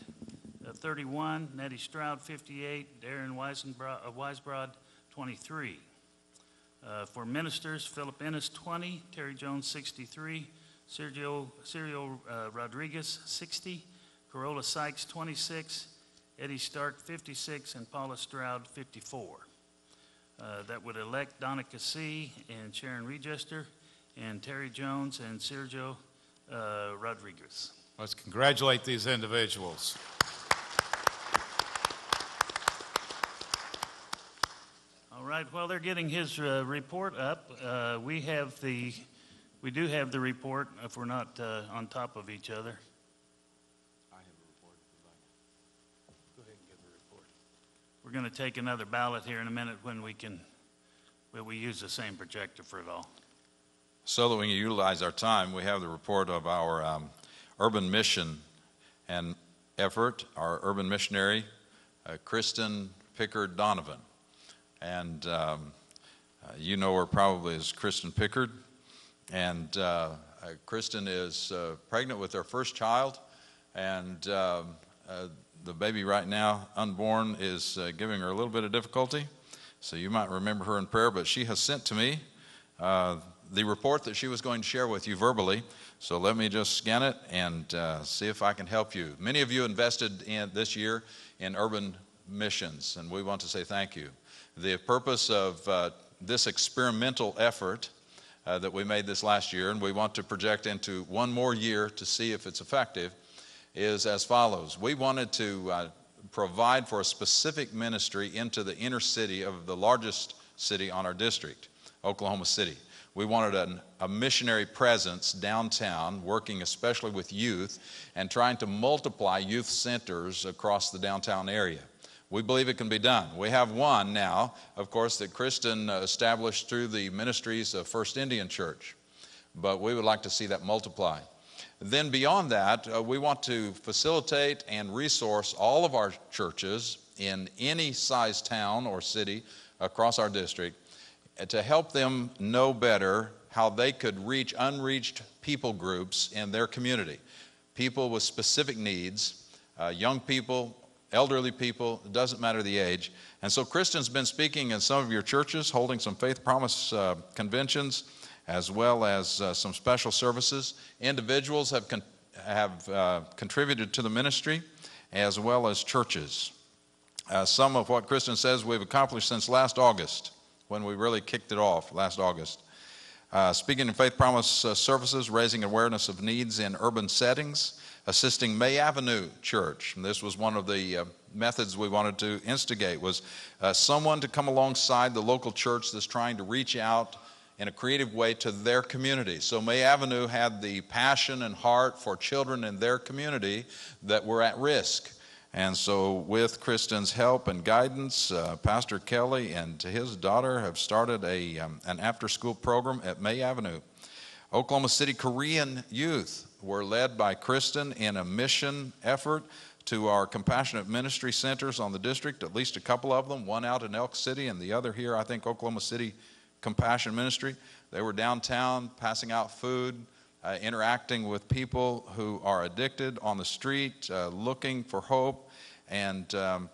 31. Nettie Stroud, 58. Darren Weisbrod, 23. For ministers, Philip Ennis, 20. Terry Jones, 63. Sergio Rodriguez, 60. Corolla Sykes, 26. Eddie Stark, 56. And Paula Stroud, 54. That would elect Donna Cassee and Sharon Regester and Terry Jones and Sergio Rodriguez. Let's congratulate these individuals. All right, while they're getting his report up, we do have the report if we're not on top of each other. I have a report if you'd like. Go ahead and give the report. We're going to take another ballot here in a minute when we use the same projector for it all. So that we can utilize our time, we have the report of our urban mission and effort, our urban missionary, Kristen Pickard Donovan. And you know her probably as Kristen Pickard. And Kristen is pregnant with her first child, and the baby right now, unborn, is giving her a little bit of difficulty. So you might remember her in prayer, but she has sent to me the report that she was going to share with you verbally. So let me just scan it and see if I can help you. Many of you invested in this year in urban missions, and we want to say thank you. The purpose of this experimental effort that we made this last year, and we want to project into one more year to see if it's effective, is as follows. We wanted to provide for a specific ministry into the inner city of the largest city on our district, Oklahoma City. We wanted a missionary presence downtown, working especially with youth and trying to multiply youth centers across the downtown area. We believe it can be done. We have one now, of course, that Kristen established through the ministries of First Indian Church, but we would like to see that multiply. Then beyond that, we want to facilitate and resource all of our churches in any size town or city across our district to help them know better how they could reach unreached people groups in their community, people with specific needs, young people, elderly people, it doesn't matter the age. And so Kristen's been speaking in some of your churches, holding some faith promise conventions, as well as some special services. Individuals have contributed to the ministry, as well as churches. Some of what Kristen says we've accomplished since last August, when we really kicked it off last August. Speaking in faith promise services, raising awareness of needs in urban settings, assisting May Avenue Church. And this was one of the methods we wanted to instigate, was someone to come alongside the local church that's trying to reach out in a creative way to their community. So May Avenue had the passion and heart for children in their community that were at risk. And so with Kristen's help and guidance, Pastor Kelly and his daughter have started an after-school program at May Avenue. Oklahoma City Korean youth were led by Kristen in a mission effort to our compassionate ministry centers on the district, at least a couple of them, one out in Elk City and the other here, I think, Oklahoma City Compassion Ministry. They were downtown passing out food, interacting with people who are addicted on the street, looking for hope. And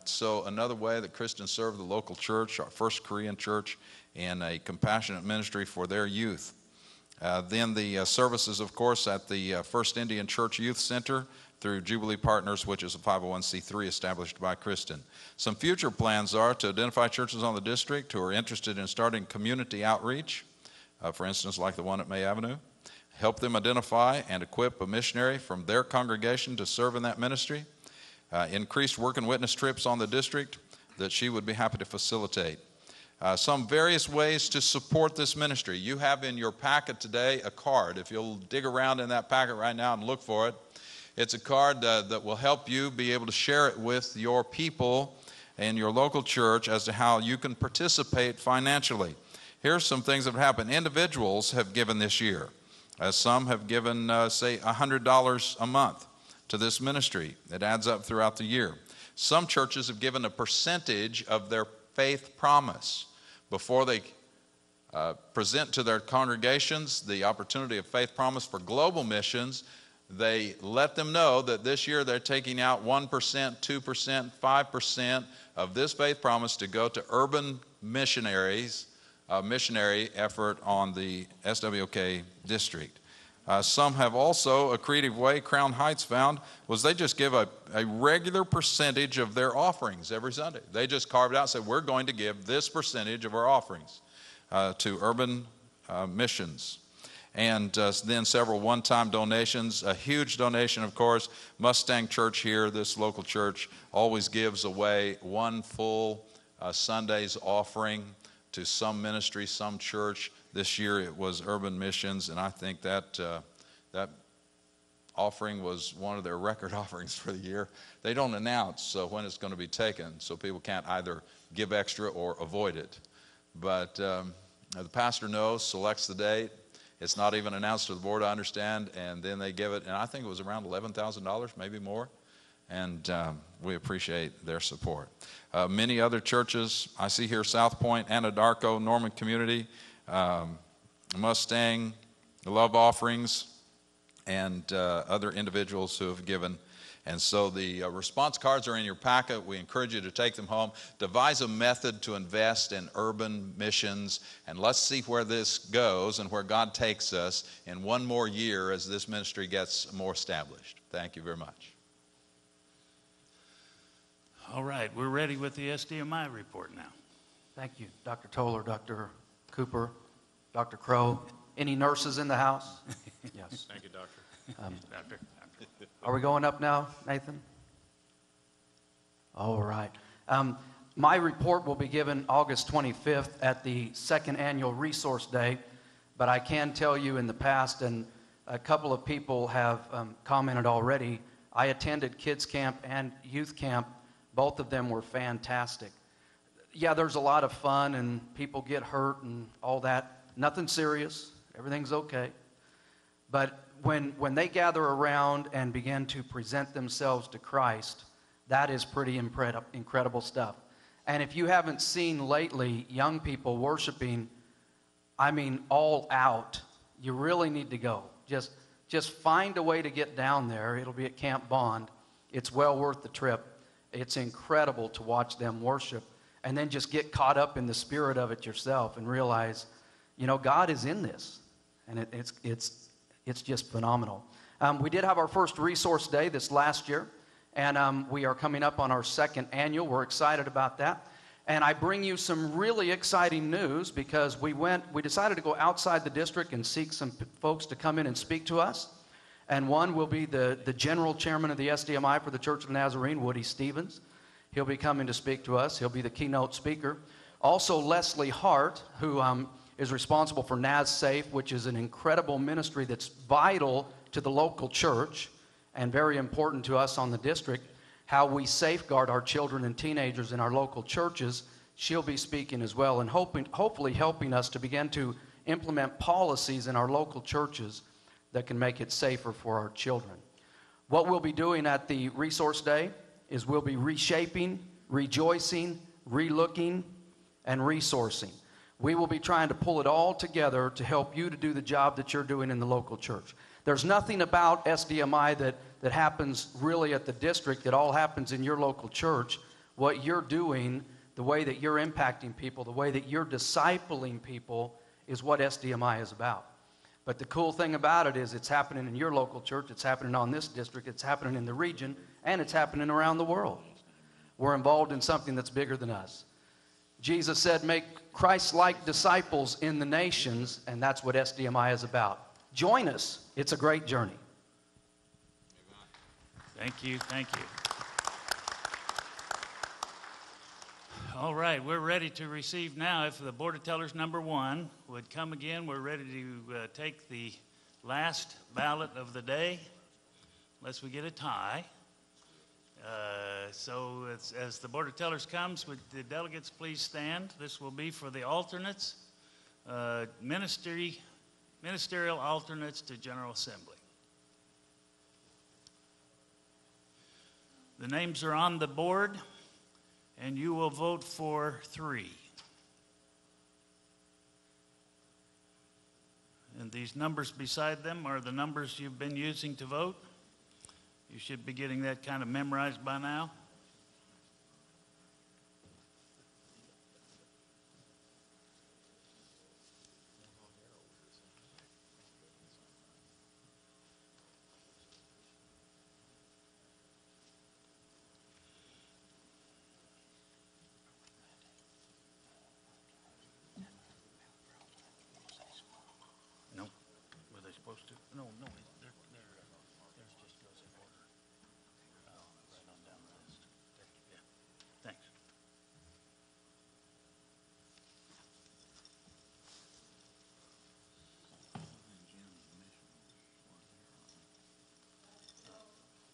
so another way that Kristen served the local church, our First Korean Church, in a compassionate ministry for their youth. Then the services, of course, at the First Indian Church Youth Center through Jubilee Partners, which is a 501c3 established by Kristen. Some future plans are to identify churches on the district who are interested in starting community outreach, for instance, like the one at May Avenue. Help them identify and equip a missionary from their congregation to serve in that ministry. Increased work and witness trips on the district that she would be happy to facilitate. Some various ways to support this ministry. You have in your packet today a card. If you'll dig around in that packet right now and look for it, it's a card that will help you be able to share it with your people in your local church as to how you can participate financially. Here's some things that have happened. Individuals have given this year. Some have given, say, $100 a month to this ministry. It adds up throughout the year. Some churches have given a percentage of their faith promise. Before they present to their congregations the opportunity of faith promise for global missions, they let them know that this year they're taking out 1%, 2%, 5% of this faith promise to go to urban missionaries, missionary effort on the SWK district. Some have also, a creative way Crown Heights found, was they just give a regular percentage of their offerings every Sunday. They just carved out and said, we're going to give this percentage of our offerings to urban missions. And then several one-time donations. A huge donation, of course. Mustang Church here, this local church, always gives away one full Sunday's offering to some ministry, some church. This year it was Urban Missions, and I think that that offering was one of their record offerings for the year. They don't announce when it's going to be taken, so people can't either give extra or avoid it. But the pastor knows, selects the date. It's not even announced to the board, I understand, and then they give it, and I think it was around $11,000, maybe more. And we appreciate their support. Many other churches, I see here South Point, Anadarko, Norman Community, Mustang, Love Offerings, and other individuals who have given. And so the response cards are in your packet. We encourage you to take them home. Devise a method to invest in urban missions, and let's see where this goes and where God takes us in one more year as this ministry gets more established. Thank you very much. All right, we're ready with the SDMI report now. Thank you, Dr. Toler, Dr. Cooper, Dr. Crow. Any nurses in the house? Yes. Thank you, Doctor. Doctor. Are we going up now, Nathan? All right. My report will be given August 25th at the second annual Resource Day, but I can tell you in the past, and a couple of people have commented already, I attended kids camp and youth camp. Both of them were fantastic. Yeah, there's a lot of fun and people get hurt and all that. Nothing serious. Everything's okay. But when they gather around and begin to present themselves to Christ, that is pretty incredible stuff. And if you haven't seen lately young people worshiping, I mean, all out, you really need to go. Just find a way to get down there. It'll be at Camp Bond. It's well worth the trip. It's incredible to watch them worship and then just get caught up in the spirit of it yourself and realize, you know, God is in this. And it's just phenomenal. We did have our first Resource Day this last year, and we are coming up on our second annual. We're excited about that. And I bring you some really exciting news because we decided to go outside the district and seek some folks to come in and speak to us. And one will be the general chairman of the SDMI for the Church of the Nazarene, Woody Stevens. He'll be coming to speak to us. He'll be the keynote speaker. Also, Leslie Hart, who is responsible for Naz Safe, which is an incredible ministry that's vital to the local church and very important to us on the district, how we safeguard our children and teenagers in our local churches. She'll be speaking as well and hopefully helping us to begin to implement policies in our local churches that can make it safer for our children. What we'll be doing at the Resource Day is we'll be reshaping, rejoicing, relooking, and resourcing. We will be trying to pull it all together to help you to do the job that you're doing in the local church. There's nothing about SDMI that happens really at the district. It all happens in your local church. What you're doing, the way that you're impacting people, the way that you're discipling people is what SDMI is about. But the cool thing about it is it's happening in your local church, it's happening on this district, it's happening in the region, and it's happening around the world. We're involved in something that's bigger than us. Jesus said, make Christ-like disciples in the nations, and that's what SDMI is about. Join us. It's a great journey. Thank you, thank you. All right, we're ready to receive now. If the Board of Tellers number 1 would come again, we're ready to take the last ballot of the day, unless we get a tie. So as the Board of Tellers comes, would the delegates please stand? This will be for the alternates, ministerial alternates to General Assembly. The names are on the board, and you will vote for 3. And these numbers beside them are the numbers you've been using to vote. You should be getting that kind of memorized by now. No, were they supposed to? No, theirs just goes in order. Right on down the list. Yeah, thanks.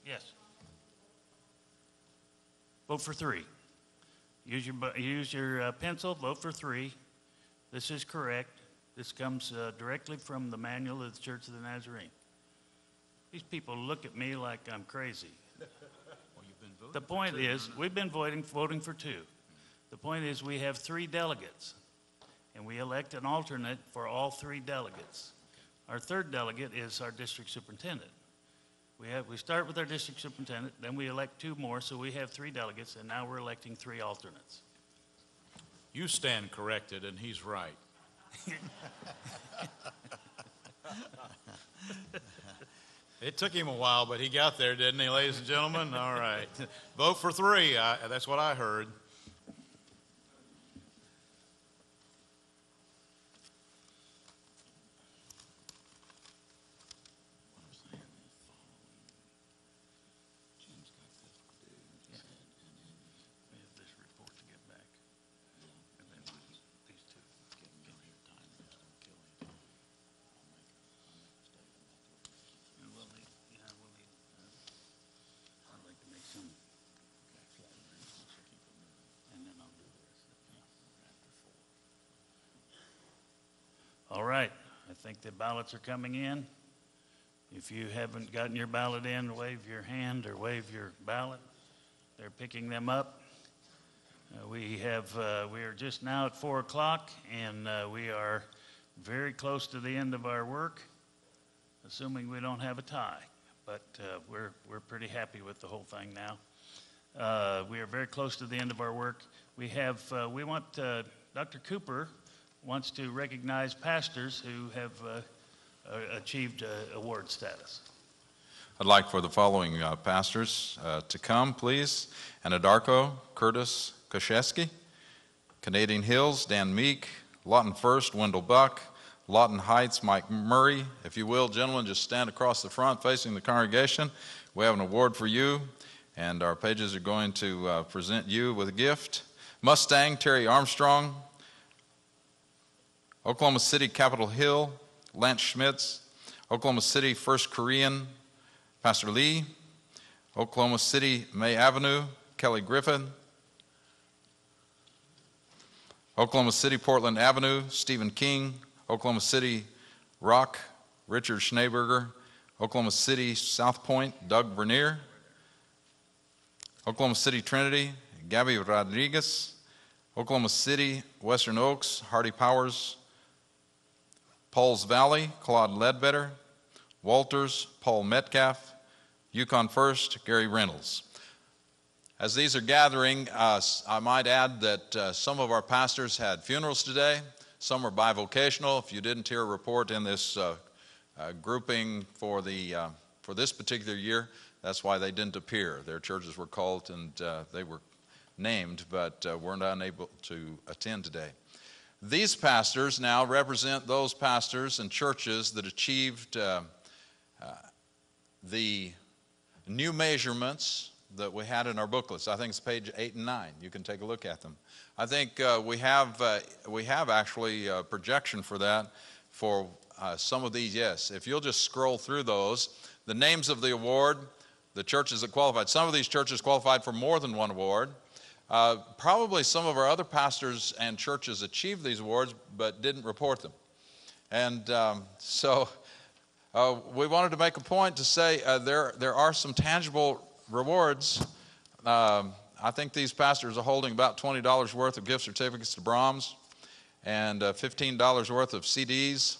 Yes. Vote for 3. Use your pencil. Vote for 3. This is correct. This comes directly from the manual of the Church of the Nazarene. These people look at me like I'm crazy. The point is, we've been voting for 2. The point is, we have 3 delegates, and we elect an alternate for all 3 delegates. Our 3rd delegate is our district superintendent. We start with our district superintendent, then we elect 2 more, so we have 3 delegates, and now we're electing 3 alternates. You stand corrected, and he's right. It took him a while, but he got there, didn't he, ladies and gentlemen? All right. Vote for 3. That's what I heard. All right, I think the ballots are coming in. If you haven't gotten your ballot in, wave your hand or wave your ballot. They're picking them up. We are just now at 4 o'clock, and we are very close to the end of our work, assuming we don't have a tie. But we're pretty happy with the whole thing now. We are very close to the end of our work. We want Dr. Cooper wants to recognize pastors who have achieved award status. I'd like for the following pastors to come, please. Anadarko Curtis Koshesky, Canadian Hills Dan Meek, Lawton First Wendell Buck, Lawton Heights Mike Murray. If you will, gentlemen, just stand across the front facing the congregation. We have an award for you, and our pages are going to present you with a gift. Mustang Terry Armstrong, Oklahoma City Capitol Hill Lance Schmitz, Oklahoma City First Korean Pastor Lee, Oklahoma City May Avenue Kelly Griffin, Oklahoma City Portland Avenue Stephen King, Oklahoma City Rock Richard Schneeberger, Oklahoma City South Point Doug Vernier, Oklahoma City Trinity Gabby Rodriguez, Oklahoma City Western Oaks Hardy Powers, Paul's Valley Claude Ledbetter, Walters Paul Metcalf, Yukon First Gary Reynolds. As these are gathering, I might add that some of our pastors had funerals today. Some are bivocational. If you didn't hear a report in this grouping for this particular year. That's why they didn't appear. Their churches were called and they were named, but weren't unable to attend today. These pastors now represent those pastors and churches that achieved the new measurements that we had in our booklets. I think it's page 8 and 9. You can take a look at them. I think we have actually a projection for that for some of these. Yes, if you'll just scroll through those, the names of the award, the churches that qualified. Some of these churches qualified for more than one award. Probably some of our other pastors and churches achieved these awards but didn't report them. And so we wanted to make a point to say there are some tangible rewards. I think these pastors are holding about $20 worth of gift certificates to Brahms and $15 worth of CDs.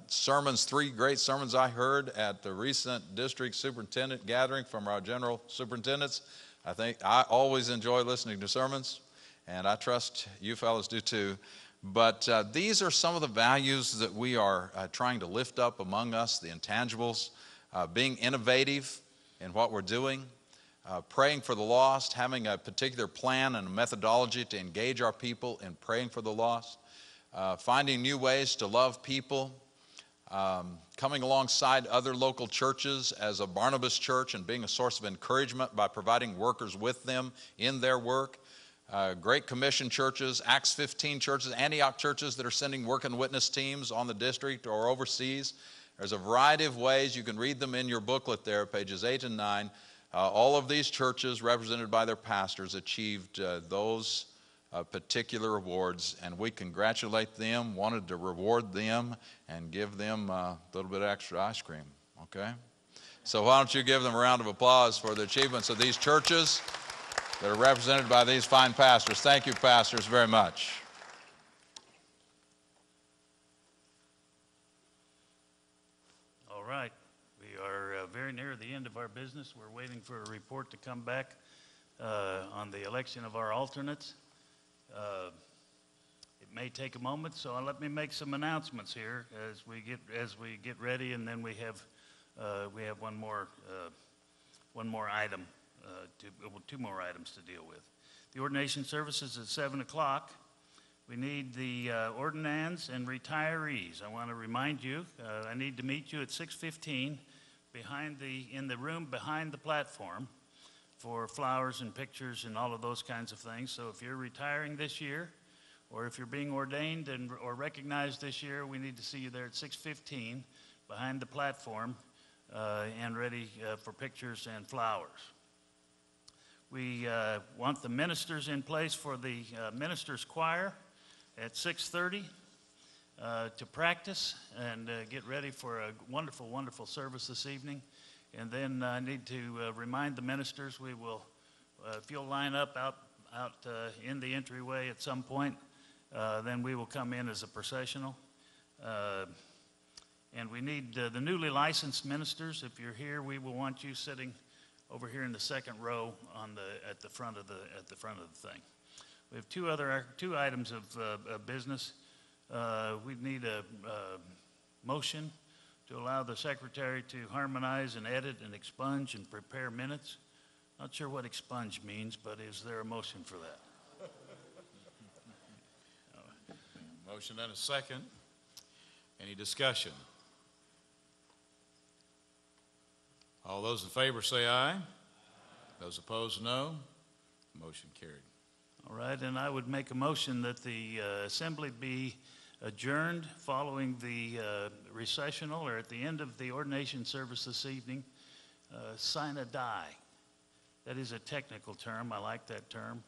Sermons, 3 great sermons I heard at the recent district superintendent gathering from our general superintendents. I think I always enjoy listening to sermons, and I trust you fellows do too. But these are some of the values that we are trying to lift up among us, the intangibles, being innovative in what we're doing, praying for the lost, having a particular plan and a methodology to engage our people in praying for the lost, finding new ways to love people, coming alongside other local churches as a Barnabas church and being a source of encouragement by providing workers with them in their work. Great Commission churches, Acts 15 churches, Antioch churches that are sending work and witness teams on the district or overseas. There's a variety of ways. You can read them in your booklet there, pages 8 and 9. All of these churches, represented by their pastors, achieved those particular awards, and we congratulate them, wanted to reward them, and give them a little bit of extra ice cream, okay? So why don't you give them a round of applause for the achievements of these churches that are represented by these fine pastors. Thank you, pastors, very much. All right. We are very near the end of our business. We're waiting for a report to come back on the election of our alternates. It may take a moment, so let me make some announcements here as we get ready, and then we have one more item, 2 more items to deal with. The ordination service is at 7 o'clock. We need the ordinands and retirees. I want to remind you, I need to meet you at 6:15 in the room behind the platform for flowers and pictures and all of those kinds of things. So if you're retiring this year, or if you're being ordained or recognized this year, we need to see you there at 6:15 behind the platform and ready for pictures and flowers. We want the ministers in place for the ministers' choir at 6:30 to practice and get ready for a wonderful, wonderful service this evening. And then I need to remind the ministers, we will, if you'll line up out in the entryway at some point, then we will come in as a processional. And we need the newly licensed ministers. If you're here, we will want you sitting over here in the second row at the front of the thing. We have two items of business. We need a motion to allow the secretary to harmonize and edit and expunge and prepare minutes. Not sure what expunge means, but is there a motion for that? Motion and a second. Any discussion? All those in favor say aye. Those opposed, no. Motion carried. All right, and I would make a motion that the assembly be adjourned following the recessional, or at the end of the ordination service this evening, sine die. That is a technical term. I like that term.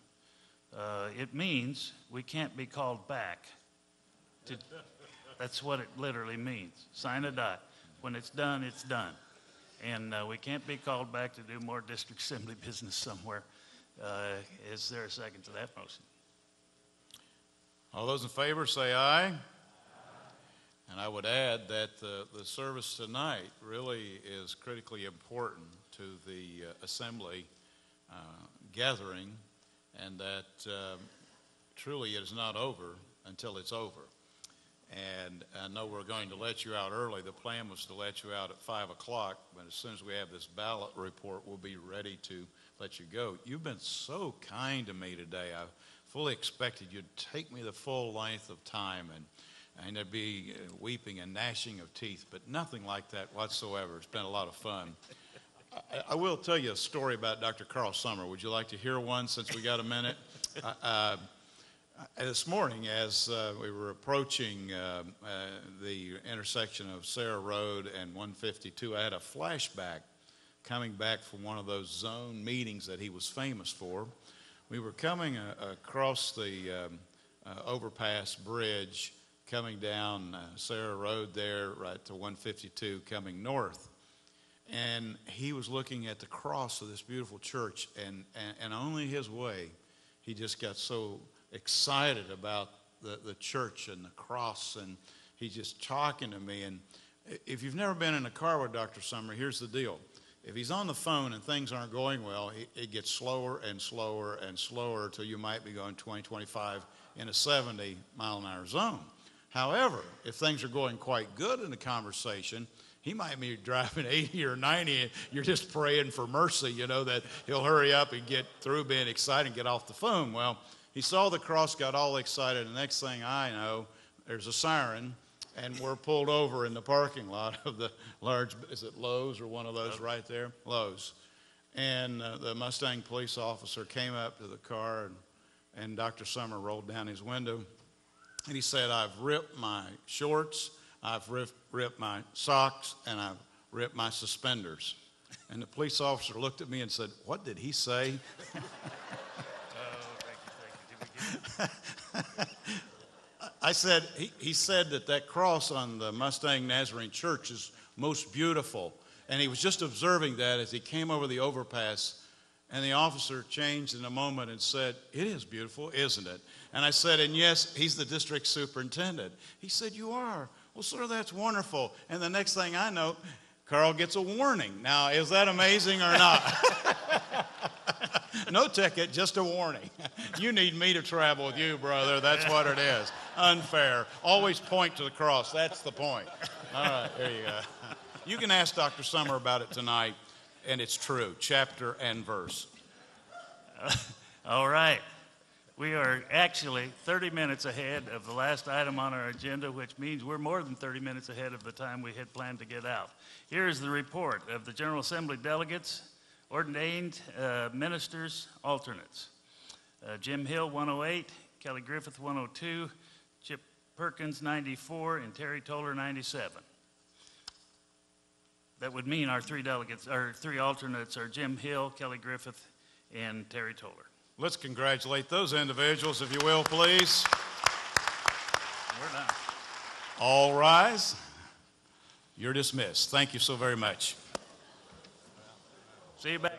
It means we can't be called back. That's what it literally means. Sine die. When it's done, it's done. And we can't be called back to do more district assembly business somewhere. Is there a second to that motion? All those in favor say aye. And I would add that the service tonight really is critically important to the assembly gathering, and that truly it is not over until it's over. And I know we're going to let you out early. The plan was to let you out at 5 o'clock, but as soon as we have this ballot report, we'll be ready to let you go. You've been so kind to me today. I fully expected you'd take me the full length of time, and there'd be weeping and gnashing of teeth, but nothing like that whatsoever. It's been a lot of fun. I will tell you a story about Dr. Carl Summer. Would you like to hear one since we got a minute? This morning, as we were approaching the intersection of Sarah Road and 152, I had a flashback coming back from one of those zone meetings that he was famous for. We were coming across the overpass bridge, coming down Sarah Road there, right to 152, coming north. And he was looking at the cross of this beautiful church, and only his way, he just got so excited about the church and the cross, and he's just talking to me. And if you've never been in a car with Dr. Summer, here's the deal. If he's on the phone and things aren't going well, it gets slower and slower and slower till you might be going 20, 25 in a 70-mile-an-hour zone. However, if things are going quite good in the conversation, he might be driving 80 or 90, and you're just praying for mercy, that he'll hurry up and get through being excited and get off the phone. Well, he saw the cross, got all excited, and the next thing I know, there's a siren, and we're pulled over in the parking lot of the large, is it Lowe's or one of those right there? Lowe's. And the Mustang police officer came up to the car, and Dr. Summer rolled down his window, and he said, "I've ripped my shorts, I've ripped my socks, and I've ripped my suspenders." And the police officer looked at me and said, "What did he say?" I said, he said that cross on the Mustang Nazarene church is most beautiful. And he was just observing that as he came over the overpass, and the officer changed in a moment and said, "It is beautiful, isn't it?" And I said, "And yes, he's the district superintendent." He said, "You are? Well, sir, that's wonderful." And the next thing I know, Carl gets a warning. Now, is that amazing or not? No ticket, just a warning. You need me to travel with you, brother. That's what it is. Unfair. Always point to the cross. That's the point. All right, there you go. You can ask Dr. Summer about it tonight, and it's true, chapter and verse. All right. We are actually 30 minutes ahead of the last item on our agenda, which means we're more than 30 minutes ahead of the time we had planned to get out. Here is the report of the General Assembly delegates, ordained ministers, alternates. Jim Hill, 108, Kelly Griffith, 102, Chip Perkins, 94, and Terry Toler, 97. That would mean our three alternates are Jim Hill, Kelly Griffith, and Terry Toler. Let's congratulate those individuals, if you will, please. We're done. All rise. You're dismissed. Thank you so very much. See you back.